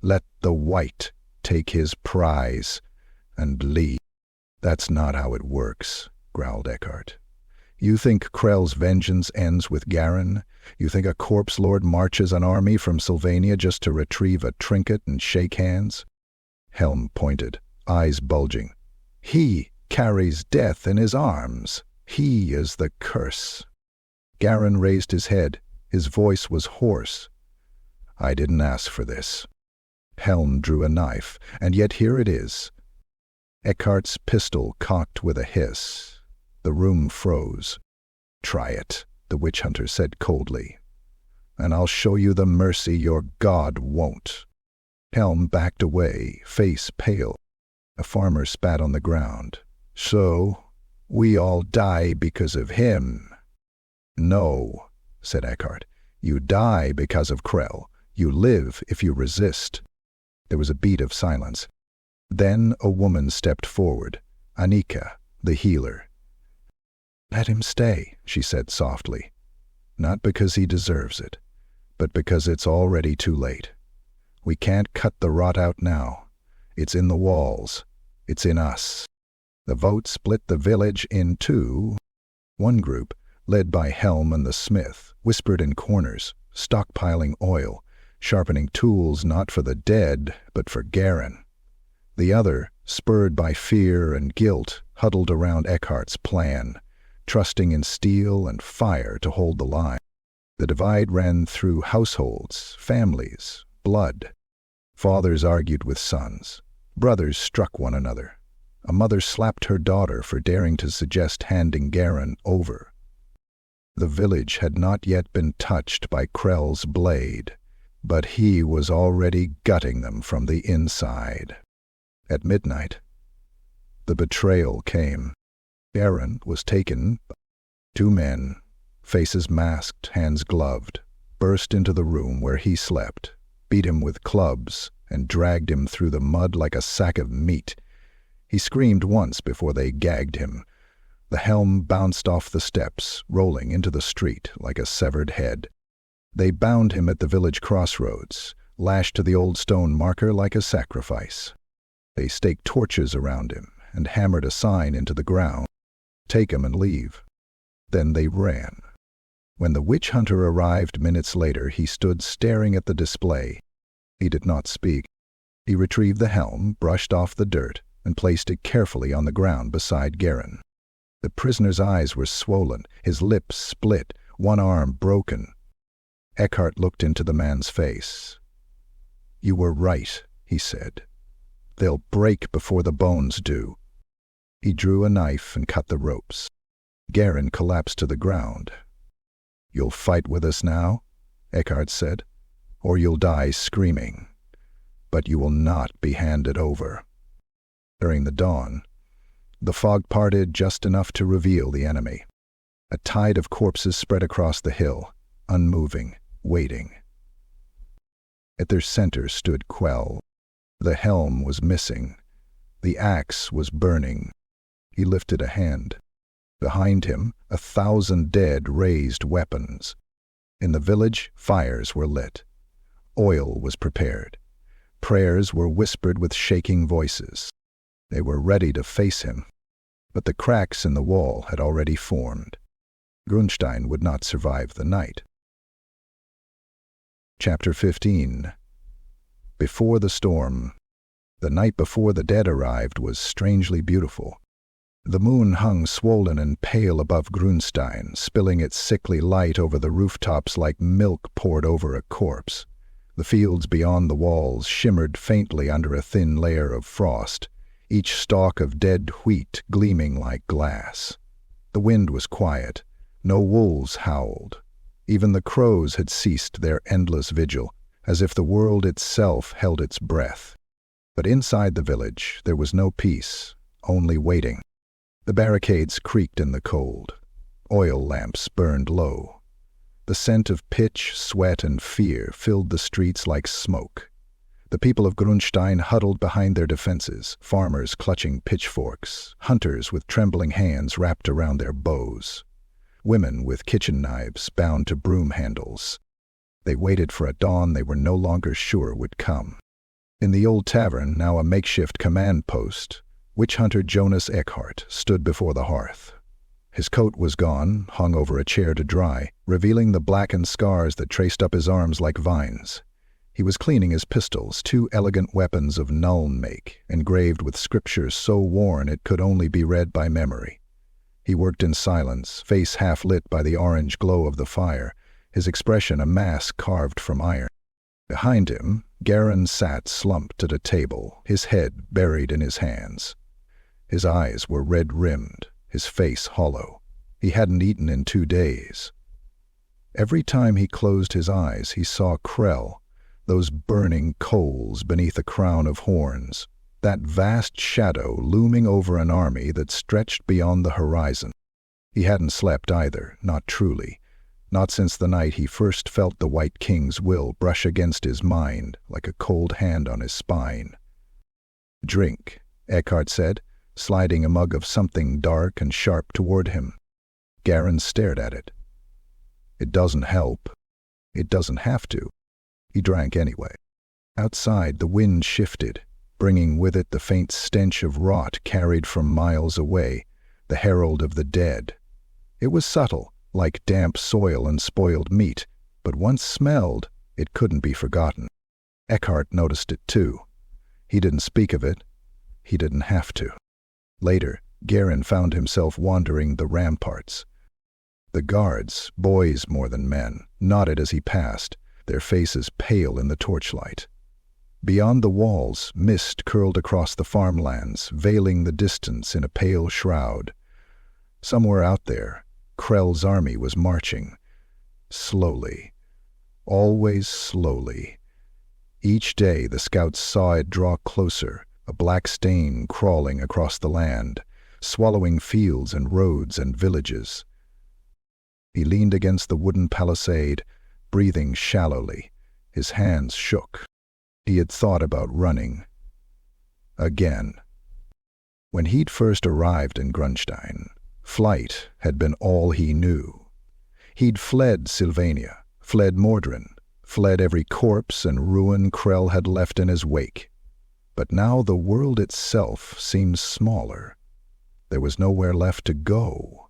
Let the Wight take his prize and leave." "That's not how it works," growled Eckhart. "You think Krell's vengeance ends with Garin? You think a corpse lord marches an army from Sylvania just to retrieve a trinket and shake hands?" Helm pointed, eyes bulging. "He carries death in his arms. He is the curse." Garin raised his head. His voice was hoarse. "I didn't ask for this." Helm drew a knife, and yet here it is. Eckhart's pistol cocked with a hiss. The room froze. "Try it," the witch hunter said coldly, "and I'll show you the mercy your god won't." Helm backed away, face pale. A farmer spat on the ground. "So, we all die because of him." "No," said Eckhart. "You die because of Krell. You live if you resist." There was a beat of silence. Then a woman stepped forward, Annika, the healer. "Let him stay," she said softly. "Not because he deserves it, but because it's already too late. We can't cut the rot out now. It's in the walls. It's in us." The vote split the village in two. One group, led by Helm and the smith, whispered in corners, stockpiling oil, sharpening tools not for the dead, but for Garin. The other, spurred by fear and guilt, huddled around Eckhart's plan, trusting in steel and fire to hold the line. The divide ran through households, families, blood. Fathers argued with sons. Brothers struck one another. A mother slapped her daughter for daring to suggest handing Garin over. The village had not yet been touched by Krell's blade, but he was already gutting them from the inside. At midnight, the betrayal came. Garin was taken. Two men, faces masked, hands gloved, burst into the room where he slept, beat him with clubs, and dragged him through the mud like a sack of meat. He screamed once before they gagged him. The helm bounced off the steps, rolling into the street like a severed head. They bound him at the village crossroads, lashed to the old stone marker like a sacrifice. They staked torches around him and hammered a sign into the ground. "Take him and leave." Then they ran. When the witch hunter arrived minutes later, he stood staring at the display. He did not speak. He retrieved the helm, brushed off the dirt, and placed it carefully on the ground beside Garin. The prisoner's eyes were swollen, his lips split, one arm broken. Eckhart looked into the man's face. "You were right," he said. "They'll break before the bones do." He drew a knife and cut the ropes. Garin collapsed to the ground. "You'll fight with us now," Eckhart said, "or you'll die screaming. But you will not be handed over." During the dawn, the fog parted just enough to reveal the enemy. A tide of corpses spread across the hill, unmoving, waiting. At their center stood Krell. The helm was missing. The axe was burning. He lifted a hand. Behind him, 1,000 dead raised weapons. In the village, fires were lit. Oil was prepared. Prayers were whispered with shaking voices. They were ready to face him. But the cracks in the wall had already formed. Grunstein would not survive the night. Chapter 15. Before the storm. The night before the dead arrived was strangely beautiful. The moon hung swollen and pale above Grunstein, spilling its sickly light over the rooftops like milk poured over a corpse. The fields beyond the walls shimmered faintly under a thin layer of frost, each stalk of dead wheat gleaming like glass. The wind was quiet. No wolves howled. Even the crows had ceased their endless vigil, as if the world itself held its breath. But inside the village there was no peace, only waiting. The barricades creaked in the cold. Oil lamps burned low. The scent of pitch, sweat, and fear filled the streets like smoke. The people of Grunstein huddled behind their defenses, farmers clutching pitchforks, hunters with trembling hands wrapped around their bows, women with kitchen knives bound to broom handles. They waited for a dawn they were no longer sure would come. In the old tavern, now a makeshift command post, witch hunter Jonas Eckhart stood before the hearth. His coat was gone, hung over a chair to dry, revealing the blackened scars that traced up his arms like vines. He was cleaning his pistols, two elegant weapons of Nuln make, engraved with scriptures so worn it could only be read by memory. He worked in silence, face half lit by the orange glow of the fire, his expression a mask carved from iron. Behind him, Garin sat slumped at a table, his head buried in his hands. His eyes were red-rimmed, his face hollow. He hadn't eaten in 2 days. Every time he closed his eyes, he saw Krell, those burning coals beneath a crown of horns, that vast shadow looming over an army that stretched beyond the horizon. He hadn't slept either, not truly, not since the night he first felt the Wight King's will brush against his mind like a cold hand on his spine. "Drink," Eckhart said, sliding a mug of something dark and sharp toward him. Garin stared at it. "It doesn't help." "It doesn't have to." He drank anyway. Outside, the wind shifted, bringing with it the faint stench of rot carried from miles away, the herald of the dead. It was subtle, like damp soil and spoiled meat, but once smelled, it couldn't be forgotten. Eckhart noticed it too. He didn't speak of it. He didn't have to. Later, Garin found himself wandering the ramparts. The guards, boys more than men, nodded as he passed, their faces pale in the torchlight. Beyond the walls, mist curled across the farmlands, veiling the distance in a pale shroud. Somewhere out there, Krell's army was marching. Slowly. Always slowly. Each day the scouts saw it draw closer, a black stain crawling across the land, swallowing fields and roads and villages. He leaned against the wooden palisade, breathing shallowly. His hands shook. He had thought about running. Again. When he'd first arrived in Grunstein, flight had been all he knew. He'd fled Sylvania, fled Mordrin, fled every corpse and ruin Krell had left in his wake. But now the world itself seemed smaller. There was nowhere left to go.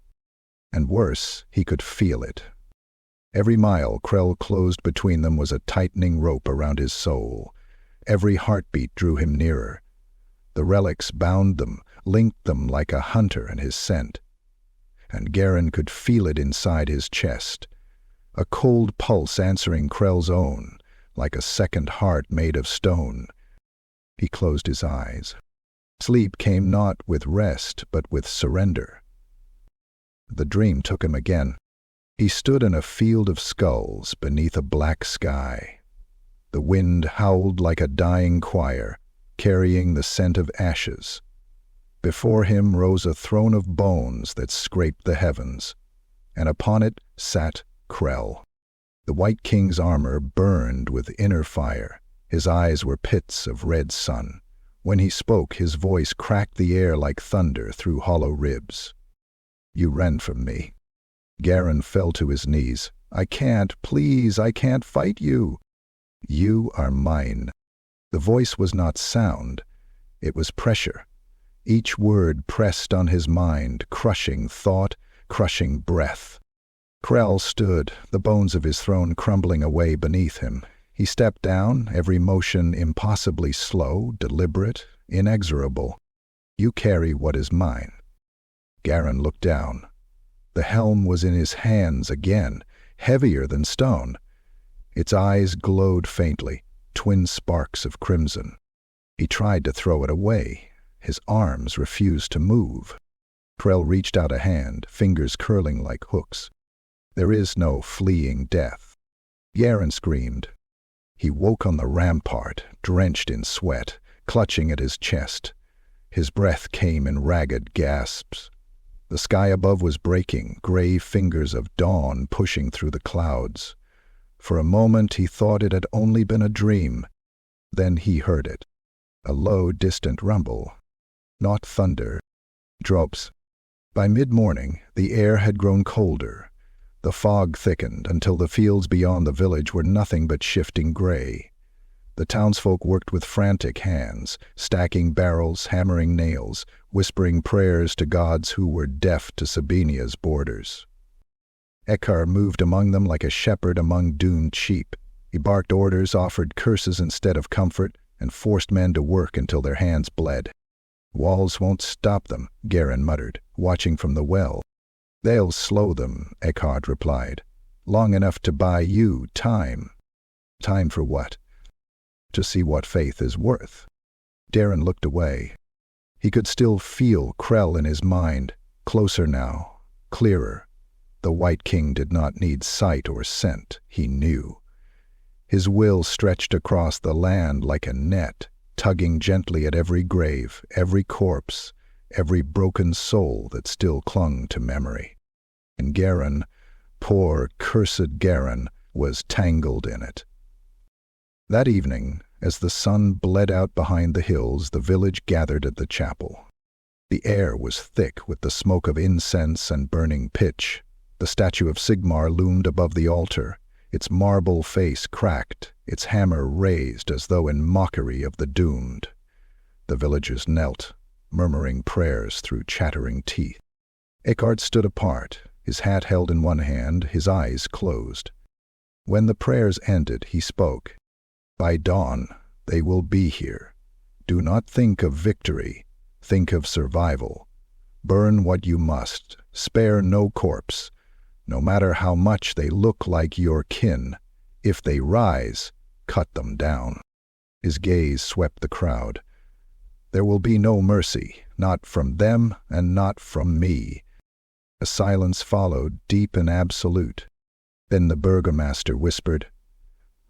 And worse, he could feel it. Every mile Krell closed between them was a tightening rope around his soul. Every heartbeat drew him nearer. The relics bound them, linked them like a hunter and his scent. And Garin could feel it inside his chest, a cold pulse answering Krell's own, like a second heart made of stone. He closed his eyes. Sleep came not with rest, but with surrender. The dream took him again. He stood in a field of skulls beneath a black sky. The wind howled like a dying choir, carrying the scent of ashes. Before him rose a throne of bones that scraped the heavens, and upon it sat Krell. The Wight King's armor burned with inner fire. His eyes were pits of red sun. When he spoke, his voice cracked the air like thunder through hollow ribs. "You ran from me." Garin fell to his knees. "I can't, please, I can't fight you." "You are mine." The voice was not sound. It was pressure. Each word pressed on his mind, crushing thought, crushing breath. Krell stood, the bones of his throne crumbling away beneath him. He stepped down, every motion impossibly slow, deliberate, inexorable. "You carry what is mine." Garin looked down. The helm was in his hands again, heavier than stone. Its eyes glowed faintly, twin sparks of crimson. He tried to throw it away. His arms refused to move. Krell reached out a hand, fingers curling like hooks. "There is no fleeing death." Garin screamed. He woke on the rampart, drenched in sweat, clutching at his chest. His breath came in ragged gasps. The sky above was breaking, gray fingers of dawn pushing through the clouds. For a moment he thought it had only been a dream. Then he heard it. A low, distant rumble. Not thunder. Drops. By mid-morning, the air had grown colder. The fog thickened until the fields beyond the village were nothing but shifting gray. The townsfolk worked with frantic hands, stacking barrels, hammering nails, whispering prayers to gods who were deaf to Sylvania's borders. Ekkar moved among them like a shepherd among doomed sheep. He barked orders, offered curses instead of comfort, and forced men to work until their hands bled. "Walls won't stop them," Garin muttered, watching from the well. "They'll slow them," Eckhart replied. "Long enough to buy you time." "Time for what?" "To see what faith is worth." Darren looked away. He could still feel Krell in his mind, closer now, clearer. The Wight King did not need sight or scent, he knew. His will stretched across the land like a net, tugging gently at every grave, every corpse, every broken soul that still clung to memory. And Garin, poor, cursed Garin, was tangled in it. That evening, as the sun bled out behind the hills, the village gathered at the chapel. The air was thick with the smoke of incense and burning pitch. The statue of Sigmar loomed above the altar, its marble face cracked, its hammer raised as though in mockery of the doomed. The villagers knelt, murmuring prayers through chattering teeth. Eckhart stood apart, his hat held in one hand, his eyes closed. When the prayers ended, he spoke. "By dawn, they will be here. Do not think of victory, think of survival. Burn what you must, spare no corpse. No matter how much they look like your kin, if they rise, cut them down." His gaze swept the crowd. "There will be no mercy, not from them and not from me." A silence followed, deep and absolute. Then the burgomaster whispered,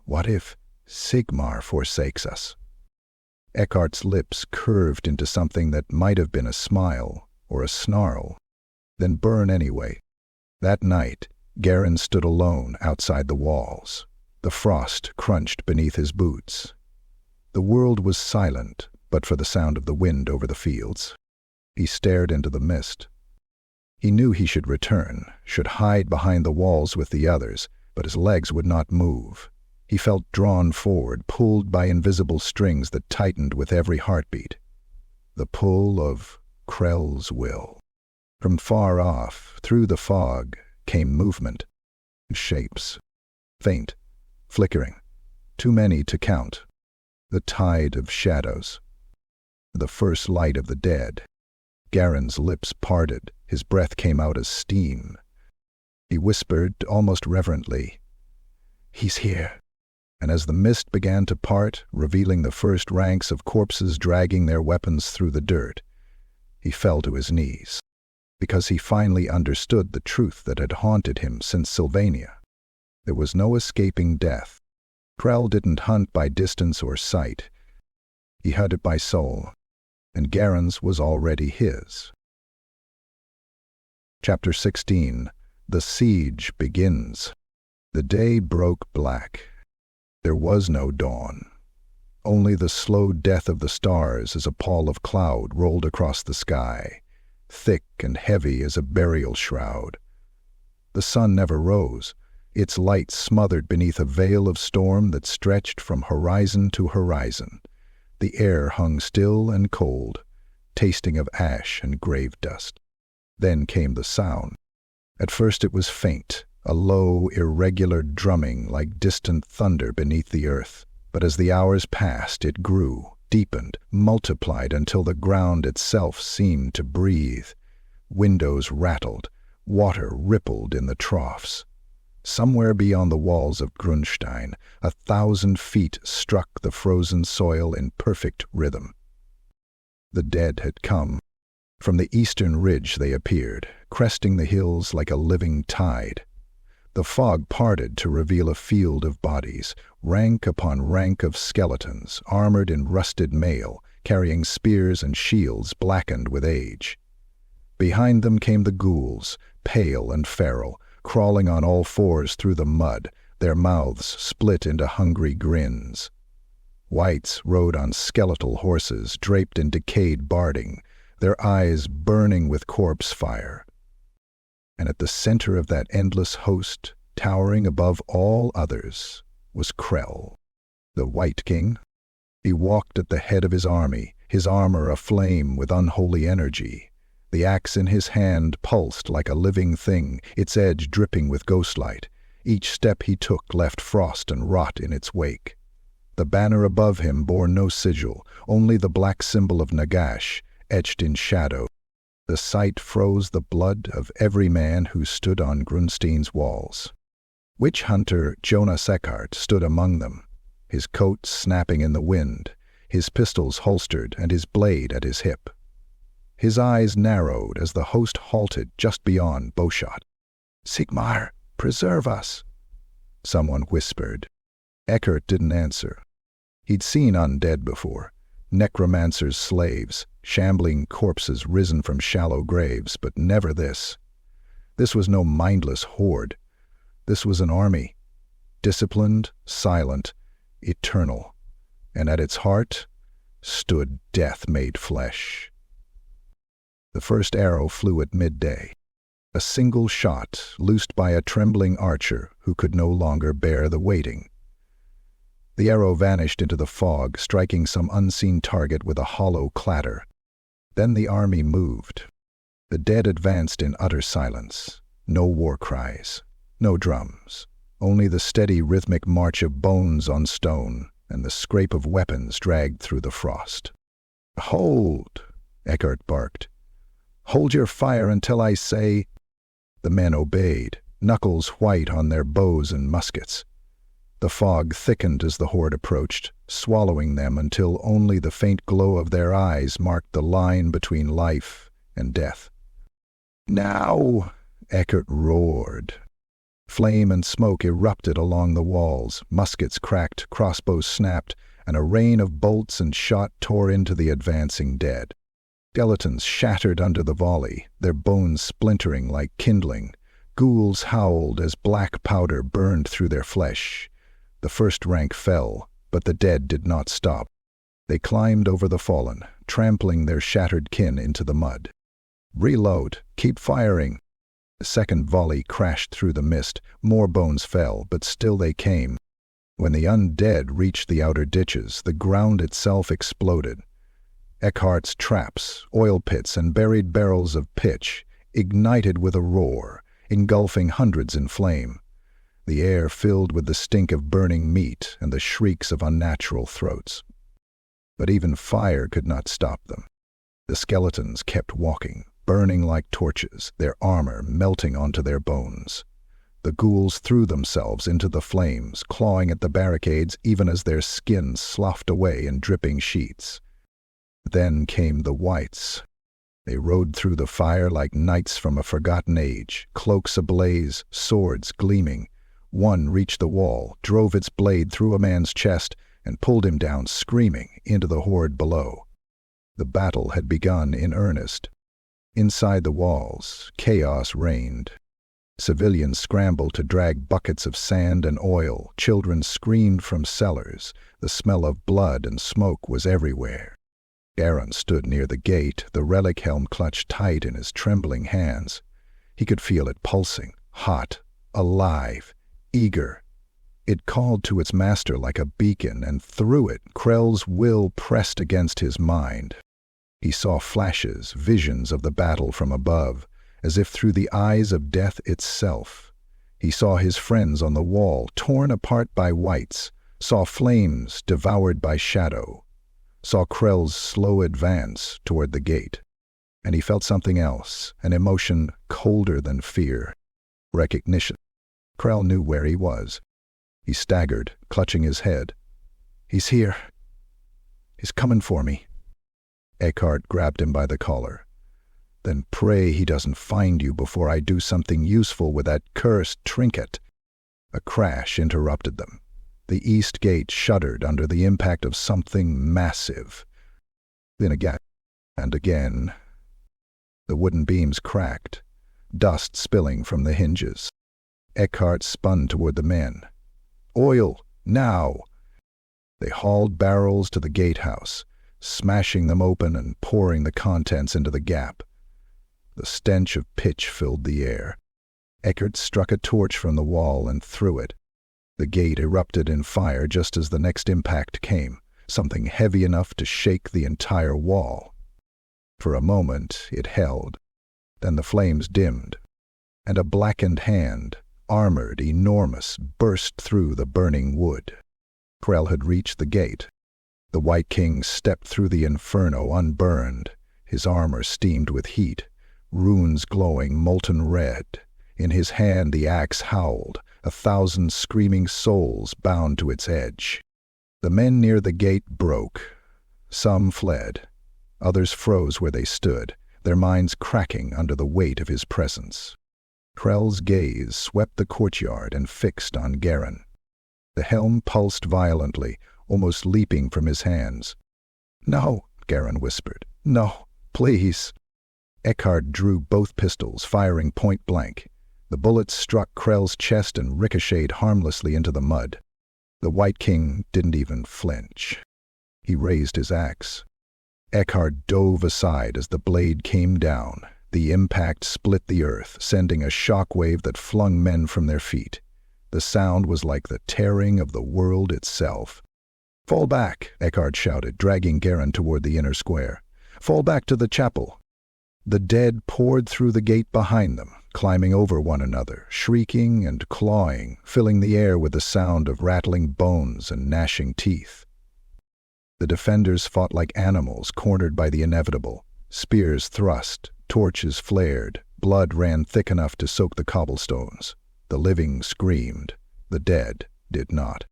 "What if Sigmar forsakes us?" Eckhart's lips curved into something that might have been a smile or a snarl. "Then burn anyway." That night, Garin stood alone outside the walls. The frost crunched beneath his boots. The world was silent, but for the sound of the wind over the fields. He stared into the mist. He knew he should return, should hide behind the walls with the others, but his legs would not move. He felt drawn forward, pulled by invisible strings that tightened with every heartbeat. The pull of Krell's will. From far off, through the fog, came movement. Shapes. Faint. Flickering. Too many to count. The tide of shadows. The first light of the dead. Garin's lips parted. His breath came out as steam. He whispered, almost reverently, "He's here." And as the mist began to part, revealing the first ranks of corpses dragging their weapons through the dirt, he fell to his knees, because he finally understood the truth that had haunted him since Sylvania. There was no escaping death. Krell didn't hunt by distance or sight. He hunted by soul, and Garin's was already his. Chapter 16. The Siege Begins. The day broke black. There was no dawn. Only the slow death of the stars as a pall of cloud rolled across the sky, thick and heavy as a burial shroud. The sun never rose, its light smothered beneath a veil of storm that stretched from horizon to horizon. The air hung still and cold, tasting of ash and grave dust. Then came the sound. At first it was faint, a low, irregular drumming like distant thunder beneath the earth. But as the hours passed, it grew, deepened, multiplied until the ground itself seemed to breathe. Windows rattled, water rippled in the troughs. Somewhere beyond the walls of Grunstein, 1,000 feet struck the frozen soil in perfect rhythm. The dead had come. From the eastern ridge they appeared, cresting the hills like a living tide. The fog parted to reveal a field of bodies, rank upon rank of skeletons, armored in rusted mail, carrying spears and shields blackened with age. Behind them came the ghouls, pale and feral, crawling on all fours through the mud, their mouths split into hungry grins. Wights rode on skeletal horses draped in decayed barding, their eyes burning with corpse fire. And at the center of that endless host, towering above all others, was Krell, the Wight King. He walked at the head of his army, his armor aflame with unholy energy. The axe in his hand pulsed like a living thing, its edge dripping with ghostlight. Each step he took left frost and rot in its wake. The banner above him bore no sigil, only the black symbol of Nagash, etched in shadow. The sight froze the blood of every man who stood on Grunstein's walls. Witch hunter Jonas Eckhart stood among them, his coat snapping in the wind, his pistols holstered and his blade at his hip. His eyes narrowed as the host halted just beyond bowshot. "Sigmar, preserve us," someone whispered. Eckhart didn't answer. He'd seen undead before, necromancers' slaves, shambling corpses risen from shallow graves, but never this. This was no mindless horde. This was an army, disciplined, silent, eternal, and at its heart stood death made flesh. The first arrow flew at midday, a single shot loosed by a trembling archer who could no longer bear the waiting. The arrow vanished into the fog, striking some unseen target with a hollow clatter. Then the army moved. The dead advanced in utter silence. No war cries, no drums, only the steady rhythmic march of bones on stone and the scrape of weapons dragged through the frost. "Hold!" Eckhart barked. "Hold your fire until I say—" The men obeyed, knuckles white on their bows and muskets. The fog thickened as the horde approached, swallowing them until only the faint glow of their eyes marked the line between life and death. "Now!" Eckhart roared. Flame and smoke erupted along the walls, muskets cracked, crossbows snapped, and a rain of bolts and shot tore into the advancing dead. Skeletons shattered under the volley, their bones splintering like kindling. Ghouls howled as black powder burned through their flesh. The first rank fell, but the dead did not stop. They climbed over the fallen, trampling their shattered kin into the mud. "Reload! Keep firing!" The second volley crashed through the mist. More bones fell, but still they came. When the undead reached the outer ditches, the ground itself exploded. Eckhart's traps, oil pits, and buried barrels of pitch ignited with a roar, engulfing hundreds in flame. The air filled with the stink of burning meat and the shrieks of unnatural throats. But even fire could not stop them. The skeletons kept walking, burning like torches, their armor melting onto their bones. The ghouls threw themselves into the flames, clawing at the barricades even as their skins sloughed away in dripping sheets. Then came the wights. They rode through the fire like knights from a forgotten age, cloaks ablaze, swords gleaming. One reached the wall, drove its blade through a man's chest, and pulled him down screaming into the horde below. The battle had begun in earnest. Inside the walls, chaos reigned. Civilians scrambled to drag buckets of sand and oil. Children screamed from cellars. The smell of blood and smoke was everywhere. Aaron stood near the gate, the relic helm clutched tight in his trembling hands. He could feel it pulsing, hot, alive, eager. It called to its master like a beacon, and through it Krell's will pressed against his mind. He saw flashes, visions of the battle from above, as if through the eyes of death itself. He saw his friends on the wall, torn apart by wights, saw flames devoured by shadow, saw Krell's slow advance toward the gate. And he felt something else, an emotion colder than fear. Recognition. Krell knew where he was. He staggered, clutching his head. "He's here. He's coming for me." Eckhart grabbed him by the collar. "Then pray he doesn't find you before I do something useful with that cursed trinket." A crash interrupted them. The east gate shuddered under the impact of something massive. Then again, and again. The wooden beams cracked, dust spilling from the hinges. Eckhart spun toward the men. "Oil, now!" They hauled barrels to the gatehouse, smashing them open and pouring the contents into the gap. The stench of pitch filled the air. Eckhart struck a torch from the wall and threw it. The gate erupted in fire just as the next impact came, something heavy enough to shake the entire wall. For a moment it held. Then the flames dimmed, and a blackened hand, armored, enormous, burst through the burning wood. Krell had reached the gate. The Wight King stepped through the inferno unburned. His armor steamed with heat, runes glowing molten red. In his hand the axe howled, 1,000 screaming souls bound to its edge. The men near the gate broke. Some fled. Others froze where they stood, their minds cracking under the weight of his presence. Krell's gaze swept the courtyard and fixed on Garen. The helm pulsed violently, almost leaping from his hands. "No," Garen whispered. "No, please." Eckhart drew both pistols, firing point blank. The bullets struck Krell's chest and ricocheted harmlessly into the mud. The Wight King didn't even flinch. He raised his axe. Eckhart dove aside as the blade came down. The impact split the earth, sending a shock wave that flung men from their feet. The sound was like the tearing of the world itself. "Fall back," Eckhart shouted, dragging Garen toward the inner square. "Fall back to the chapel." The dead poured through the gate behind them, climbing over one another, shrieking and clawing, filling the air with the sound of rattling bones and gnashing teeth. The defenders fought like animals cornered by the inevitable. Spears thrust, torches flared, blood ran thick enough to soak the cobblestones. The living screamed, the dead did not.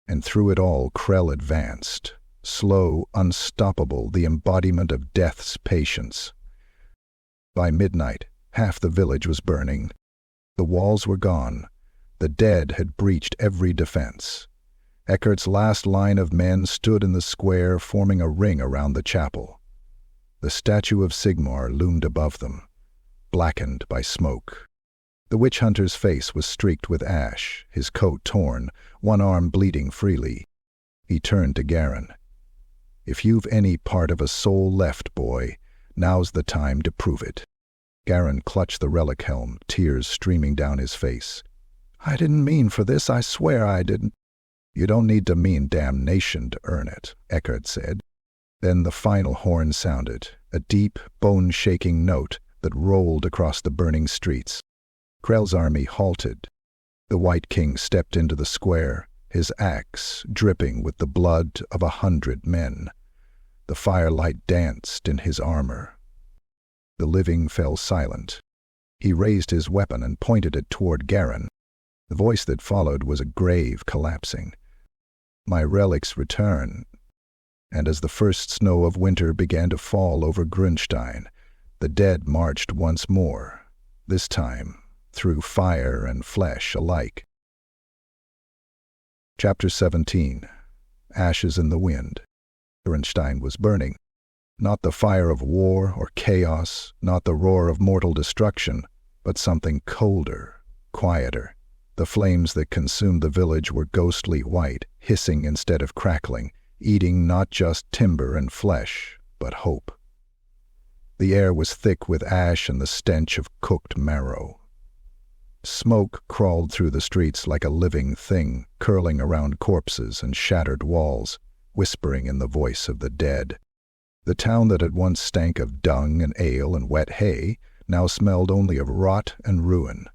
And through it all Krell advanced, slow, unstoppable, the embodiment of death's patience. By midnight, half the village was burning. The walls were gone. The dead had breached every defense. Eckhart's last line of men stood in the square, forming a ring around the chapel. The statue of Sigmar loomed above them, blackened by smoke. The witch hunter's face was streaked with ash, his coat torn, one arm bleeding freely. He turned to Garen. "If you've any part of a soul left, boy, now's the time to prove it." Garen clutched the relic helm, tears streaming down his face. "I didn't mean for this, I swear I didn't." "You don't need to mean damnation to earn it," Eckhart said. Then the final horn sounded, a deep, bone-shaking note that rolled across the burning streets. Krell's army halted. The Wight King stepped into the square, his axe dripping with the blood of 100 men. The firelight danced in his armor. The living fell silent. He raised his weapon and pointed it toward Garen. The voice that followed was a grave collapsing. "My relics return." And as the first snow of winter began to fall over Grunstein, the dead marched once more, this time through fire and flesh alike. Chapter 17. Ashes in the Wind. Grunstein was burning. Not the fire of war or chaos, not the roar of mortal destruction, but something colder, quieter. The flames that consumed the village were ghostly white, hissing instead of crackling, eating not just timber and flesh, but hope. The air was thick with ash and the stench of cooked marrow. Smoke crawled through the streets like a living thing, curling around corpses and shattered walls, whispering in the voice of the dead. The town that had once stank of dung and ale and wet hay now smelled only of rot and ruin.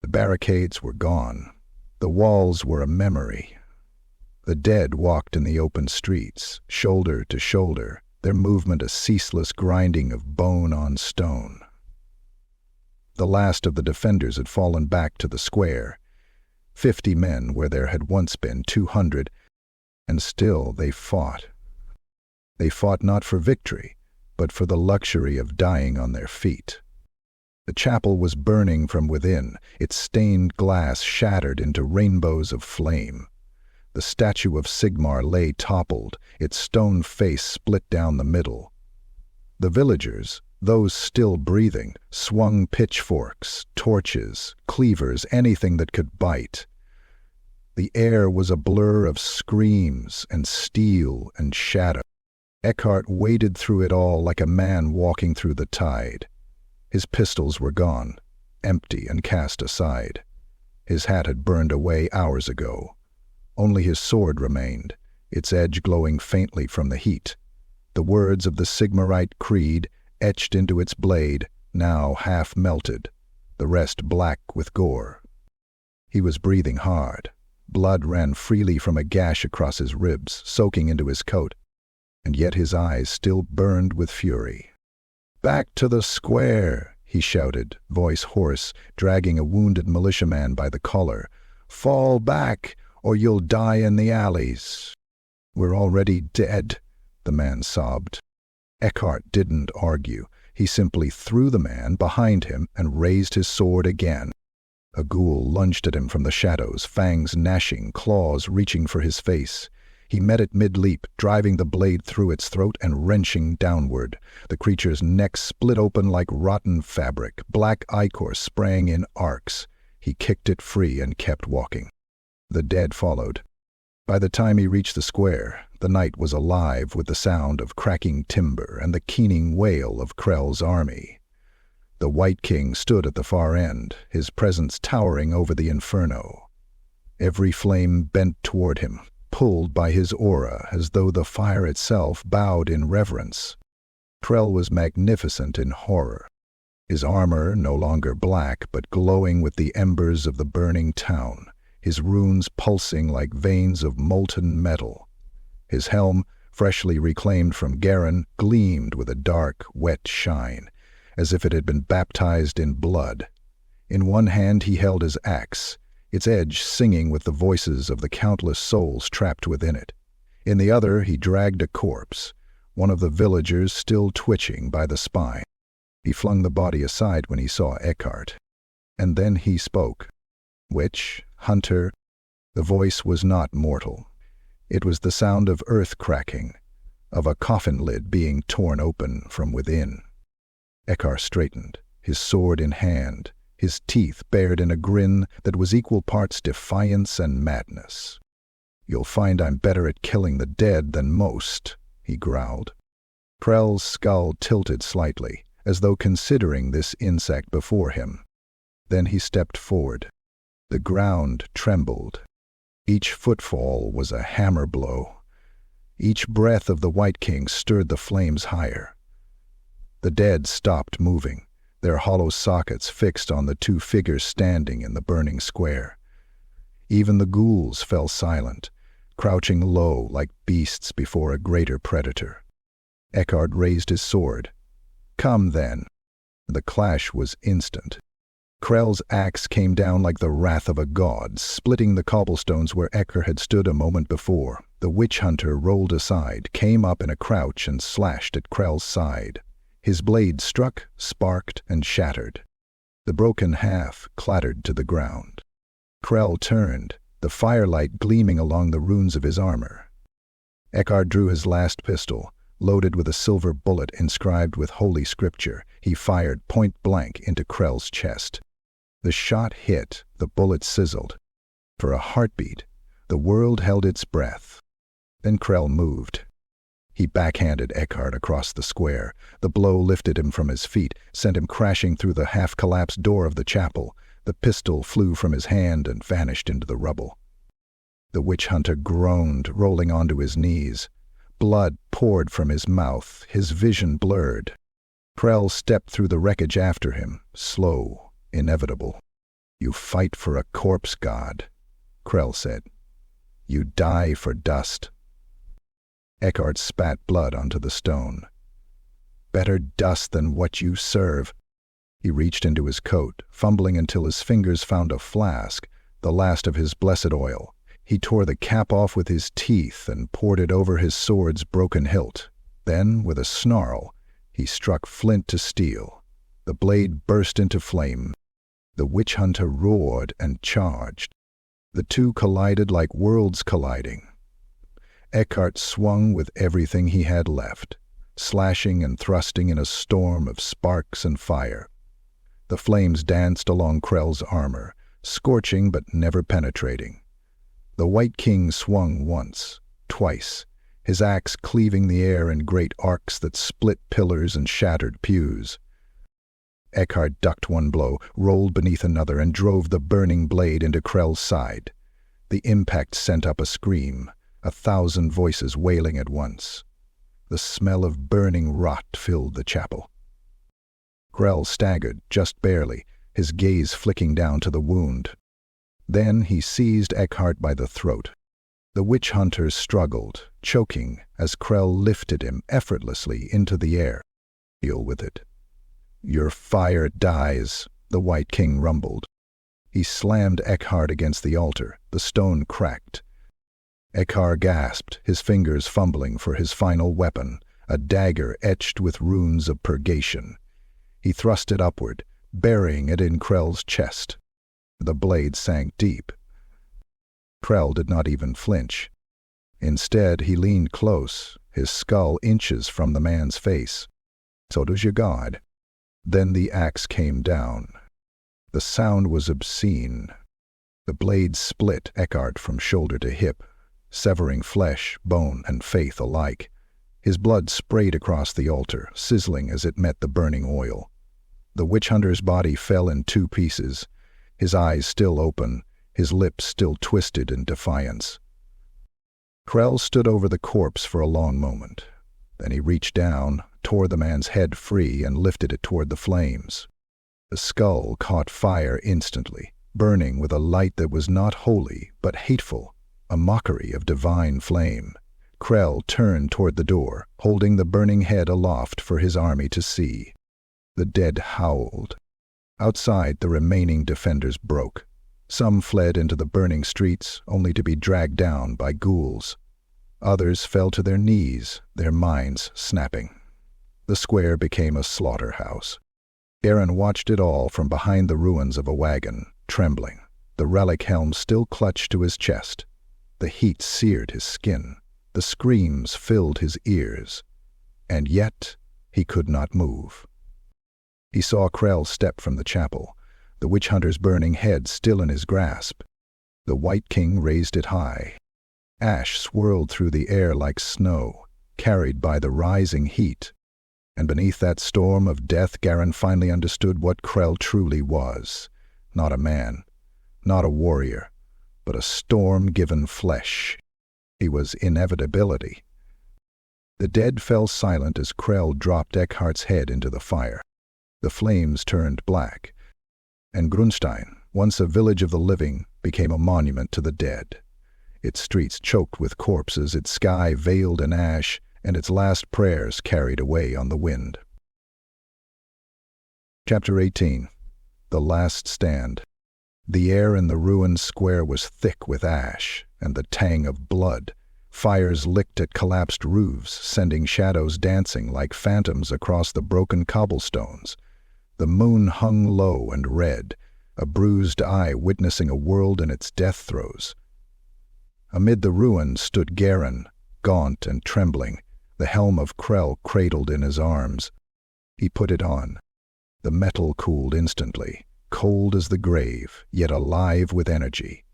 The barricades were gone. The walls were a memory. The dead walked in the open streets, shoulder to shoulder, their movement a ceaseless grinding of bone on stone. The last of the defenders had fallen back to the square, 50 men where there had once been 200, and still they fought. They fought not for victory, but for the luxury of dying on their feet. The chapel was burning from within, its stained glass shattered into rainbows of flame. The statue of Sigmar lay toppled, its stone face split down the middle. The villagers, those still breathing, swung pitchforks, torches, cleavers, anything that could bite. The air was a blur of screams and steel and shadow. Eckhart waded through it all like a man walking through the tide. His pistols were gone, empty and cast aside. His hat had burned away hours ago. Only his sword remained, its edge glowing faintly from the heat. The words of the Sigmarite creed, etched into its blade, now half melted, the rest black with gore. He was breathing hard. Blood ran freely from a gash across his ribs, soaking into his coat, and yet his eyes still burned with fury. "Back to the square," he shouted, voice hoarse, dragging a wounded militiaman by the collar. "Fall back, or you'll die in the alleys." "We're already dead," the man sobbed. Eckhart didn't argue. He simply threw the man behind him and raised his sword again. A ghoul lunged at him from the shadows, fangs gnashing, claws reaching for his face. He met it mid-leap, driving the blade through its throat and wrenching downward. The creature's neck split open like rotten fabric. Black ichor sprang in arcs. He kicked it free and kept walking. The dead followed. By the time he reached the square, the night was alive with the sound of cracking timber and the keening wail of Krell's army. The Wight King stood at the far end, his presence towering over the inferno. Every flame bent toward him, pulled by his aura as though the fire itself bowed in reverence. Krell was magnificent in horror, his armor no longer black but glowing with the embers of the burning town, his runes pulsing like veins of molten metal. His helm, freshly reclaimed from Garen, gleamed with a dark, wet shine, as if it had been baptized in blood. In one hand he held his axe, its edge singing with the voices of the countless souls trapped within it. In the other he dragged a corpse, one of the villagers still twitching by the spine. He flung the body aside when he saw Eckhart. And then he spoke. Witch, hunter, the voice was not mortal. It was the sound of earth cracking, of a coffin lid being torn open from within. Eckhart straightened, his sword in hand, his teeth bared in a grin that was equal parts defiance and madness. "You'll find I'm better at killing the dead than most," he growled. Krell's skull tilted slightly, as though considering this insect before him. Then he stepped forward. The ground trembled. Each footfall was a hammer blow. Each breath of the Wight King stirred the flames higher. The dead stopped moving, their hollow sockets fixed on the two figures standing in the burning square. Even the ghouls fell silent, crouching low like beasts before a greater predator. Eckhart raised his sword. "Come, then." The clash was instant. Krell's axe came down like the wrath of a god, splitting the cobblestones where Eckhart had stood a moment before. The witch hunter rolled aside, came up in a crouch and slashed at Krell's side. His blade struck, sparked, and shattered. The broken half clattered to the ground. Krell turned, the firelight gleaming along the runes of his armor. Eckhart drew his last pistol, loaded with a silver bullet inscribed with holy scripture. He fired point blank into Krell's chest. The shot hit, the bullet sizzled. For a heartbeat, the world held its breath. Then Krell moved. He backhanded Eckhart across the square. The blow lifted him from his feet, sent him crashing through the half-collapsed door of the chapel. The pistol flew from his hand and vanished into the rubble. The witch hunter groaned, rolling onto his knees. Blood poured from his mouth, his vision blurred. Krell stepped through the wreckage after him, slow, inevitable. "You fight for a corpse god," Krell said. "You die for dust." Eckhart spat blood onto the stone. "Better dust than what you serve." He reached into his coat, fumbling until his fingers found a flask, the last of his blessed oil. He tore the cap off with his teeth and poured it over his sword's broken hilt. Then, with a snarl, he struck flint to steel. The blade burst into flame. The witch hunter roared and charged. The two collided like worlds colliding. Eckhart swung with everything he had left, slashing and thrusting in a storm of sparks and fire. The flames danced along Krell's armor, scorching but never penetrating. The Wight King swung once, twice, his axe cleaving the air in great arcs that split pillars and shattered pews. Eckhart ducked one blow, rolled beneath another, and drove the burning blade into Krell's side. The impact sent up a scream, 1,000 voices wailing at once. The smell of burning rot filled the chapel. Krell staggered, just barely, his gaze flicking down to the wound. Then he seized Eckhart by the throat. The witch hunter struggled, choking, as Krell lifted him effortlessly into the air. "Deal with it." "Your fire dies," the Wight King rumbled. He slammed Eckhart against the altar. The stone cracked. Eckhart gasped, his fingers fumbling for his final weapon, a dagger etched with runes of purgation. He thrust it upward, burying it in Krell's chest. The blade sank deep. Krell did not even flinch. Instead, he leaned close, his skull inches from the man's face. "So does your god." Then the axe came down. The sound was obscene. The blade split Eckhart from shoulder to hip, severing flesh, bone, and faith alike. His blood sprayed across the altar, sizzling as it met the burning oil. The witch hunter's body fell in 2 pieces, his eyes still open, his lips still twisted in defiance. Krell stood over the corpse for a long moment. Then he reached down, tore the man's head free, and lifted it toward the flames. The skull caught fire instantly, burning with a light that was not holy but hateful, a mockery of divine flame. Krell turned toward the door, holding the burning head aloft for his army to see. The dead howled. Outside, the remaining defenders broke. Some fled into the burning streets, only to be dragged down by ghouls. Others fell to their knees, their minds snapping. The square became a slaughterhouse. Aaron watched it all from behind the ruins of a wagon, trembling, the relic helm still clutched to his chest. The heat seared his skin. The screams filled his ears. And yet he could not move. He saw Krell step from the chapel, the witch hunter's burning head still in his grasp. The Wight King raised it high. Ash swirled through the air like snow, carried by the rising heat. And beneath that storm of death, Garen finally understood what Krell truly was. Not a man, not a warrior, but a storm-given flesh. He was inevitability. The dead fell silent as Krell dropped Eckhart's head into the fire. The flames turned black, and Grunstein, once a village of the living, became a monument to the dead. Its streets choked with corpses, its sky veiled in ash, and its last prayers carried away on the wind. Chapter 18. The Last Stand. The air in the ruined square was thick with ash and the tang of blood. Fires licked at collapsed roofs, sending shadows dancing like phantoms across the broken cobblestones. The moon hung low and red, a bruised eye witnessing a world in its death throes. Amid the ruins stood Garen, gaunt and trembling, the helm of Krell cradled in his arms. He put it on. The metal cooled instantly, cold as the grave, yet alive with energy.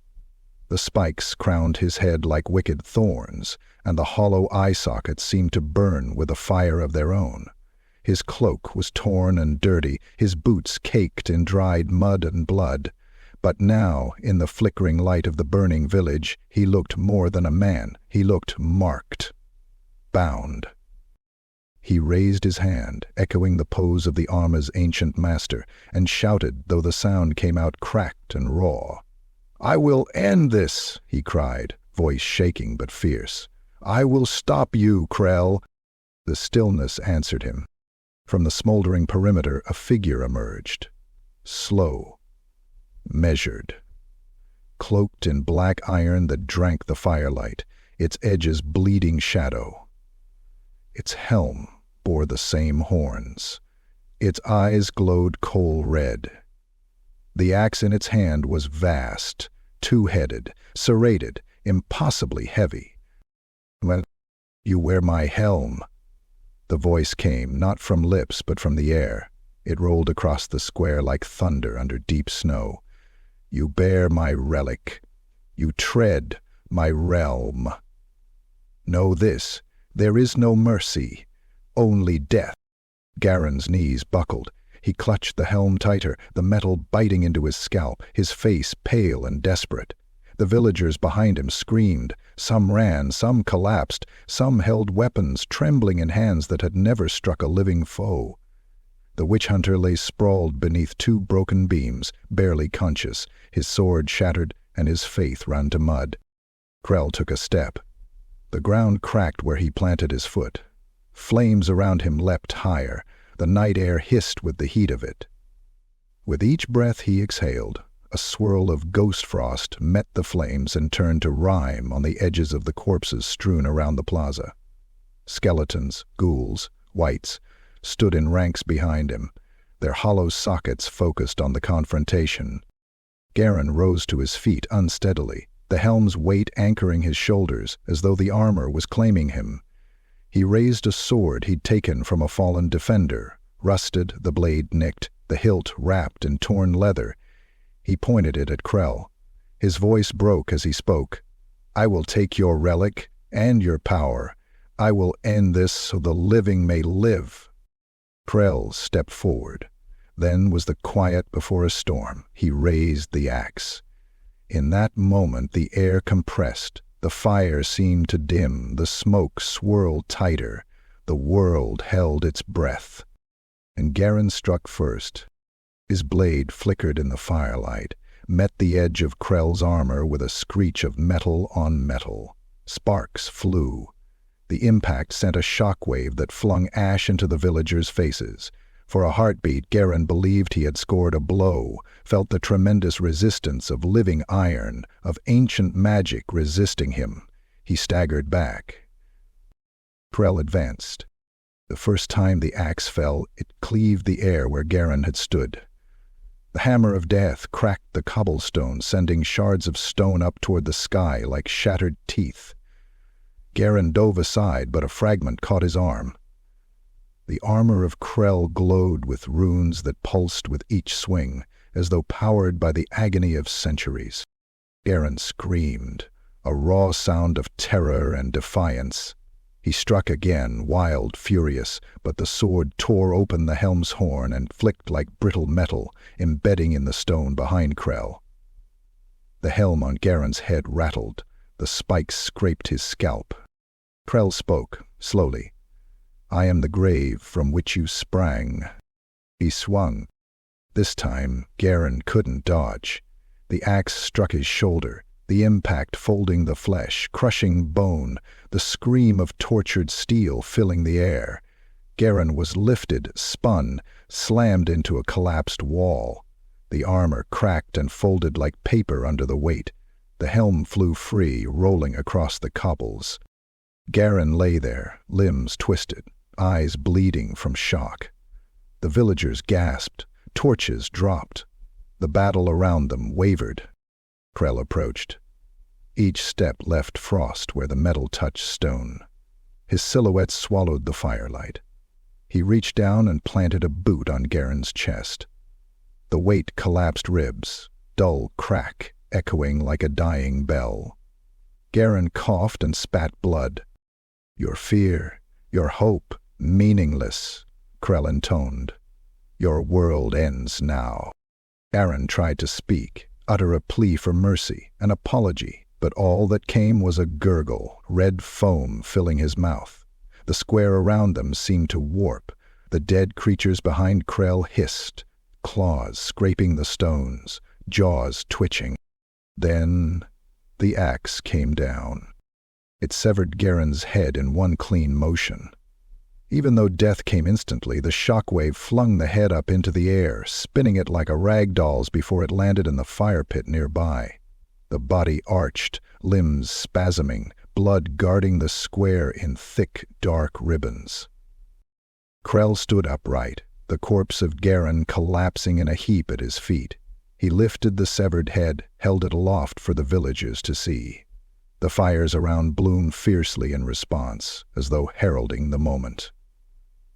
The spikes crowned his head like wicked thorns, and the hollow eye sockets seemed to burn with a fire of their own. His cloak was torn and dirty, his boots caked in dried mud and blood. But now, in the flickering light of the burning village, he looked more than a man. He looked marked, bound. He raised his hand, echoing the pose of the armor's ancient master, and shouted, though the sound came out cracked and raw. "I will end this," he cried, voice shaking but fierce. "I will stop you, Krell." The stillness answered him. From the smoldering perimeter a figure emerged. Slow. Measured. Cloaked in black iron that drank the firelight, its edges bleeding shadow. Its helm bore the same horns. Its eyes glowed coal red. The axe in its hand was vast, two-headed, serrated, impossibly heavy. "When you wear my helm," the voice came, not from lips but from the air. It rolled across the square like thunder under deep snow. "You bear my relic. You tread my realm. Know this, there is no mercy, only death." Garen's knees buckled. He clutched the helm tighter, the metal biting into his scalp, his face pale and desperate. The villagers behind him screamed. Some ran, some collapsed, some held weapons, trembling in hands that had never struck a living foe. The witch hunter lay sprawled beneath two broken beams, barely conscious, his sword shattered and his faith run to mud. Krell took a step. The ground cracked where he planted his foot. Flames around him leapt higher. The night air hissed with the heat of it. With each breath he exhaled, a swirl of ghost frost met the flames and turned to rime on the edges of the corpses strewn around the plaza. Skeletons, ghouls, wights, stood in ranks behind him, their hollow sockets focused on the confrontation. Garen rose to his feet unsteadily, the helm's weight anchoring his shoulders as though the armor was claiming him. He raised a sword he'd taken from a fallen defender, rusted, the blade nicked, the hilt wrapped in torn leather. He pointed it at Krell. His voice broke as he spoke. "I will take your relic and your power. I will end this so the living may live." Krell stepped forward. Then was the quiet before a storm. He raised the axe. In that moment the air compressed. The fire seemed to dim. The smoke swirled tighter. The world held its breath. And Garen struck first. His blade flickered in the firelight, met the edge of Krell's armor with a screech of metal on metal. Sparks flew. The impact sent a shockwave that flung ash into the villagers' faces. For a heartbeat, Garen believed he had scored a blow, felt the tremendous resistance of living iron, of ancient magic resisting him. He staggered back. Krell advanced. The first time the axe fell, it cleaved the air where Garen had stood. The hammer of death cracked the cobblestone, sending shards of stone up toward the sky like shattered teeth. Garen dove aside, but a fragment caught his arm. The armor of Krell glowed with runes that pulsed with each swing, as though powered by the agony of centuries. Garen screamed, a raw sound of terror and defiance. He struck again, wild, furious, but the sword tore open the helm's horn and flicked like brittle metal, embedding in the stone behind Krell. The helm on Garen's head rattled. The spikes scraped his scalp. Krell spoke, slowly. "I am the grave from which you sprang." He swung. This time, Garen couldn't dodge. The axe struck his shoulder, the impact folding the flesh, crushing bone, the scream of tortured steel filling the air. Garen was lifted, spun, slammed into a collapsed wall. The armor cracked and folded like paper under the weight. The helm flew free, rolling across the cobbles. Garen lay there, limbs twisted, eyes bleeding from shock. The villagers gasped, torches dropped. The battle around them wavered. Krell approached. Each step left frost where the metal touched stone. His silhouette swallowed the firelight. He reached down and planted a boot on Garen's chest. The weight collapsed ribs, dull crack, echoing like a dying bell. Garen coughed and spat blood. "Your fear, your hope, meaningless," Krell intoned. "Your world ends now." Garen tried to speak, utter a plea for mercy, an apology, but all that came was a gurgle, red foam filling his mouth. The square around them seemed to warp. The dead creatures behind Krell hissed, claws scraping the stones, jaws twitching. Then the axe came down. It severed Garen's head in one clean motion. Even though death came instantly, the shockwave flung the head up into the air, spinning it like a rag doll's before it landed in the fire pit nearby. The body arched, limbs spasming, blood guarding the square in thick, dark ribbons. Krell stood upright, the corpse of Garen collapsing in a heap at his feet. He lifted the severed head, held it aloft for the villagers to see. The fires around bloomed fiercely in response, as though heralding the moment.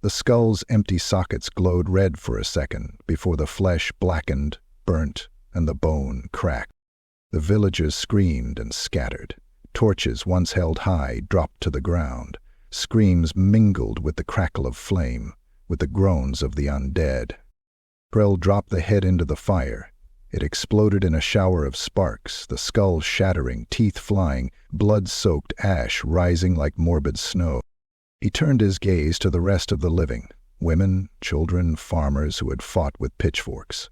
The skull's empty sockets glowed red for a second before the flesh blackened, burnt, and the bone cracked. The villagers screamed and scattered. Torches once held high dropped to the ground. Screams mingled with the crackle of flame, with the groans of the undead. Krell dropped the head into the fire. It exploded in a shower of sparks, the skull shattering, teeth flying, blood-soaked ash rising like morbid snow. He turned his gaze to the rest of the living, women, children, farmers who had fought with pitchforks.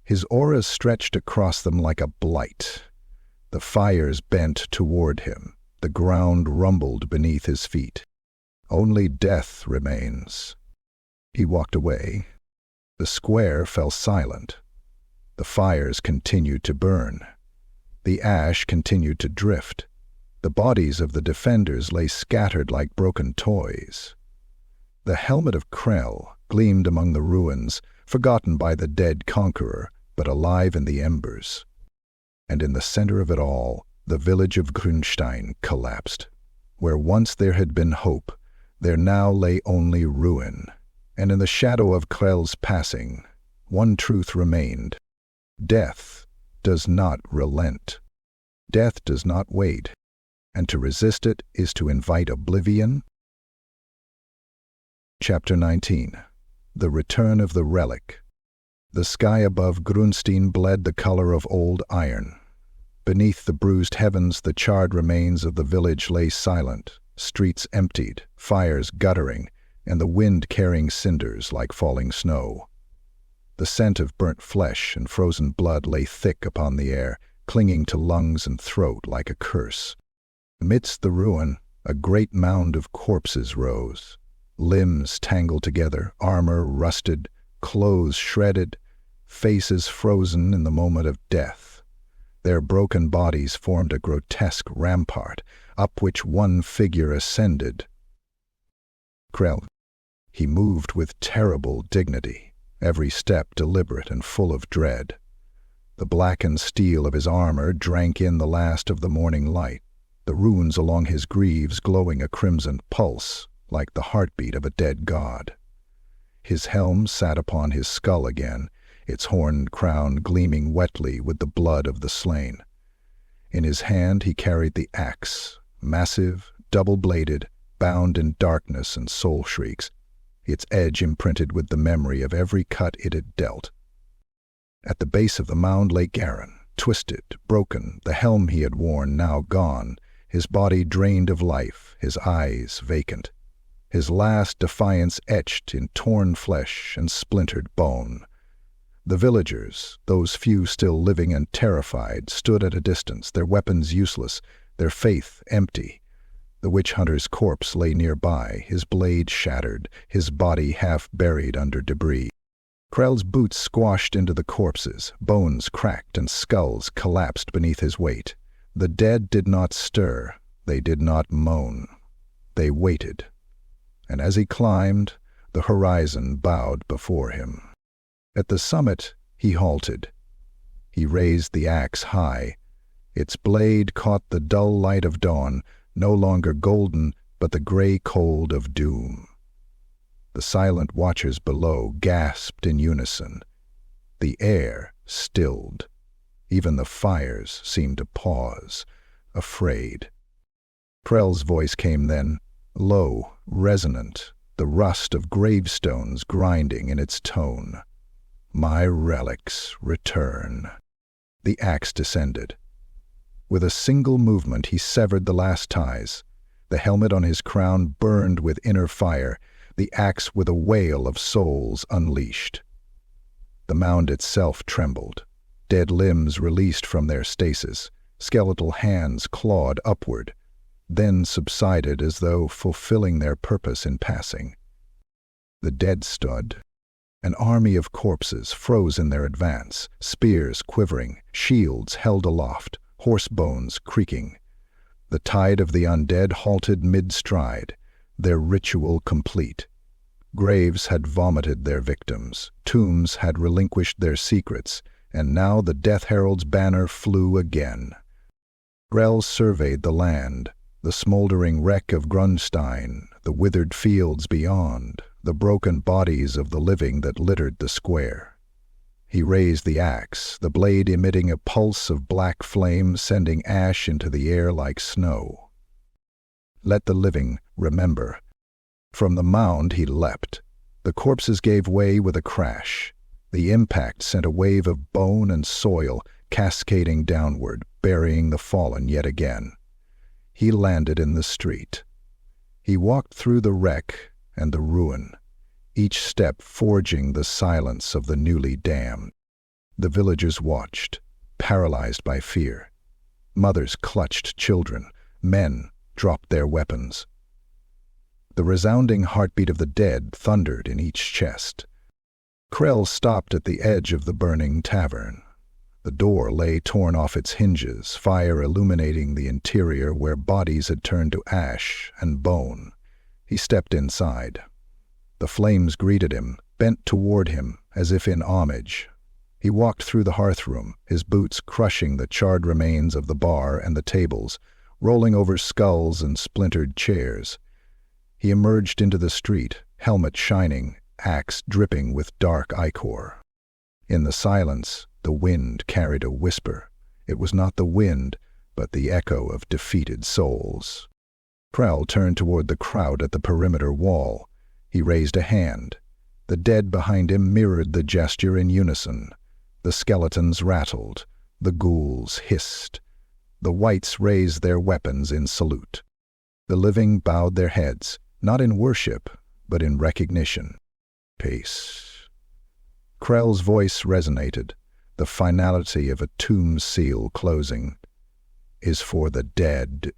His aura stretched across them like a blight. The fires bent toward him. The ground rumbled beneath his feet. Only death remains. He walked away. The square fell silent. The fires continued to burn. The ash continued to drift. The bodies of the defenders lay scattered like broken toys. The helmet of Krell gleamed among the ruins, forgotten by the dead conqueror, but alive in the embers. And in the center of it all, the village of Grunstein collapsed. Where once there had been hope, there now lay only ruin. And in the shadow of Krell's passing, one truth remained. Death does not relent. Death does not wait. And to resist it is to invite oblivion. Chapter 19. The Return of the Relic. The sky above Grunstein bled the color of old iron. Beneath the bruised heavens, the charred remains of the village lay silent, streets emptied, fires guttering, and the wind carrying cinders like falling snow. The scent of burnt flesh and frozen blood lay thick upon the air, clinging to lungs and throat like a curse. Amidst the ruin, a great mound of corpses rose. Limbs tangled together, armor rusted, clothes shredded, faces frozen in the moment of death. Their broken bodies formed a grotesque rampart, up which one figure ascended. Krell. He moved with terrible dignity, every step deliberate and full of dread. The blackened steel of his armor drank in the last of the morning light, the runes along his greaves glowing a crimson pulse, like the heartbeat of a dead god. His helm sat upon his skull again, its horned crown gleaming wetly with the blood of the slain. In his hand he carried the axe, massive, double-bladed, bound in darkness and soul shrieks, its edge imprinted with the memory of every cut it had dealt. At the base of the mound lay Garen, twisted, broken, the helm he had worn now gone, his body drained of life, his eyes vacant, his last defiance etched in torn flesh and splintered bone. The villagers, those few still living and terrified, stood at a distance, their weapons useless, their faith empty. The witch-hunter's corpse lay nearby, his blade shattered, his body half buried under debris. Krell's boots squashed into the corpses, bones cracked and skulls collapsed beneath his weight. The dead did not stir, they did not moan. They waited. And as he climbed, the horizon bowed before him. At the summit, he halted. He raised the axe high. Its blade caught the dull light of dawn, no longer golden, but the gray cold of doom. The silent watchers below gasped in unison. The air stilled. Even the fires seemed to pause, afraid. Krell's voice came then, low, resonant, the rust of gravestones grinding in its tone. My relics return. The axe descended. With a single movement he severed the last ties. The helmet on his crown burned with inner fire, the axe with a wail of souls unleashed. The mound itself trembled. Dead limbs released from their stasis, skeletal hands clawed upward, then subsided as though fulfilling their purpose in passing. The dead stood. An army of corpses froze in their advance, spears quivering, shields held aloft, horse bones creaking. The tide of the undead halted mid-stride, their ritual complete. Graves had vomited their victims, tombs had relinquished their secrets, and now the Death Herald's banner flew again. Krell surveyed the land, the smoldering wreck of Grunstein, the withered fields beyond, the broken bodies of the living that littered the square. He raised the axe, the blade emitting a pulse of black flame, sending ash into the air like snow. Let the living remember. From the mound he leapt. The corpses gave way with a crash. The impact sent a wave of bone and soil cascading downward, burying the fallen yet again. He landed in the street. He walked through the wreck and the ruin, each step forging the silence of the newly damned. The villagers watched, paralyzed by fear. Mothers clutched children, men dropped their weapons. The resounding heartbeat of the dead thundered in each chest. Krell stopped at the edge of the burning tavern. The door lay torn off its hinges, fire illuminating the interior where bodies had turned to ash and bone. He stepped inside. The flames greeted him, bent toward him as if in homage. He walked through the hearthroom, his boots crushing the charred remains of the bar and the tables, rolling over skulls and splintered chairs. He emerged into the street, helmet shining, axe dripping with dark ichor. In the silence, the wind carried a whisper. It was not the wind, but the echo of defeated souls. Krell turned toward the crowd at the perimeter wall. He raised a hand. The dead behind him mirrored the gesture in unison. The skeletons rattled. The ghouls hissed. The wights raised their weapons in salute. The living bowed their heads, not in worship, but in recognition. Peace. Krell's voice resonated, the finality of a tomb seal closing. Is for the dead.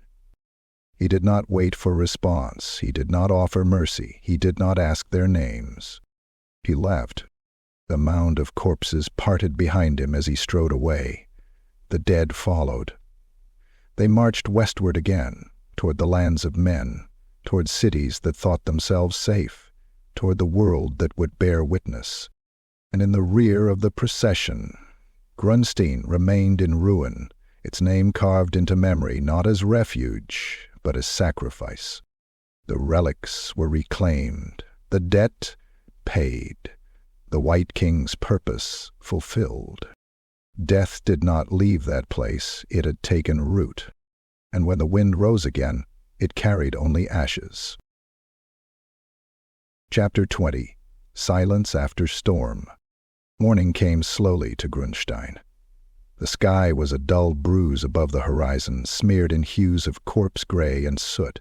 He did not wait for response. He did not offer mercy. He did not ask their names. He left. The mound of corpses parted behind him as he strode away. The dead followed. They marched westward again, toward the lands of men, toward cities that thought themselves safe, toward the world that would bear witness. And in the rear of the procession, Grunstein remained in ruin, its name carved into memory not as refuge, but as sacrifice. The relics were reclaimed, the debt paid, the Wight King's purpose fulfilled. Death did not leave that place, it had taken root, and when the wind rose again, it carried only ashes. Chapter 20. Silence After Storm. Morning came slowly to Grunstein. The sky was a dull bruise above the horizon, smeared in hues of corpse gray and soot.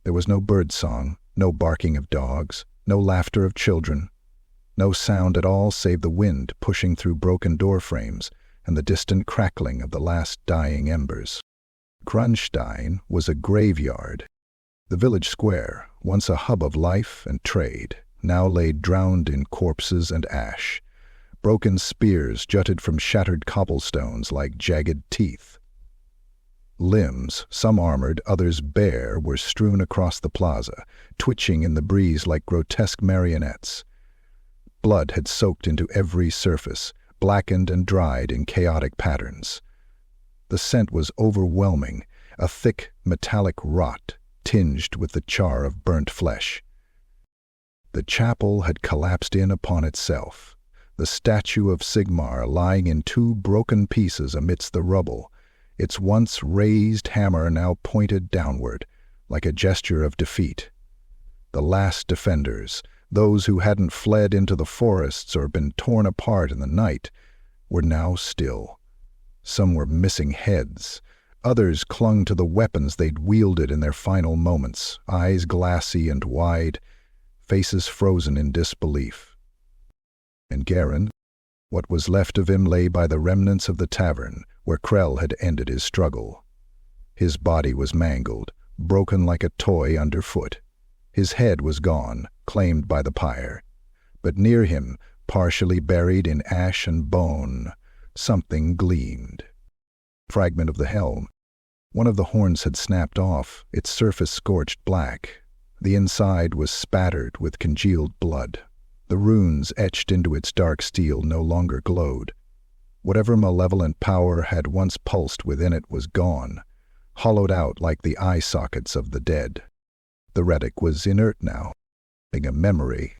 There was no bird song, no barking of dogs, no laughter of children, no sound at all save the wind pushing through broken door frames and the distant crackling of the last dying embers. Grunstein was a graveyard. The village square, once a hub of life and trade, now lay drowned in corpses and ash. Broken spears jutted from shattered cobblestones like jagged teeth. Limbs, some armored, others bare, were strewn across the plaza, twitching in the breeze like grotesque marionettes. Blood had soaked into every surface, blackened and dried in chaotic patterns. The scent was overwhelming, a thick, metallic rot, tinged with the char of burnt flesh. The chapel had collapsed in upon itself, the statue of Sigmar lying in two broken pieces amidst the rubble, its once raised hammer now pointed downward, like a gesture of defeat. The last defenders, those who hadn't fled into the forests or been torn apart in the night, were now still. Some were missing heads, Others clung to the weapons they'd wielded in their final moments, eyes glassy and wide, faces frozen in disbelief. And Garen, what was left of him lay by the remnants of the tavern where Krell had ended his struggle. His body was mangled, broken like a toy underfoot. His head was gone, claimed by the pyre. But near him, partially buried in ash and bone, something gleamed. Fragment of the helm. One of the horns had snapped off, its surface scorched black. The inside was spattered with congealed blood. The runes etched into its dark steel no longer glowed. Whatever malevolent power had once pulsed within it was gone, hollowed out like the eye sockets of the dead. The relic was inert now, a memory.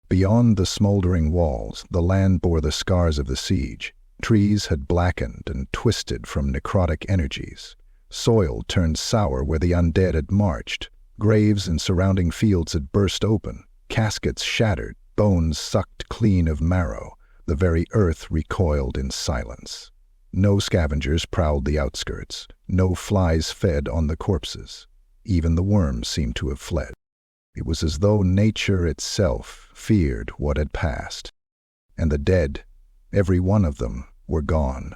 Beyond the smoldering walls, the land bore the scars of the siege. Trees had blackened and twisted from necrotic energies. Soil turned sour where the undead had marched. Graves in surrounding fields had burst open, caskets shattered, bones sucked clean of marrow. The very earth recoiled in silence. No scavengers prowled the outskirts. No flies fed on the corpses. Even the worms seemed to have fled. It was as though nature itself feared what had passed. And the dead, every one of them, were gone.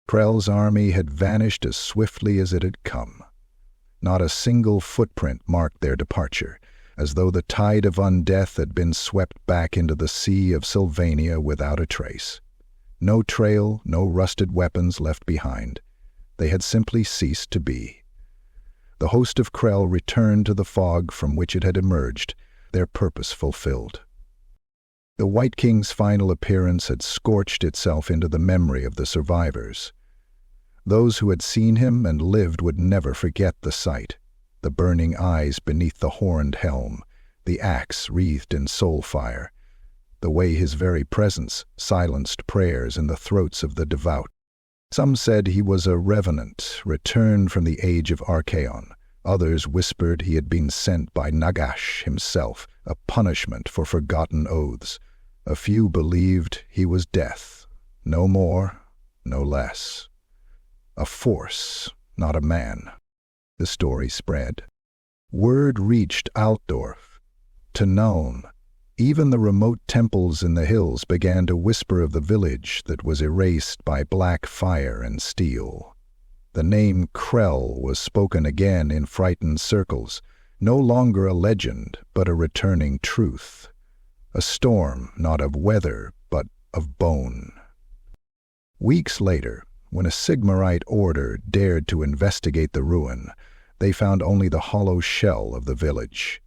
Krell's army had vanished as swiftly as it had come. Not a single footprint marked their departure, as though the tide of undeath had been swept back into the sea of Sylvania without a trace. No trail, no rusted weapons left behind. They had simply ceased to be. The host of Krell returned to the fog from which it had emerged, their purpose fulfilled. The Wight King's final appearance had scorched itself into the memory of the survivors. Those who had seen him and lived would never forget the sight. The burning eyes beneath the horned helm, the axe wreathed in soul fire, the way his very presence silenced prayers in the throats of the devout. Some said he was a revenant, returned from the age of Archaon. Others whispered he had been sent by Nagash himself, a punishment for forgotten oaths. A few believed he was death, no more, no less. A force, not a man. The story spread. Word reached Altdorf, to Nuln. Even the remote temples in the hills began to whisper of the village that was erased by black fire and steel. The name Krell was spoken again in frightened circles, no longer a legend, but a returning truth. A storm not of weather, but of bone. Weeks later, when a Sigmarite order dared to investigate the ruin, they found only the hollow shell of the village.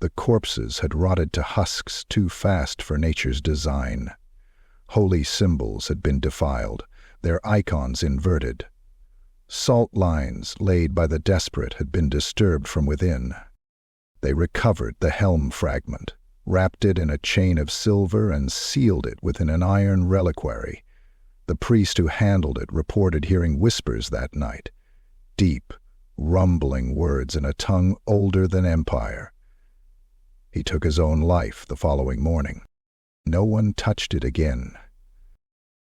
The corpses had rotted to husks too fast for nature's design. Holy symbols had been defiled, their icons inverted. Salt lines laid by the desperate had been disturbed from within. They recovered the helm fragment, wrapped it in a chain of silver and sealed it within an iron reliquary. The priest who handled it reported hearing whispers that night, deep, rumbling words in a tongue older than empire. He took his own life the following morning. No one touched it again.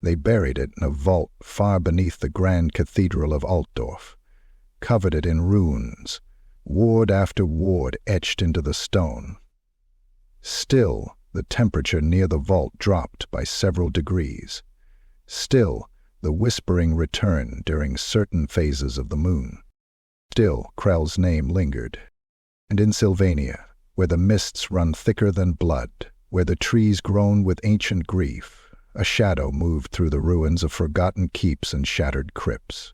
They buried it in a vault far beneath the grand cathedral of Altdorf, covered it in runes, ward after ward etched into the stone. Still, the temperature near the vault dropped by several degrees. Still, the whispering returned during certain phases of the moon. Still, Krell's name lingered. And in Sylvania, where the mists run thicker than blood, where the trees groan with ancient grief, a shadow moved through the ruins of forgotten keeps and shattered crypts.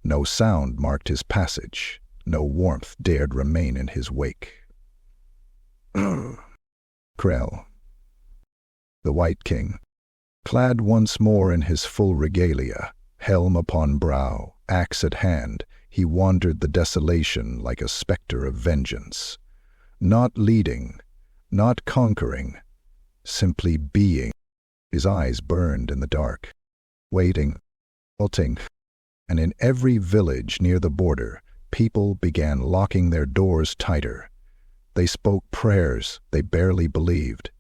No sound marked his passage. No warmth dared remain in his wake. Krell, the Wight King, clad once more in his full regalia, helm upon brow, axe at hand, he wandered the desolation like a spectre of vengeance. Not leading, not conquering, simply being. His eyes burned in the dark, waiting, halting, and in every village near the border, people began locking their doors tighter. They spoke prayers they barely believed.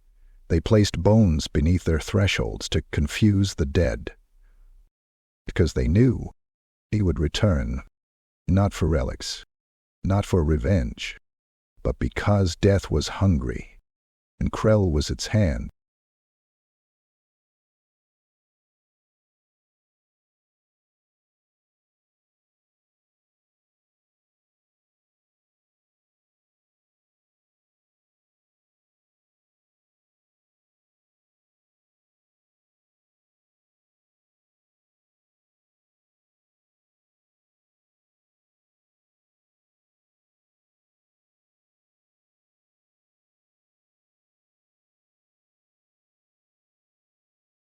They placed bones beneath their thresholds to confuse the dead. Because they knew He would return, not for relics, not for revenge, but because death was hungry, and Krell was its hand.